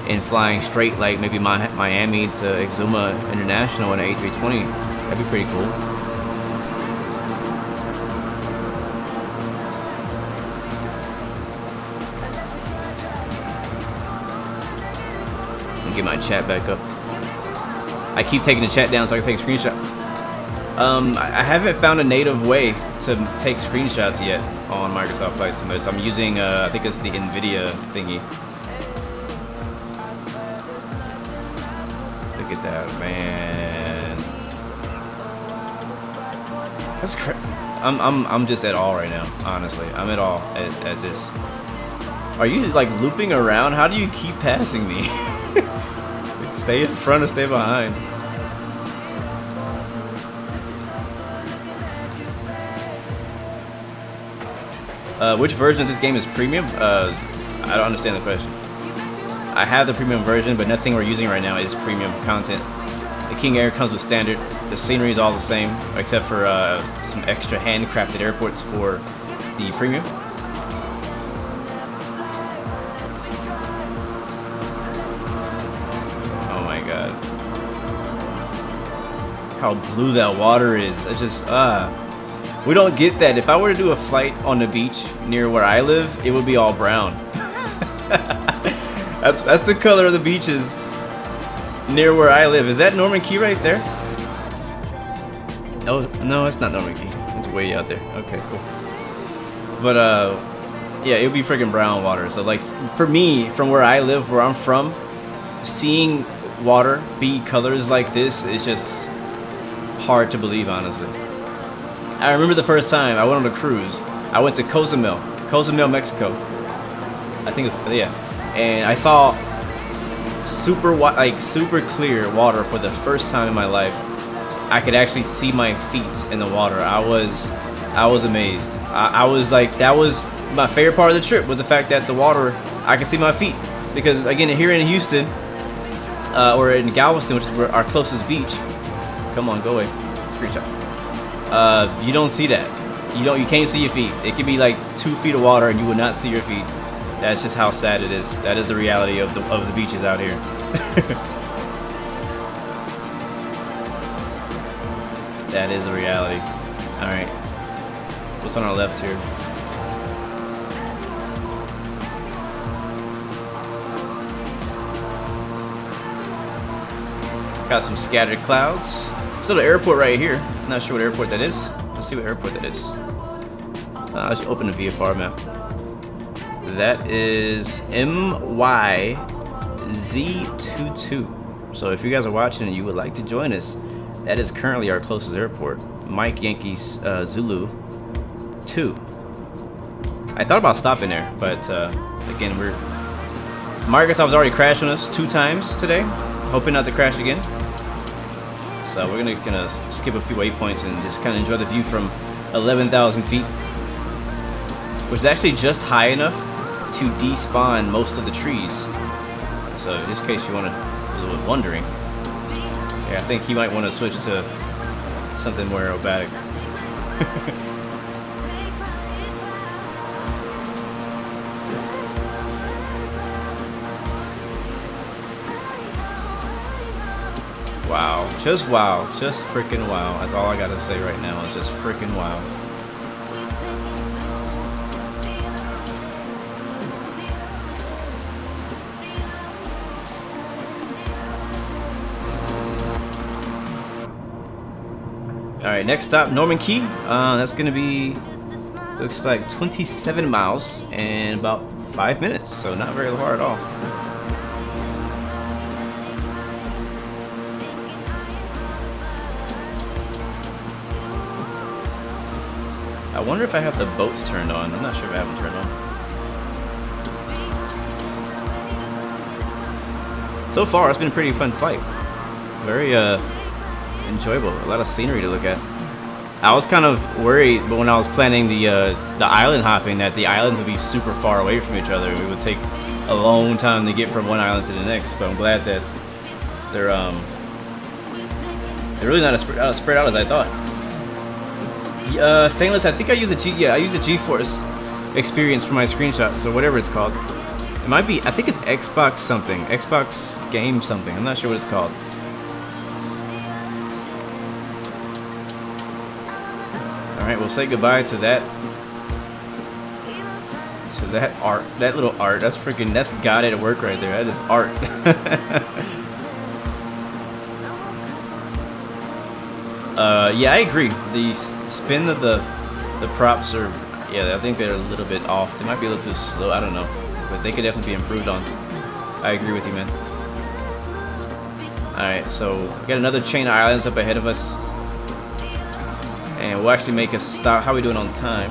and flying straight, like maybe Miami to Exuma International in an A320. That'd be pretty cool. Get my chat back up. I keep taking the chat down so I can take screenshots. I haven't found a native way to take screenshots yet on Microsoft Flight Simulator. So I'm using, I think it's the NVIDIA thingy. Look at that, man. That's crazy. I'm just at all right now. Honestly, I'm at all at this. Are you like looping around? How do you keep passing me? Stay in front or stay behind. Which version of this game is premium? I don't understand the question. I have the premium version, but nothing we're using right now is premium content. The King Air comes with standard. The scenery is all the same, except for some extra handcrafted airports for the premium. How blue that water is. It's just we don't get that. If I were to do a flight on the beach near where I live, it would be all brown. that's the color of the beaches near where I live. Is that Norman Key right there? Oh no, it's not Norman Key. It's way out there. Okay, cool. But yeah, it would be freaking brown water. So like for me, from where I live, where I'm from, seeing water be colors like this is just hard to believe, honestly. I remember the first time I went on a cruise. I went to Cozumel, Mexico. I think it's, yeah. And I saw super clear water for the first time in my life. I could actually see my feet in the water. I was amazed. I was like, that was my favorite part of the trip, was the fact that the water, I could see my feet. Because again, here in Houston, or in Galveston, which is our closest beach. Come on, go away. Screenshot. You don't see that. You can't see your feet. It could be like 2 feet of water and you would not see your feet. That's just how sad it is. That is the reality of the beaches out here. That is the reality. All right. What's on our left here? Got some scattered clouds. So the airport right here. I'm not sure what airport that is. Let's see what airport that is. Let's open the VFR map. That is MYZ22. So if you guys are watching and you would like to join us, that is currently our closest airport. Mike Yankees Zulu 2. I thought about stopping there, but again, Microsoft's already crashed on us 2 times today. Hoping not to crash again. So we're gonna skip a few waypoints and just kind of enjoy the view from 11,000 feet, which is actually just high enough to despawn most of the trees. So in this case, you were wondering, yeah, I think he might want to switch to something more aerobatic. Wow, just freaking wow. That's all I gotta say right now is just freaking wow. Alright, next stop, Norman Key. That's gonna be, looks like 27 miles and about 5 minutes, so not very hard at all. I wonder if I have the boats turned on. I'm not sure if I have them turned on. So far, it's been a pretty fun flight. Very enjoyable. A lot of scenery to look at. I was kind of worried, but when I was planning the island hopping, that the islands would be super far away from each other. It would take a long time to get from one island to the next. But I'm glad that they're really not as spread out as I thought. Stainless, I think I use a GeForce experience for my screenshot, so whatever it's called. It might be, I think it's Xbox something, Xbox game something, I'm not sure what it's called. Alright, we'll say goodbye to that. To that art, that little art, that's God at work right there, that is art. Yeah, I agree. The spin of the props are, yeah, I think they're a little bit off. They might be a little too slow. I don't know, but they could definitely be improved on. I agree with you, man. All right, so we got another chain of islands up ahead of us, and we'll actually make a stop. How are we doing on time?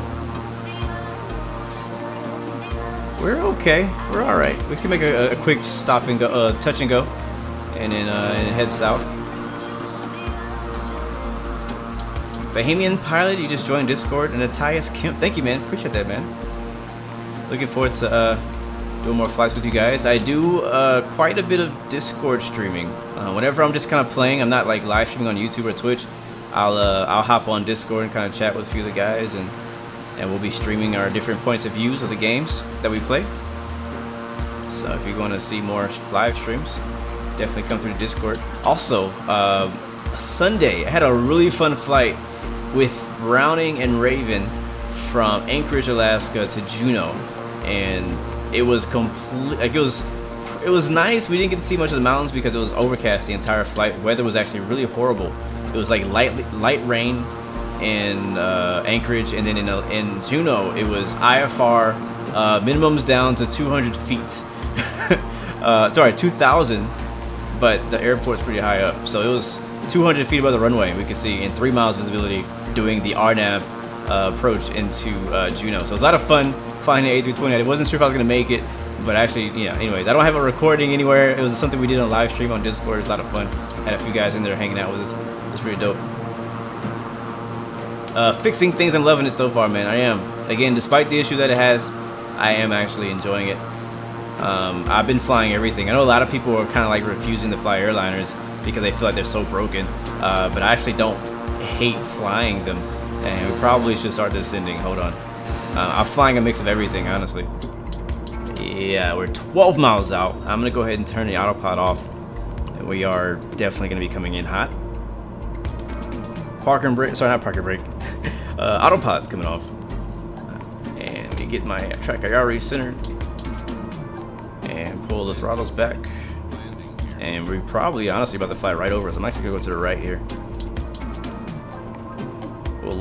We're okay. We're all right. We can make a quick stop and go, touch and go, and then head south. Bahamian Pilot, you just joined Discord, and Matthias Kemp, thank you, man. Appreciate that, man. Looking forward to doing more flights with you guys. I do quite a bit of Discord streaming. Whenever I'm just kind of playing, I'm not like live streaming on YouTube or Twitch. I'll hop on Discord and kind of chat with a few of the guys, and we'll be streaming our different points of views of the games that we play. So if you want to see more live streams, definitely come through the Discord. Also, Sunday I had a really fun flight with Browning and Raven from Anchorage, Alaska to Juneau, and it was complete. Like it was nice. We didn't get to see much of the mountains because it was overcast the entire flight. Weather was actually really horrible. It was like light rain in Anchorage, and then in Juneau it was IFR, minimums down to 200 feet. Sorry, 2,000, but the airport's pretty high up, so it was 200 feet above the runway. We could see in 3 miles visibility doing the RNAV approach into Juneau. So it was a lot of fun flying the A320. I wasn't sure if I was going to make it, but actually, yeah, anyways, I don't have a recording anywhere. It was something we did on live stream on Discord. It was a lot of fun. Had a few guys in there hanging out with us. It was pretty dope. Fixing things, I'm loving it so far, man. I am. Again, despite the issue that it has, I am actually enjoying it. I've been flying everything. I know a lot of people are kind of like refusing to fly airliners because they feel like they're so broken, but I actually don't hate flying them, and we probably should start this ending. Hold on. I'm flying a mix of everything, honestly. Yeah, we're 12 miles out. I'm gonna go ahead and turn the autopilot off, and we are definitely gonna be coming in hot. Park and brake, sorry, not park and brake. Autopilot's coming off, and we get my track IR centered, and pull the throttles back. And we're probably honestly about to fly right over us. I'm actually gonna go to the right here.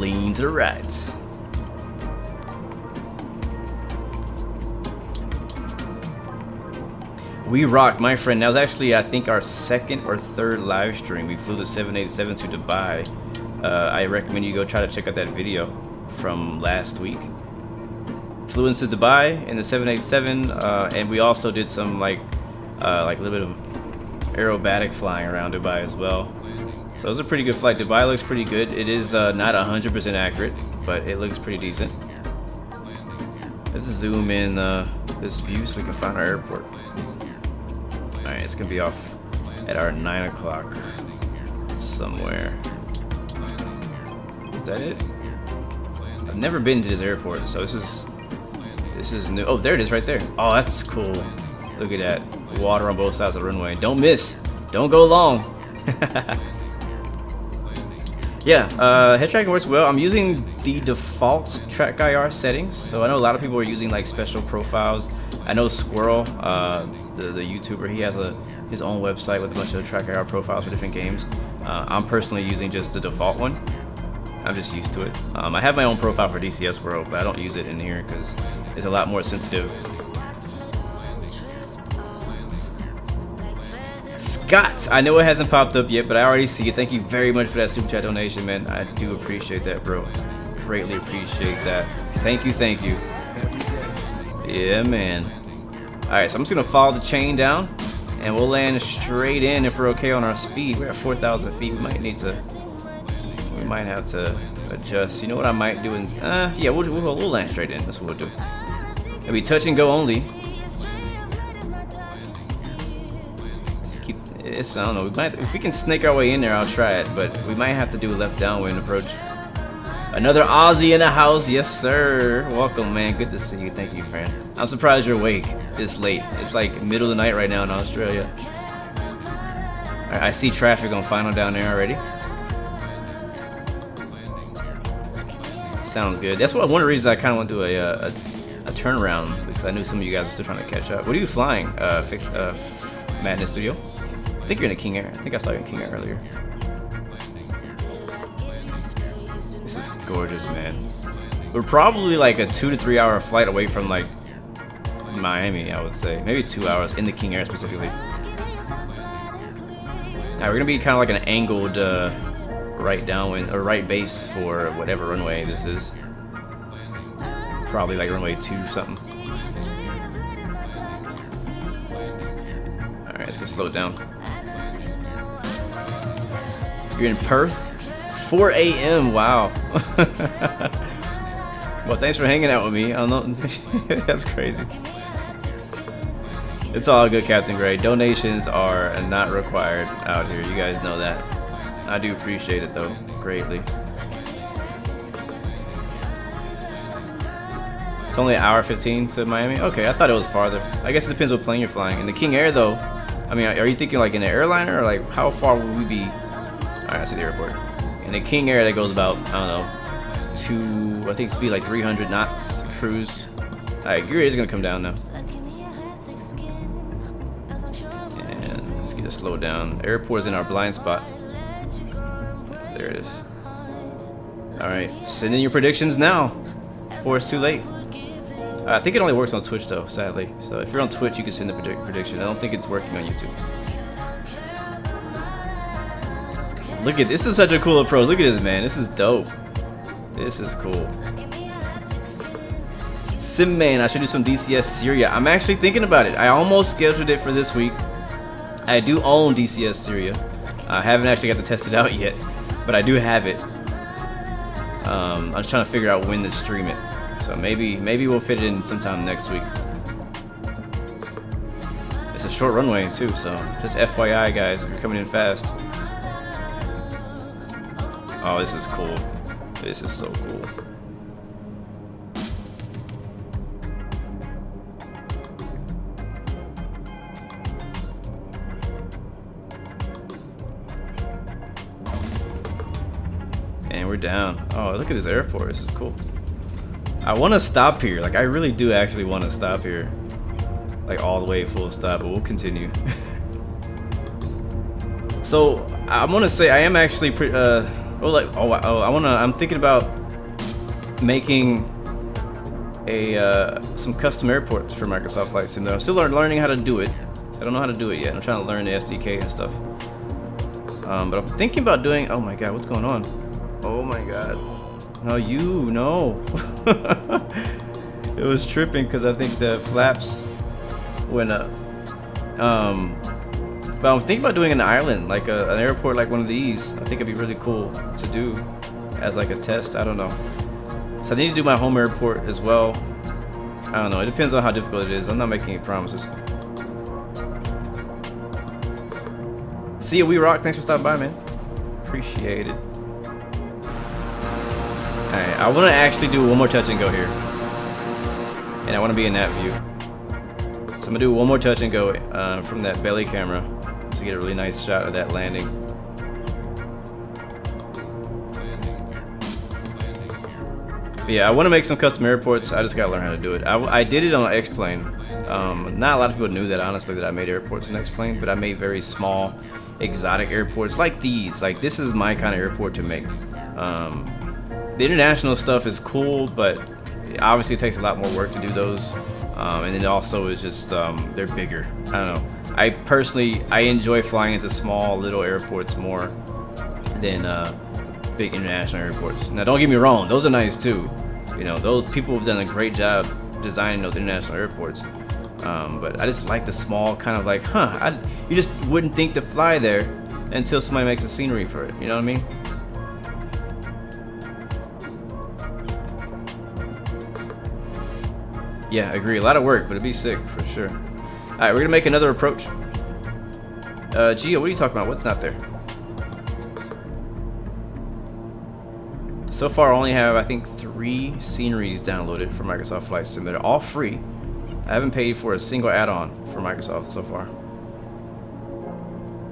lean to the right. We rock, my friend. That was actually, I think, our second or third live stream. We flew the 787 to Dubai. I recommend you go try to check out that video from last week. Flew into Dubai in the 787, and we also did some like a little bit of aerobatic flying around Dubai as well. So it was a pretty good flight. Dubai looks pretty good. It is not 100% accurate, but it looks pretty decent. Let's zoom in this view so we can find our airport. Alright, it's gonna be off at our 9 o'clock somewhere. Is that it? I've never been to this airport, so this is new. Oh, there it is right there. Oh, that's cool. Look at that. Water on both sides of the runway. Don't miss. Don't go long. Yeah, head tracking works well. I'm using the default track IR settings, so I know a lot of people are using like special profiles. I know Squirrel, the YouTuber, he has his own website with a bunch of track IR profiles for different games. I'm personally using just the default one. I'm just used to it. I have my own profile for DCS World, but I don't use it in here because it's a lot more sensitive. Scott, I know it hasn't popped up yet, but I already see it. Thank you very much for that super chat donation, man. I do appreciate that, bro. Greatly appreciate that. Thank you, thank you. Yeah, man. Alright, so I'm just gonna follow the chain down and we'll land straight in if we're okay on our speed. We're at 4,000 feet. We might have to adjust. You know what I might do? Yeah, we'll land straight in. That's what we'll do. It'll be touch and go only. I don't know. If we can snake our way in there, I'll try it. But we might have to do a left downwind approach. Another Aussie in the house, yes sir. Welcome, man. Good to see you. Thank you, friend. I'm surprised you're awake this late. It's like middle of the night right now in Australia. Right, I see traffic on final down there already. Sounds good. That's one of the reasons I kind of want to do a turnaround, because I knew some of you guys were still trying to catch up. What are you flying? Madness Studio. I think you're in a King Air. I think I saw you in King Air earlier. This is gorgeous, man. We're probably like a 2 to 3 hour flight away from like Miami, I would say. Maybe 2 hours in the King Air specifically. Now we're gonna be kind of like an angled right downwind or right base for whatever runway this is. Probably like runway 2 something. All right, let's get slowed down. You're in Perth? 4 a.m. Wow. Well, thanks for hanging out with me. I don't know. That's crazy. It's all good, Captain Gray. Donations are not required out here. You guys know that. I do appreciate it though, greatly. It's only an hour 15 to Miami. Okay, I thought it was farther. I guess it depends what plane you're flying. In the King Air though, I mean, are you thinking like in an airliner or like how far would we be? Alright, I see the airport. In the King Air, that goes about, I don't know, I think speed like 300 knots cruise. Alright, your is gonna come down now. And let's get it slowed down. Airport is in our blind spot. There it is. Alright, send in your predictions now before it's too late. I think it only works on Twitch though, sadly. So if you're on Twitch, you can send the prediction. I don't think it's working on YouTube. Look at this. Is such a cool approach. Look at this, man. This is dope. This is cool. Simman, I should do some DCS Syria. I'm actually thinking about it. I almost scheduled it for this week. I do own DCS Syria. I haven't actually got to test it out yet, but I do have it. I'm just trying to figure out when to stream it. So maybe we'll fit it in sometime next week. It's a short runway too, so just FYI, guys, if you're coming in fast. Oh, this is cool. This is so cool. And we're down. Oh, look at this airport. This is cool. I want to stop here. Like, I really do actually want to stop here. Like, all the way full stop, but we'll continue. So, I'm going to say I am actually Oh, like I'm thinking about making some custom airports for Microsoft Flight Simulator. I'm still learning how to do it. I don't know how to do it yet. I'm trying to learn the SDK and stuff. But I'm thinking about doing. Oh my God, what's going on? Oh my God. No, no. It was tripping because I think the flaps went up. But I'm thinking about doing an island, like an airport like one of these. I think it'd be really cool to do as like a test. I don't know. So I need to do my home airport as well. I don't know. It depends on how difficult it is. I'm not making any promises. See ya, We Rock. Thanks for stopping by, man. Appreciate it. Alright, I want to actually do one more touch and go here. And I want to be in that view. So I'm going to do one more touch and go from that belly camera to get a really nice shot of that landing. But yeah, I want to make some custom airports. I just got to learn how to do it. I did it on X-Plane. Not a lot of people knew that, honestly, that I made airports in X-Plane, but I made very small, exotic airports like these. Like, this is my kind of airport to make. The international stuff is cool, but obviously it takes a lot more work to do those. And it also is just, they're bigger. I don't know. I personally enjoy flying into small little airports more than big international airports. Now don't get me wrong, those are nice too. You know, those people have done a great job designing those international airports. But I just like the small kind of like, you just wouldn't think to fly there until somebody makes a scenery for it. You know what I mean? Yeah, I agree. A lot of work, but it'd be sick for sure. Alright, we're gonna make another approach. Gio, what are you talking about? What's not there? So far, I only have, I think, 3 sceneries downloaded for Microsoft Flight Simulator, all free. I haven't paid for a single add-on for Microsoft so far.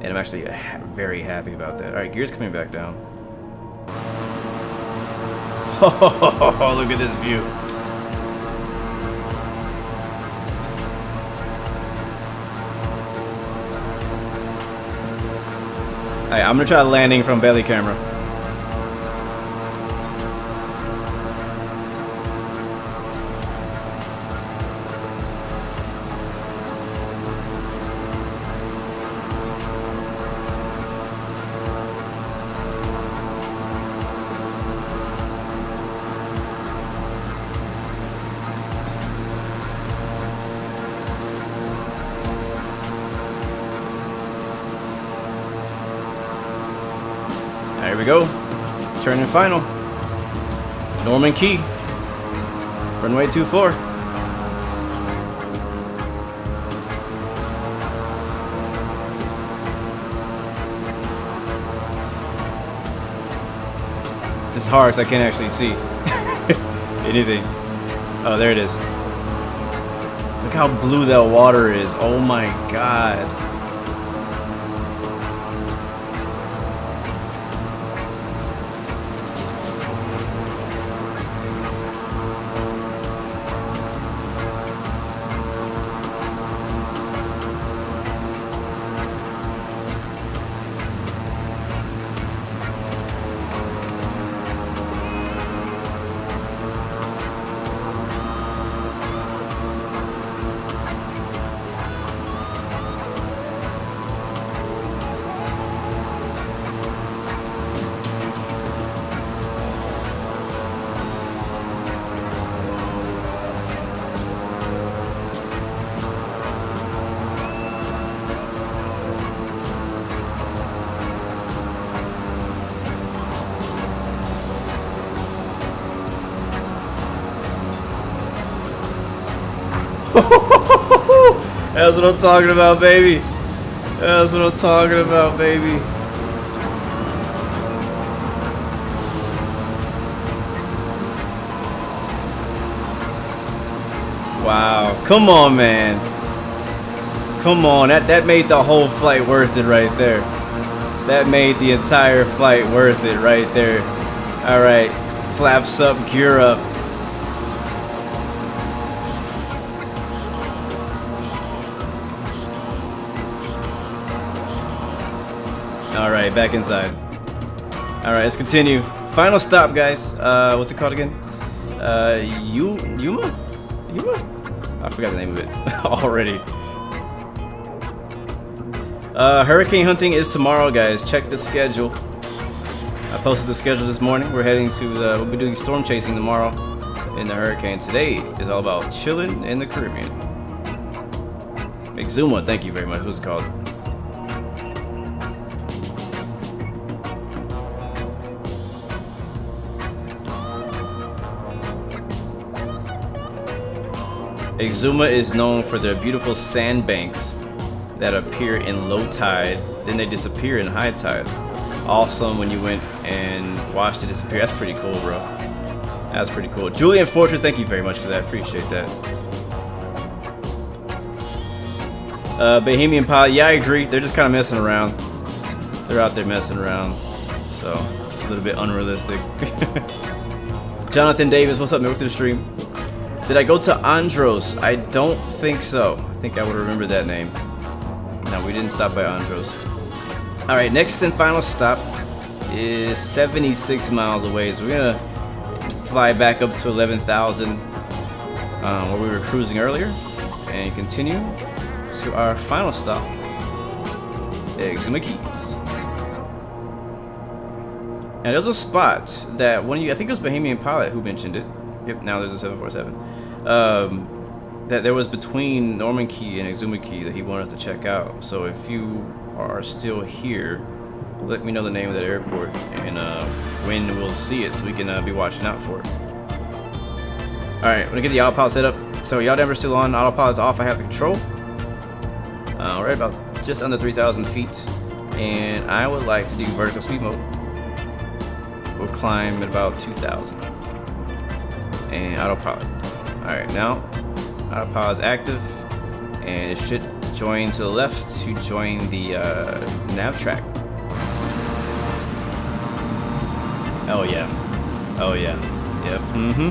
And I'm actually very happy about that. Alright, gears coming back down. Oh, look at this view. Alright, I'm gonna try landing from belly camera. There we go. Turning final. Norman Key. Runway 24. It's hard because I can't actually see anything. Oh, there it is. Look how blue that water is. Oh my God. That's what I'm talking about, baby. That's what I'm talking about, baby. Wow. Come on, man. Come on. That made the whole flight worth it right there. That made the entire flight worth it right there. All right. Flaps up, gear up. All right, back inside. All right, let's continue. Final stop, guys. What's it called again? Yuma? I forgot the name of it already. Hurricane hunting is tomorrow, guys. Check the schedule. I posted the schedule this morning. We're heading to we'll be doing storm chasing tomorrow in the hurricane. Today is all about chilling in the Caribbean. Exuma, thank you very much. What's it called? Exuma is known for their beautiful sandbanks that appear in low tide, then they disappear in high tide. Awesome when you went and watched it disappear. That's pretty cool, bro. That's pretty cool. Julian Fortress, thank you very much for that. Appreciate that. Bahamian Pilot, yeah, I agree. They're just kind of messing around. They're out there messing around, so a little bit unrealistic. Jonathan Davis, what's up, man? Welcome to the stream. Did I go to Andros? I don't think so. I think I would remember that name. No, we didn't stop by Andros. All right, next and final stop is 76 miles away. So we're gonna fly back up to 11,000 where we were cruising earlier and continue to our final stop, Exuma Keys. And there's a spot that one of you, I think it was Bahamian Pilot who mentioned it. Yep, now there's a 747. That there was between Norman Key and Exuma Key that he wanted us to check out. So if you are still here, let me know the name of that airport and when we'll see it so we can be watching out for it. Alright, I'm gonna get the autopilot set up. So yaw damper's still on, autopilot's off, I have the control. We're at about just under 3,000 feet. And I would like to do vertical speed mode. We'll climb at about 2,000. And autopilot. Alright, now autopilot is active and it should join to the left to join the nav track. Oh yeah. Oh yeah. Yep. Mm-hmm.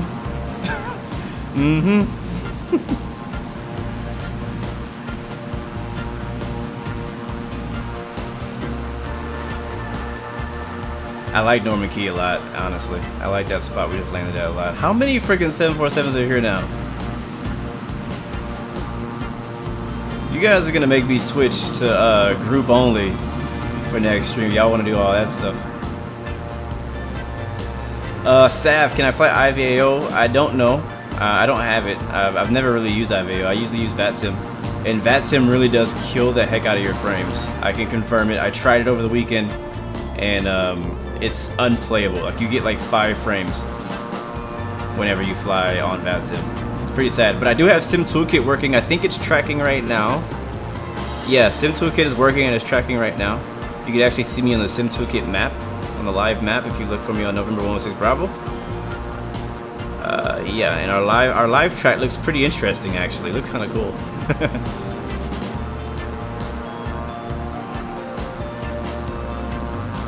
Mm-hmm. I like Norman Key a lot, honestly. I like that spot we just landed at a lot. How many freaking 747s are here now? You guys are gonna make me switch to group only for next stream. Y'all wanna do all that stuff. Sav, can I fly IVAO? I don't know. I don't have it. I've never really used IVAO. I usually use VATSIM. And VATSIM really does kill the heck out of your frames. I can confirm it. I tried it over the weekend and it's unplayable. Like you get like 5 frames whenever you fly on VATSIM. It's pretty sad. But I do have Sim Toolkit working. I think it's tracking right now. Yeah, Sim Toolkit is working and it's tracking right now. You can actually see me on the Sim Toolkit map, on the live map if you look for me on November 116 Bravo. Yeah, and our live track looks pretty interesting actually. It looks kind of cool.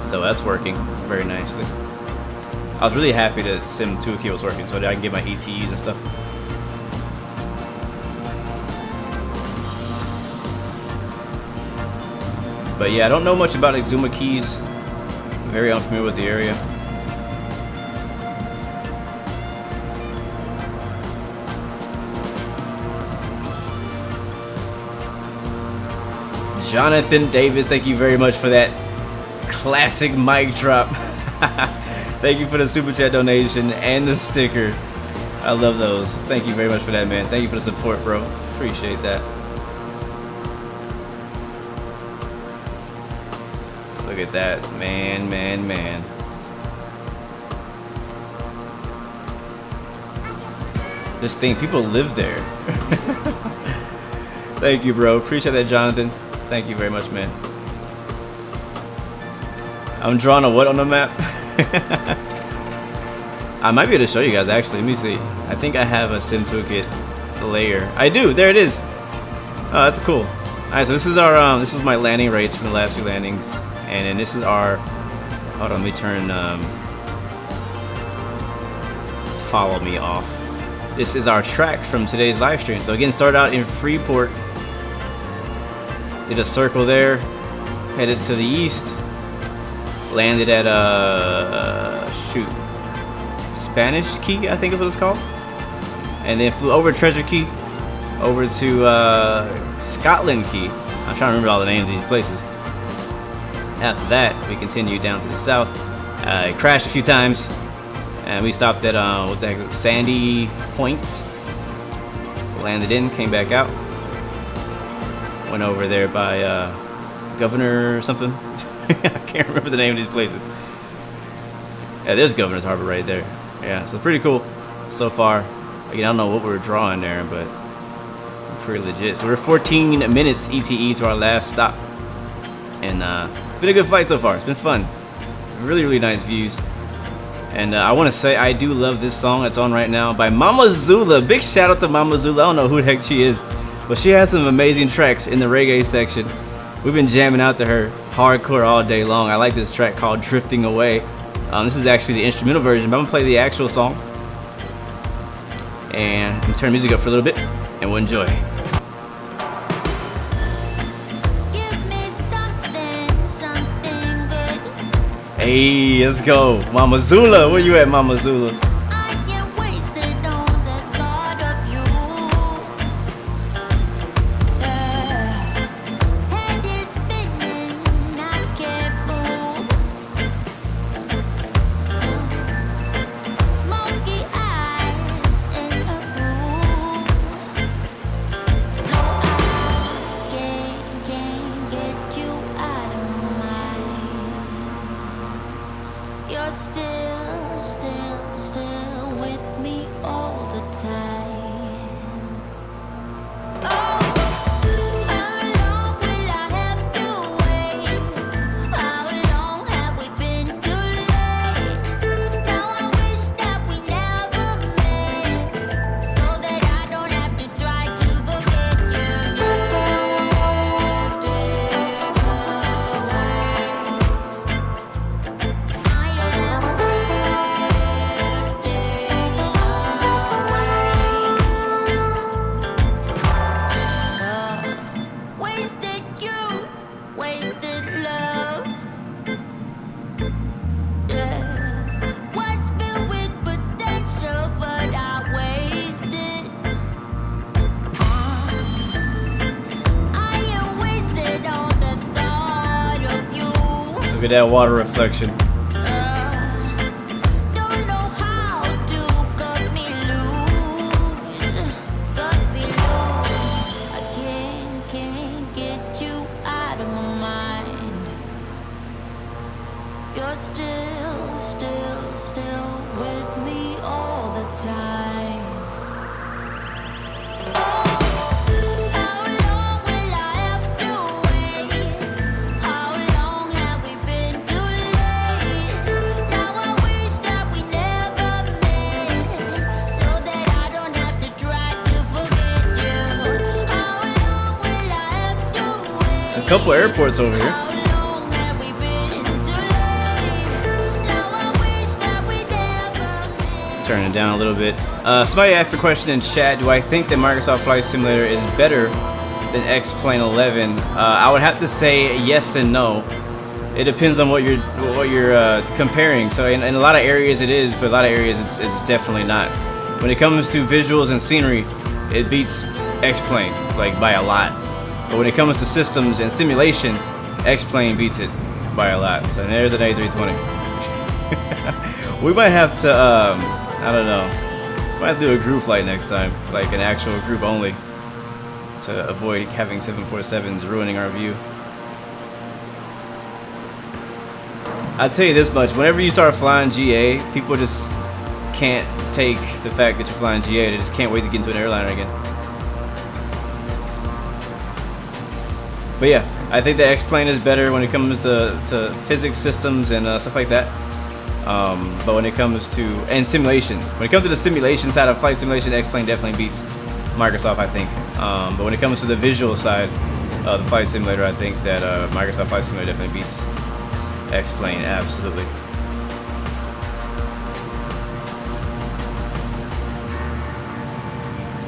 So that's working very nicely. I was really happy that Sim Toolkit was working so that I can get my ETEs and stuff. But yeah, I don't know much about Exuma Keys. I'm very unfamiliar with the area. Jonathan Davis, thank you very much for that classic mic drop. Thank you for the super chat donation and the sticker. I love those. Thank you very much for that, man. Thank you for the support, bro. Appreciate that. Look at that, man. Just think people live there. Thank you, bro. Appreciate that, Jonathan. Thank you very much, man. I'm drawing a what on the map? I might be able to show you guys actually. Let me see. I think I have a Sim Toolkit layer. I do. There it is. Oh, that's cool. All right, so this is our this is my landing rates from the last few landings, and then this is our. Hold on, let me turn follow me off. This is our track from today's live stream. So again, started out in Freeport. Did a circle there, headed to the east, Landed at shoot, Spanish Key, I think is what it's called, and then flew over Treasure Key, over to Scotland Key. I'm trying to remember all the names of these places. After that, we continued down to the south. It crashed a few times, and we stopped at what the heck is it, Sandy Point. Landed in, came back out, went over there by Governor or something. I can't remember the name of these places. Yeah, there's Governor's Harbor right there. Yeah, so pretty cool so far. Again, I don't know what we were drawing there, but pretty legit. So we're 14 minutes ETE to our last stop, and it's been a good flight so far. It's been fun. Really, really nice views. And I want to say I do love this song that's on right now by Mama Zula. Big shout out to Mama Zula. I don't know who the heck she is, but she has some amazing tracks in the reggae section. We've been jamming out to her hardcore all day long. I like this track called Drifting Away. This is actually the instrumental version, but I'm gonna play the actual song. And I'm gonna turn the music up for a little bit, and we'll enjoy. Hey, let's go. Mama Zula, where you at, Mama Zula? You're still with me all the time. Oh, how long will I have to wait? How long have we been too late? Now I wish that we never met, so that I don't have to try to forget you. Look at that water reflection. Don't know how to cut me loose. I can't get you out of my mind. You're still with me all the time. Couple airports over here. Turn it down a little bit. Somebody asked a question in chat, do I think that Microsoft Flight Simulator is better than X-Plane 11? I would have to say yes and no. It depends on what you're comparing. So in a lot of areas it is, but a lot of areas it's definitely not. When it comes to visuals and scenery, it beats X-Plane like by a lot. But when it comes to systems and simulation, X-Plane beats it by a lot. So there's an A320. We might have to, I don't know, might have to do a group flight next time, like an actual group only, to avoid having 747s ruining our view. I'll tell you this much, whenever you start flying GA, people just can't take the fact that you're flying GA. They just can't wait to get into an airliner again. But yeah, I think the X-Plane is better when it comes to physics systems and stuff like that. But when it comes to, and simulation, when it comes to the simulation side of flight simulation, X-Plane definitely beats Microsoft, I think. But when it comes to the visual side of the flight simulator, I think that Microsoft Flight Simulator definitely beats X-Plane, absolutely.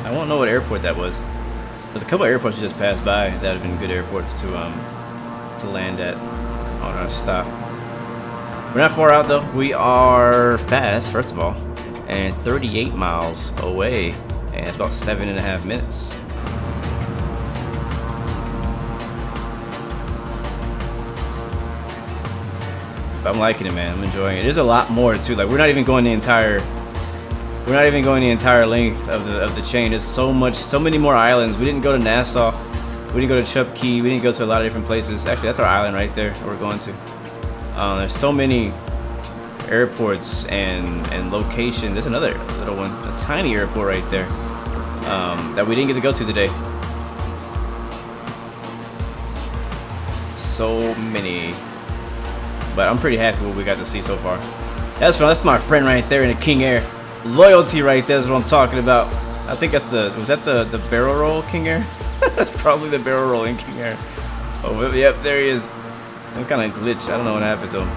I won't know what airport that was. There's a couple of airports we just passed by that have been good airports to land at on our stop. We're not far out though. We are fast, first of all, and 38 miles away, and it's about 7.5 minutes. But I'm liking it, man. I'm enjoying it. There's a lot more too. Like we're not even going the entire length of the chain. There's so many more islands. We didn't go to Nassau. We didn't go to Chup Key. We didn't go to a lot of different places. Actually, that's our island right there that we're going to. There's so many airports and location. There's another little one, a tiny airport right there that we didn't get to go to today. So many. But I'm pretty happy with what we got to see so far. That's fun. That's my friend right there in the King Air. Loyalty right there is what I'm talking about. I think that's was that the barrel roll King Air? That's probably the barrel roll in King Air. Oh, yep, there he is. Some kind of glitch. I don't know what happened to him.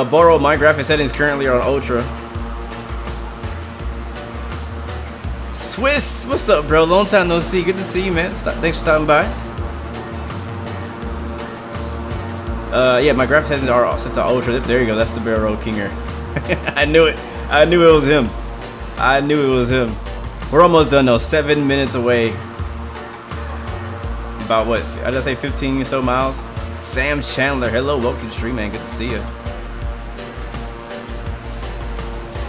Borrow, my graphic settings currently are on Ultra. Swiss, what's up, bro? Long time no see. Good to see you, man. Thanks for stopping by. Yeah, my graphic settings are set to Ultra. There you go. That's the barrel roll King Air. I knew it. I knew it was him. I knew it was him. We're almost done though. 7 minutes away. About what? I just say 15 or so miles. Sam Chandler, hello, welcome to the stream, man. Good to see you.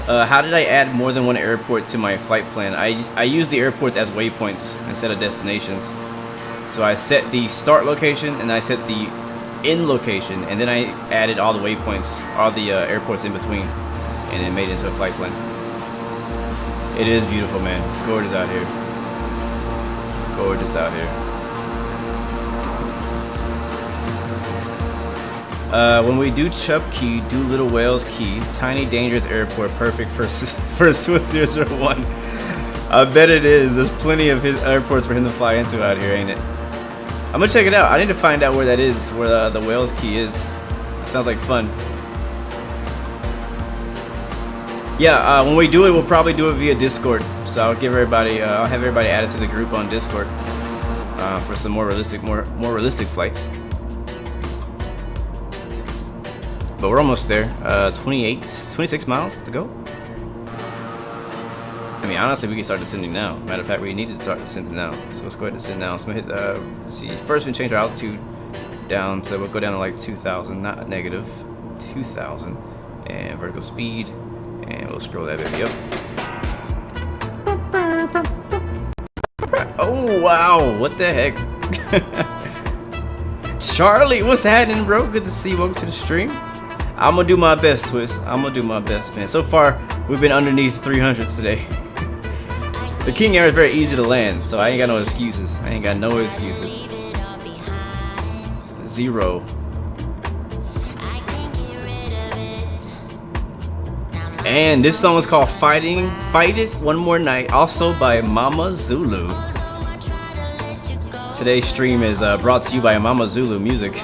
How did I add more than one airport to my flight plan? I use the airports as waypoints instead of destinations. So I set the start location and I set the end location, and then I added all the waypoints, all the airports in between, and then made it into a flight plan. It is beautiful, man. Gorgeous out here. Gorgeous out here. When we do Chup Key, do Little Whales Key, tiny dangerous airport, perfect for Swiss 001. I bet it is. There's plenty of his airports for him to fly into out here, ain't it? I'm gonna check it out. I need to find out where that is, where the Whales Key is. Sounds like fun. Yeah, when we do it, we'll probably do it via Discord. So I'll give everybody, I'll have everybody added to the group on Discord for some more realistic flights. But we're almost there. 26 miles to go. I mean, honestly, we can start descending now. Matter of fact, we need to start descending now. So let's go ahead and descend now. So I'm gonna hit, let's see. First, we change our altitude down, so we'll go down to like 2,000, not negative, 2,000, and vertical speed, and we'll scroll that baby up. Oh wow, what the heck? Charlie, what's happening, bro? Good to see you. Welcome to the stream. I'm gonna do my best, Swiss. I'm gonna do my best, man. So far, we've been underneath 300s today. The King Air is very easy to land, so I ain't got no excuses. I ain't got no excuses. Zero. And this song is called Fight It One More Night, also by Mama Zulu. Today's stream is brought to you by Mama Zulu Music.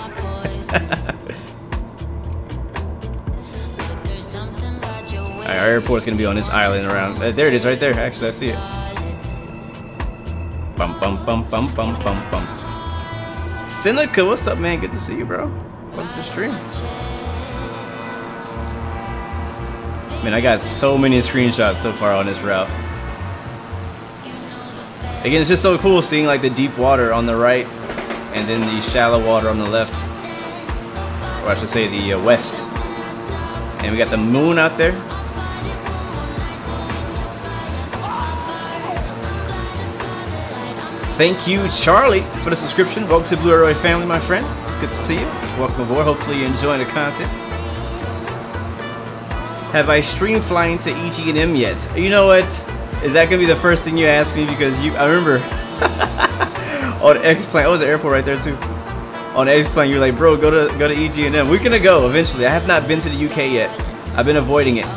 Alright, our airport's gonna be on this island around. There it is, right there. Actually, I see it. Bum bum bum bum bum bum bum. Seneca, what's up, man? Good to see you, bro. Welcome to the stream. Man, I got so many screenshots so far on this route. Again, it's just so cool seeing like the deep water on the right and then the shallow water on the left. Or I should say the west. And we got the moon out there. Thank you, Charlie, for the subscription. Welcome to the Blue Arrow family, my friend. It's good to see you. Welcome aboard. Hopefully you're enjoying the content. Have I stream flying to EG&M yet? You know what? Is that gonna be the first thing you ask me? Because I remember on X-Plane. Oh, there's an airport right there too. On X-Plane, you're like, bro, go to EG&M. We're gonna go eventually. I have not been to the UK yet. I've been avoiding it.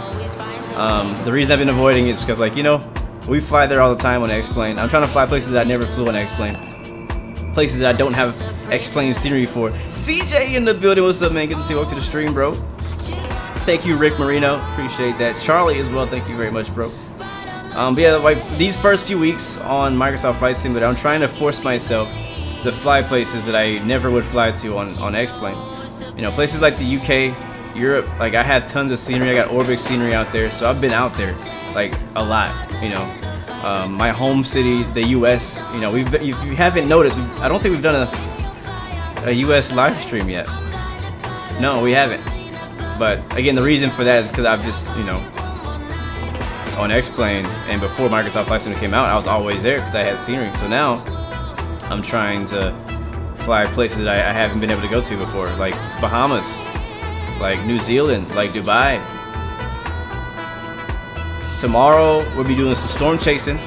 The reason I've been avoiding it is because, like, you know, we fly there all the time on X-Plane. I'm trying to fly places that I never flew on X-Plane. Places that I don't have X-Plane scenery for. CJ in the building. What's up, man? Good to see you. Welcome to the stream, bro. Thank you, Rick Marino. Appreciate that. Charlie as well. Thank you very much, bro. But yeah, like these first few weeks on Microsoft Flight Simulator, I'm trying to force myself to fly places that I never would fly to on X-Plane. You know, places like the UK, Europe, like I had tons of scenery. I got Orbix scenery out there, so I've been out there like a lot. You know, my home city, the US. You know, if you haven't noticed, I don't think we've done a US live stream yet. No, we haven't. But again, the reason for that is because I've just, you know, on X-Plane and before Microsoft Flight Simulator came out, I was always there because I had scenery. So now I'm trying to fly places that I haven't been able to go to before, like Bahamas, like New Zealand, like Dubai. Tomorrow we'll be doing some storm chasing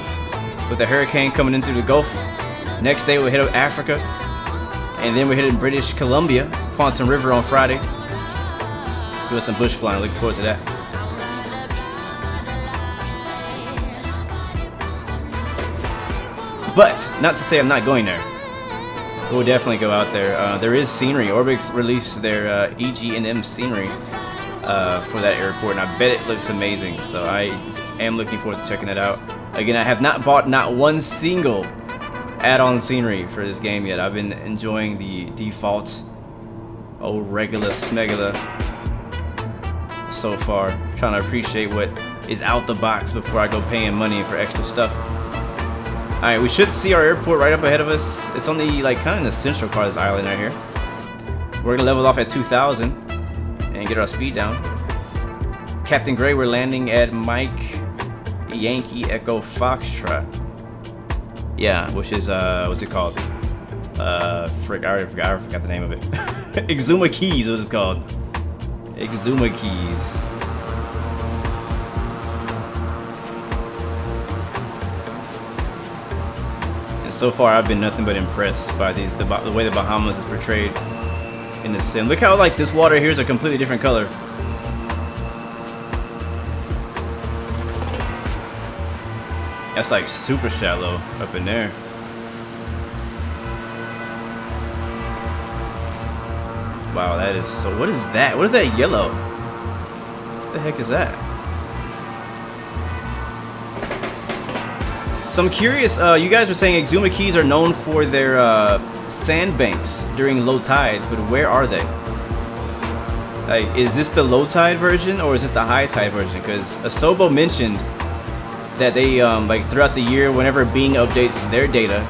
with a hurricane coming in through the Gulf. Next day we'll hit up Africa, and then we're hitting British Columbia, Quantum River on Friday. Doing some bush flying. Looking forward to that. But not to say I'm not going there. We'll definitely go out there. There is scenery. Orbix released their EG&M scenery for that airport, and I bet it looks amazing. So I am looking forward to checking it out. Again, I have not bought not one single add-on scenery for this game yet. I've been enjoying the default regular smegula so far. Trying to appreciate what is out the box before I go paying money for extra stuff. Alright, we should see our airport right up ahead of us. It's on the, like, kind of in the central part of this island right here. We're gonna level off at 2,000 and get our speed down. Captain Gray, we're landing at Mike Yankee Echo Foxtrot. Yeah, which is, what's it called? Frick, I forgot the name of it. Exuma Keys is what it's called. Exuma Keys. And so far, I've been nothing but impressed by the way the Bahamas is portrayed in the sim. Look how like this water here is a completely different color. That's like super shallow up in there. Wow, that is so. What is that? What is that yellow? What the heck is that? So I'm curious. You guys were saying Exuma Keys are known for their sandbanks during low tide, but where are they? Like, is this the low tide version or is this the high tide version? Because Asobo mentioned that they like throughout the year, whenever Bing updates their data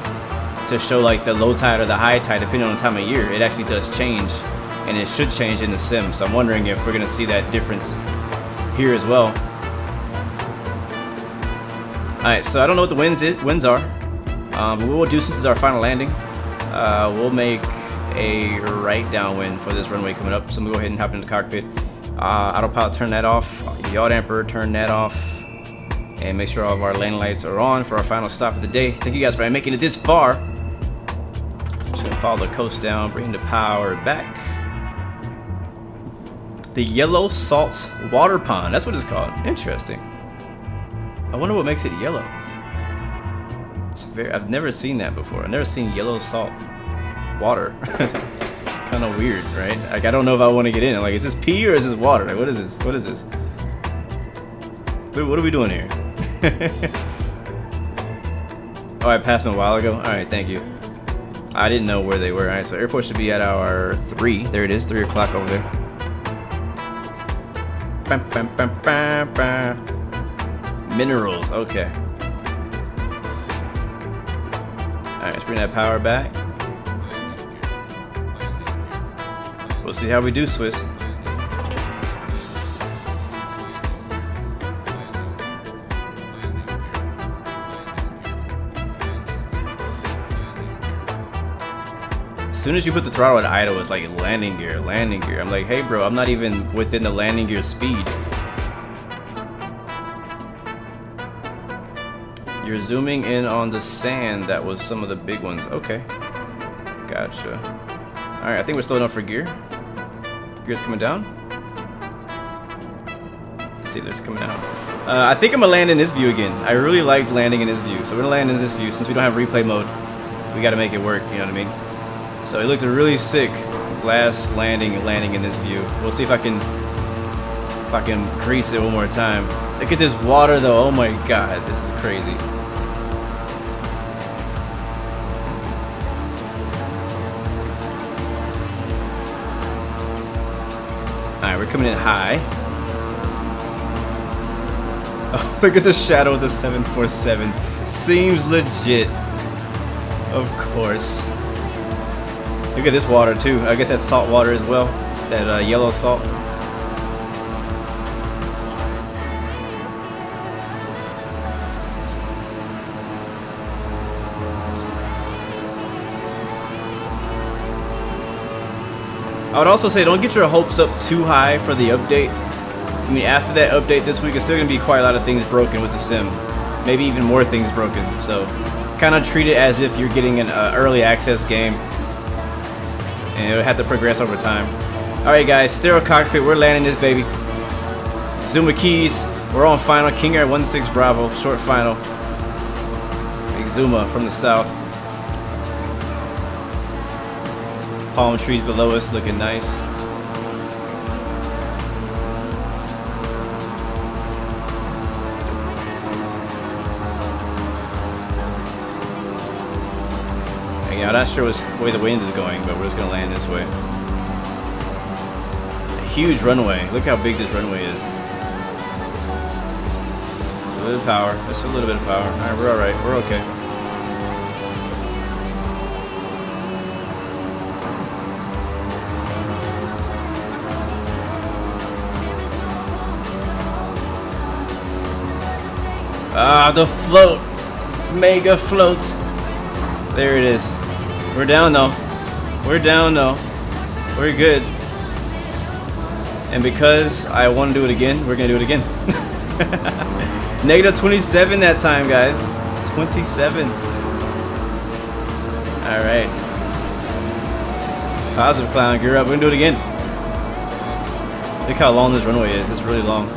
to show like the low tide or the high tide, depending on the time of year, it actually does change. And it should change in the sim, so I'm wondering if we're gonna see that difference here as well. Alright, so I don't know what the winds are, but what we'll do since it's our final landing, we'll make a right downwind for this runway coming up. So I'm gonna go ahead and hop into the cockpit. Autopilot, turn that off. Yaw damper, turn that off. And make sure all of our landing lights are on for our final stop of the day. Thank you guys for making it this far. Just gonna follow the coast down, bring the power back. The Yellow Salt Water Pond. That's what it's called. Interesting. I wonder what makes it yellow. It's very. I've never seen that before. I've never seen yellow salt water. It's kind of weird, right? Like I don't know if I want to get in. Like, is this pee or is this water? Like, what is this? What is this? What are we doing here? Oh, I passed them a while ago. All right, thank you. I didn't know where they were. All right, so airport should be at our 3. There it is, 3 o'clock over there. Bam, bam, bam, bam, bam. Minerals, okay. Alright, let's bring that power back. We'll see how we do, Swiss. As soon as you put the throttle at idle, it's like landing gear, landing gear. I'm like, hey bro, I'm not even within the landing gear speed. You're zooming in on the sand. That was some of the big ones. Okay, gotcha. All right, I think we're still enough for gear. Gear's coming down. Let's see, there's coming out. I think I'm gonna land in this view again. I really liked landing in this view, so we're gonna land in this view. Since we don't have replay mode, we gotta make it work, you know what I mean? So it looked really sick last landing in this view. We'll see if I can grease it one more time. Look at this water though, oh my god, this is crazy. Alright, we're coming in high. Oh, look at the shadow of the 747. Seems legit. Of course. Look at this water too. I guess that's salt water as well. That yellow salt. I would also say don't get your hopes up too high for the update. I mean, after that update this week, it's still going to be quite a lot of things broken with the sim. Maybe even more things broken. So kind of treat it as if you're getting an early access game. And it'll have to progress over time. Alright guys, Stereo Cockpit, we're landing this baby. Zuma keys, we're on final. King Air 16 Bravo, short final. Big Zuma from the south. Palm trees below us looking nice. Yeah, I'm not sure which way the wind is going, but we're just gonna land this way. A huge runway. Look how big this runway is. A little bit of power. Just a little bit of power. Alright, we're alright. We're okay. Ah, the float. Mega floats. There it is. We're down though. We're down though. We're good. And because I want to do it again, we're going to do it again. Negative 27 that time, guys. 27. Alright. Positive clown, gear up. We're going to do it again. Look how long this runway is. It's really long.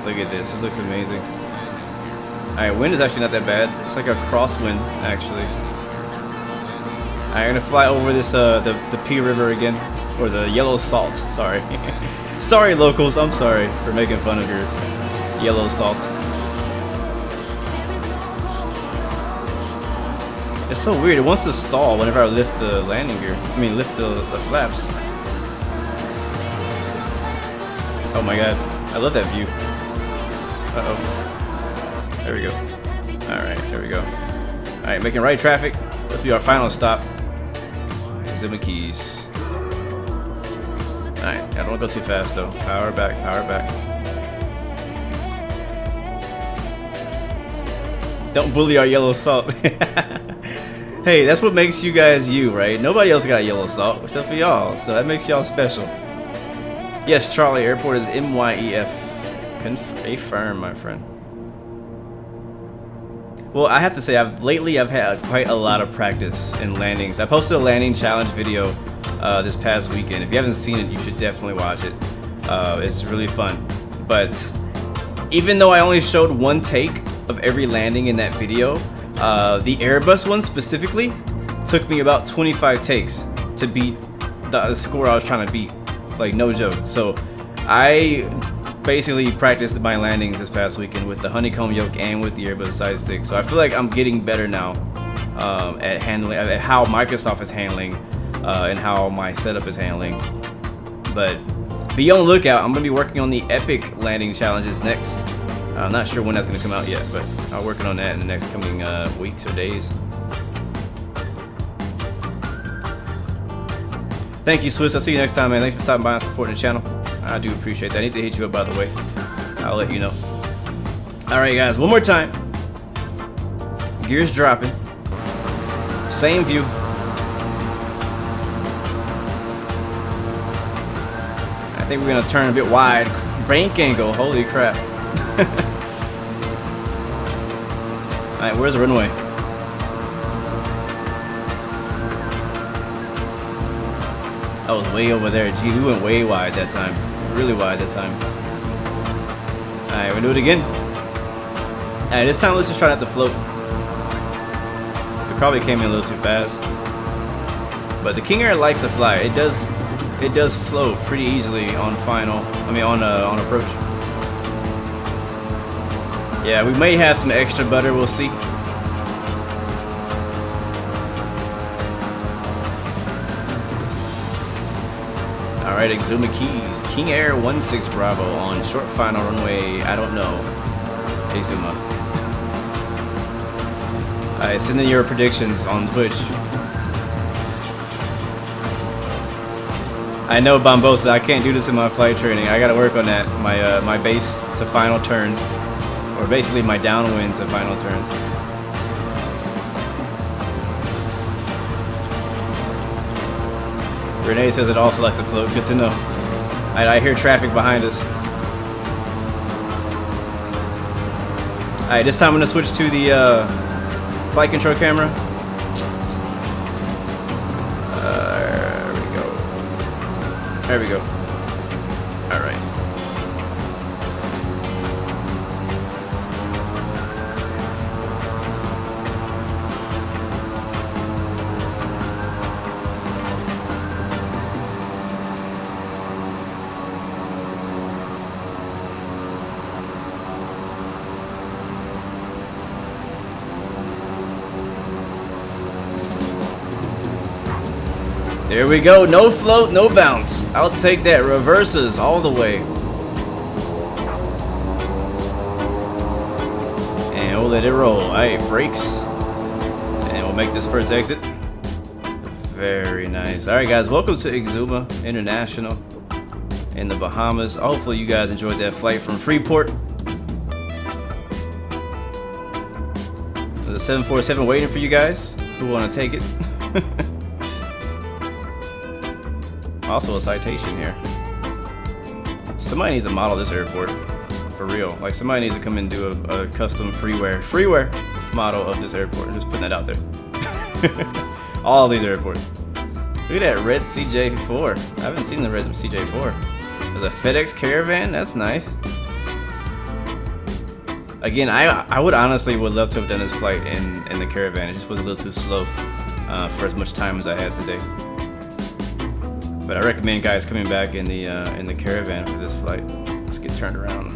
Look at this. This looks amazing. Alright, wind is actually not that bad. It's like a crosswind, actually. Alright, I'm gonna fly over this the P River again. Or the yellow salt. Sorry. Sorry, locals. I'm sorry for making fun of your yellow salt. It's so weird. It wants to stall whenever I lift the landing gear. I mean, lift the flaps. Oh my god. I love that view. Uh-oh. There we go. Alright, there we go. Alright, making right traffic. Let's be our final stop. Zuma keys. Alright, I don't want to go too fast though. Power back, power back. Don't bully our yellow salt. Hey, that's what makes you guys you, right? Nobody else got yellow salt except for y'all, so that makes y'all special. Yes, Charlie, airport is MYEF. Confirm, my friend. Well, I have to say, lately I've had quite a lot of practice in landings. I posted a landing challenge video this past weekend. If you haven't seen it, you should definitely watch it. It's really fun. But even though I only showed one take of every landing in that video, the Airbus one specifically took me about 25 takes to beat the score I was trying to beat. Like, no joke. So I basically practiced my landings this past weekend with the honeycomb yoke and with the Airbus side stick. So I feel like I'm getting better now at handling, at how Microsoft is handling and how my setup is handling. But be on the lookout. I'm gonna be working on the epic landing challenges next. I'm not sure when that's gonna come out yet, but I'm working on that in the next coming weeks or days. Thank you, Swiss. I'll see you next time, man. Thanks for stopping by and supporting the channel. I do appreciate that. I need to hit you up, by the way. I'll let you know. Alright, guys. One more time. Gears dropping. Same view. I think we're going to turn a bit wide. Bank angle. Holy crap. Alright, where's the runway? I was way over there. Gee, we went way wide that time. Really wide that time. Alright, we'll do it again. Alright, this time let's just try not to float. We probably came in a little too fast. But the King Air likes to fly. It does float pretty easily on final. I mean on approach. Yeah, we may have some extra butter, we'll see. Alright, Exuma Keys. King Air 16 Bravo on short final runway. I don't know. Exuma. Alright, send in your predictions on Twitch. I know, Bombosa, I can't do this in my flight training. I gotta work on that. My base to final turns. Or basically my downwind to final turns. Renee says it also likes to float. Good to know. I hear traffic behind us. Alright, this time I'm gonna switch to the flight control camera. There we go. All right. There we go. No float, no bounce. I'll take that. Reverses all the way. And we'll let it roll. Alright, brakes. And we'll make this first exit. Very nice. Alright guys, welcome to Exuma International in the Bahamas. Hopefully you guys enjoyed that flight from Freeport. There's a 747 waiting for you guys who want to take it. Also a citation here. Somebody needs to model this airport for real. Like somebody needs to come and do a custom freeware model of this airport. Just putting that out there. All these airports. Look at that red CJ4. I haven't seen the red CJ4. There's a FedEx Caravan. That's nice. Again, I would honestly would love to have done this flight in the Caravan. It just was a little too slow for as much time as I had today. But I recommend guys coming back in the Caravan for this flight. Let's get turned around.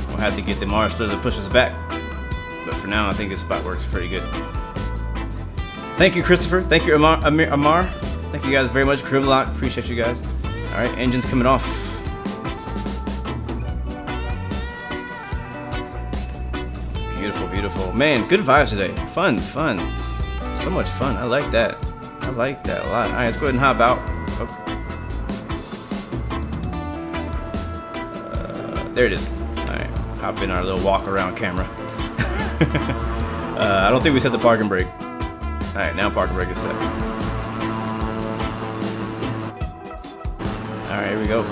We'll have to get the Mars to push us back. But for now, I think this spot works pretty good. Thank you, Christopher. Thank you, Amar. Thank you guys very much. Grimlock, appreciate you guys. All right, engine's coming off. Beautiful. Man, good vibes today. Fun. So much fun. I like that. I like that a lot. All right, let's go ahead and hop out. Okay. There it is. All right, hop in our little walk around camera. I don't think we set the parking brake. All right, now parking brake is set. All right, here we go.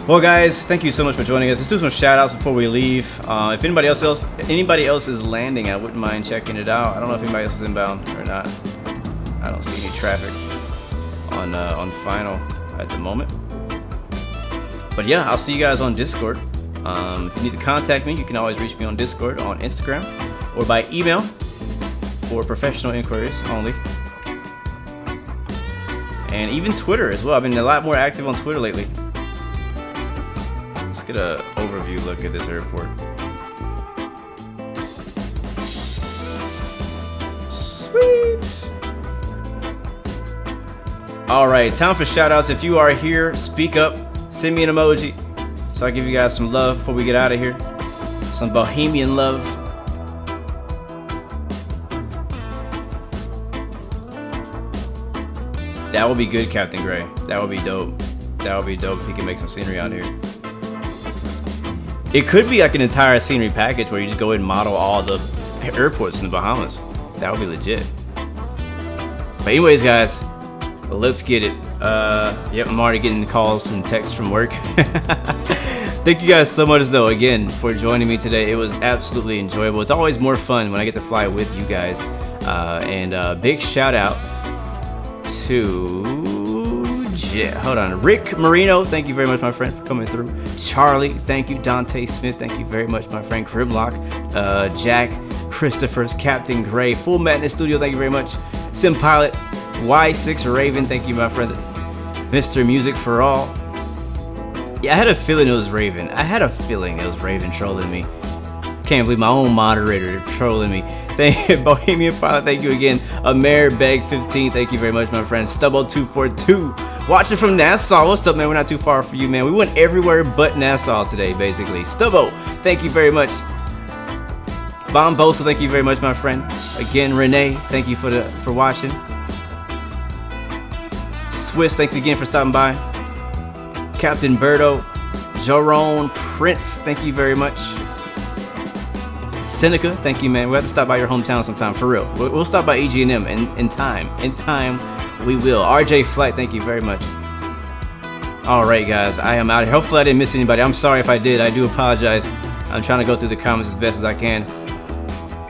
Well guys, thank you so much for joining us. Let's do some shout outs before we leave. If anybody else is landing, I wouldn't mind checking it out. I don't know if anybody else is inbound or not. I don't see any traffic on final at the moment. But yeah, I'll see you guys on Discord. If you need to contact me, you can always reach me on Discord, on Instagram, or by email for professional inquiries only. And even Twitter as well. I've been a lot more active on Twitter lately. Let's get an overview look at this airport. Sweet. All right, time for shout outs. If you are here, speak up, send me an emoji so I give you guys some love before we get out of here. Some Bohemian love. That would be good, Captain Gray. That would be dope. That would be dope if he can make some scenery out here. It could be like an entire scenery package where you just go and model all the airports in the Bahamas. That would be legit. But anyways, guys, let's get it. Yep, I'm already getting calls and texts from work. Thank you guys so much, though, again, for joining me today. It was absolutely enjoyable. It's always more fun when I get to fly with you guys. And big shout out to hold on, Rick Marino, thank you very much, my friend, for coming through. Charlie, thank you. Dante Smith, thank you very much, my friend. Grimlock, Jack, Christopher's, Captain Gray, Full Madness Studio, thank you very much. Sim Pilot, Y6 Raven, thank you, my friend. Mr. Music for All. Yeah, I had a feeling it was Raven. I had a feeling it was Raven trolling me. Can't believe my own moderator trolling me. Thank you, Bohemian Pilot. Thank you again. Amer Beg 15. Thank you very much, my friend. Stubbo 242. Watching from Nassau. What's up, man? We're not too far for you, man. We went everywhere but Nassau today, basically. Stubbo, thank you very much. Bombosa, thank you very much, my friend. Again, Renee, thank you for watching. Swiss, thanks again for stopping by. Captain Berto, Jerome Prince, thank you very much. Seneca, thank you, man. We'll have to stop by your hometown sometime, for real. We'll stop by EG&M in time. In time, we will. RJ Flight, thank you very much. All right, guys, I am out of here. Hopefully I didn't miss anybody. I'm sorry if I did. I do apologize. I'm trying to go through the comments as best as I can.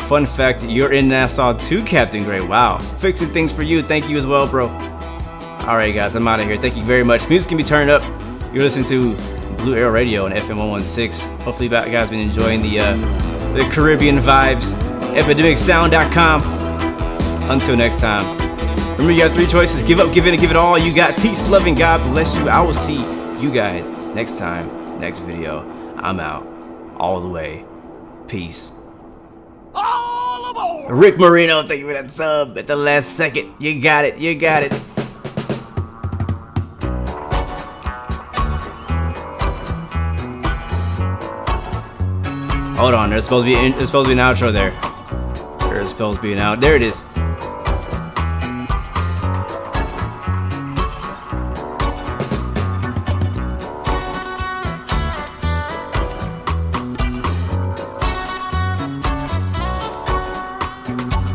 Fun fact, you're in Nassau too, Captain Gray. Wow. Fixing things for you. Thank you as well, bro. All right, guys, I'm out of here. Thank you very much. Music can be turned up. You're listening to Blue Arrow Radio on FM 116. Hopefully you guys been enjoying the Caribbean vibes. EpidemicSound.com. Until next time. Remember, you have 3 choices. Give up, give in, and give it all you got. Peace, love, and God bless you. I will see you guys next time, next video. I'm out. All the way. Peace. All aboard! Rick Marino, thank you for that sub at the last second. You got it. You got it. Hold on, there's supposed to be an outro there. There's supposed to be an out. There it is.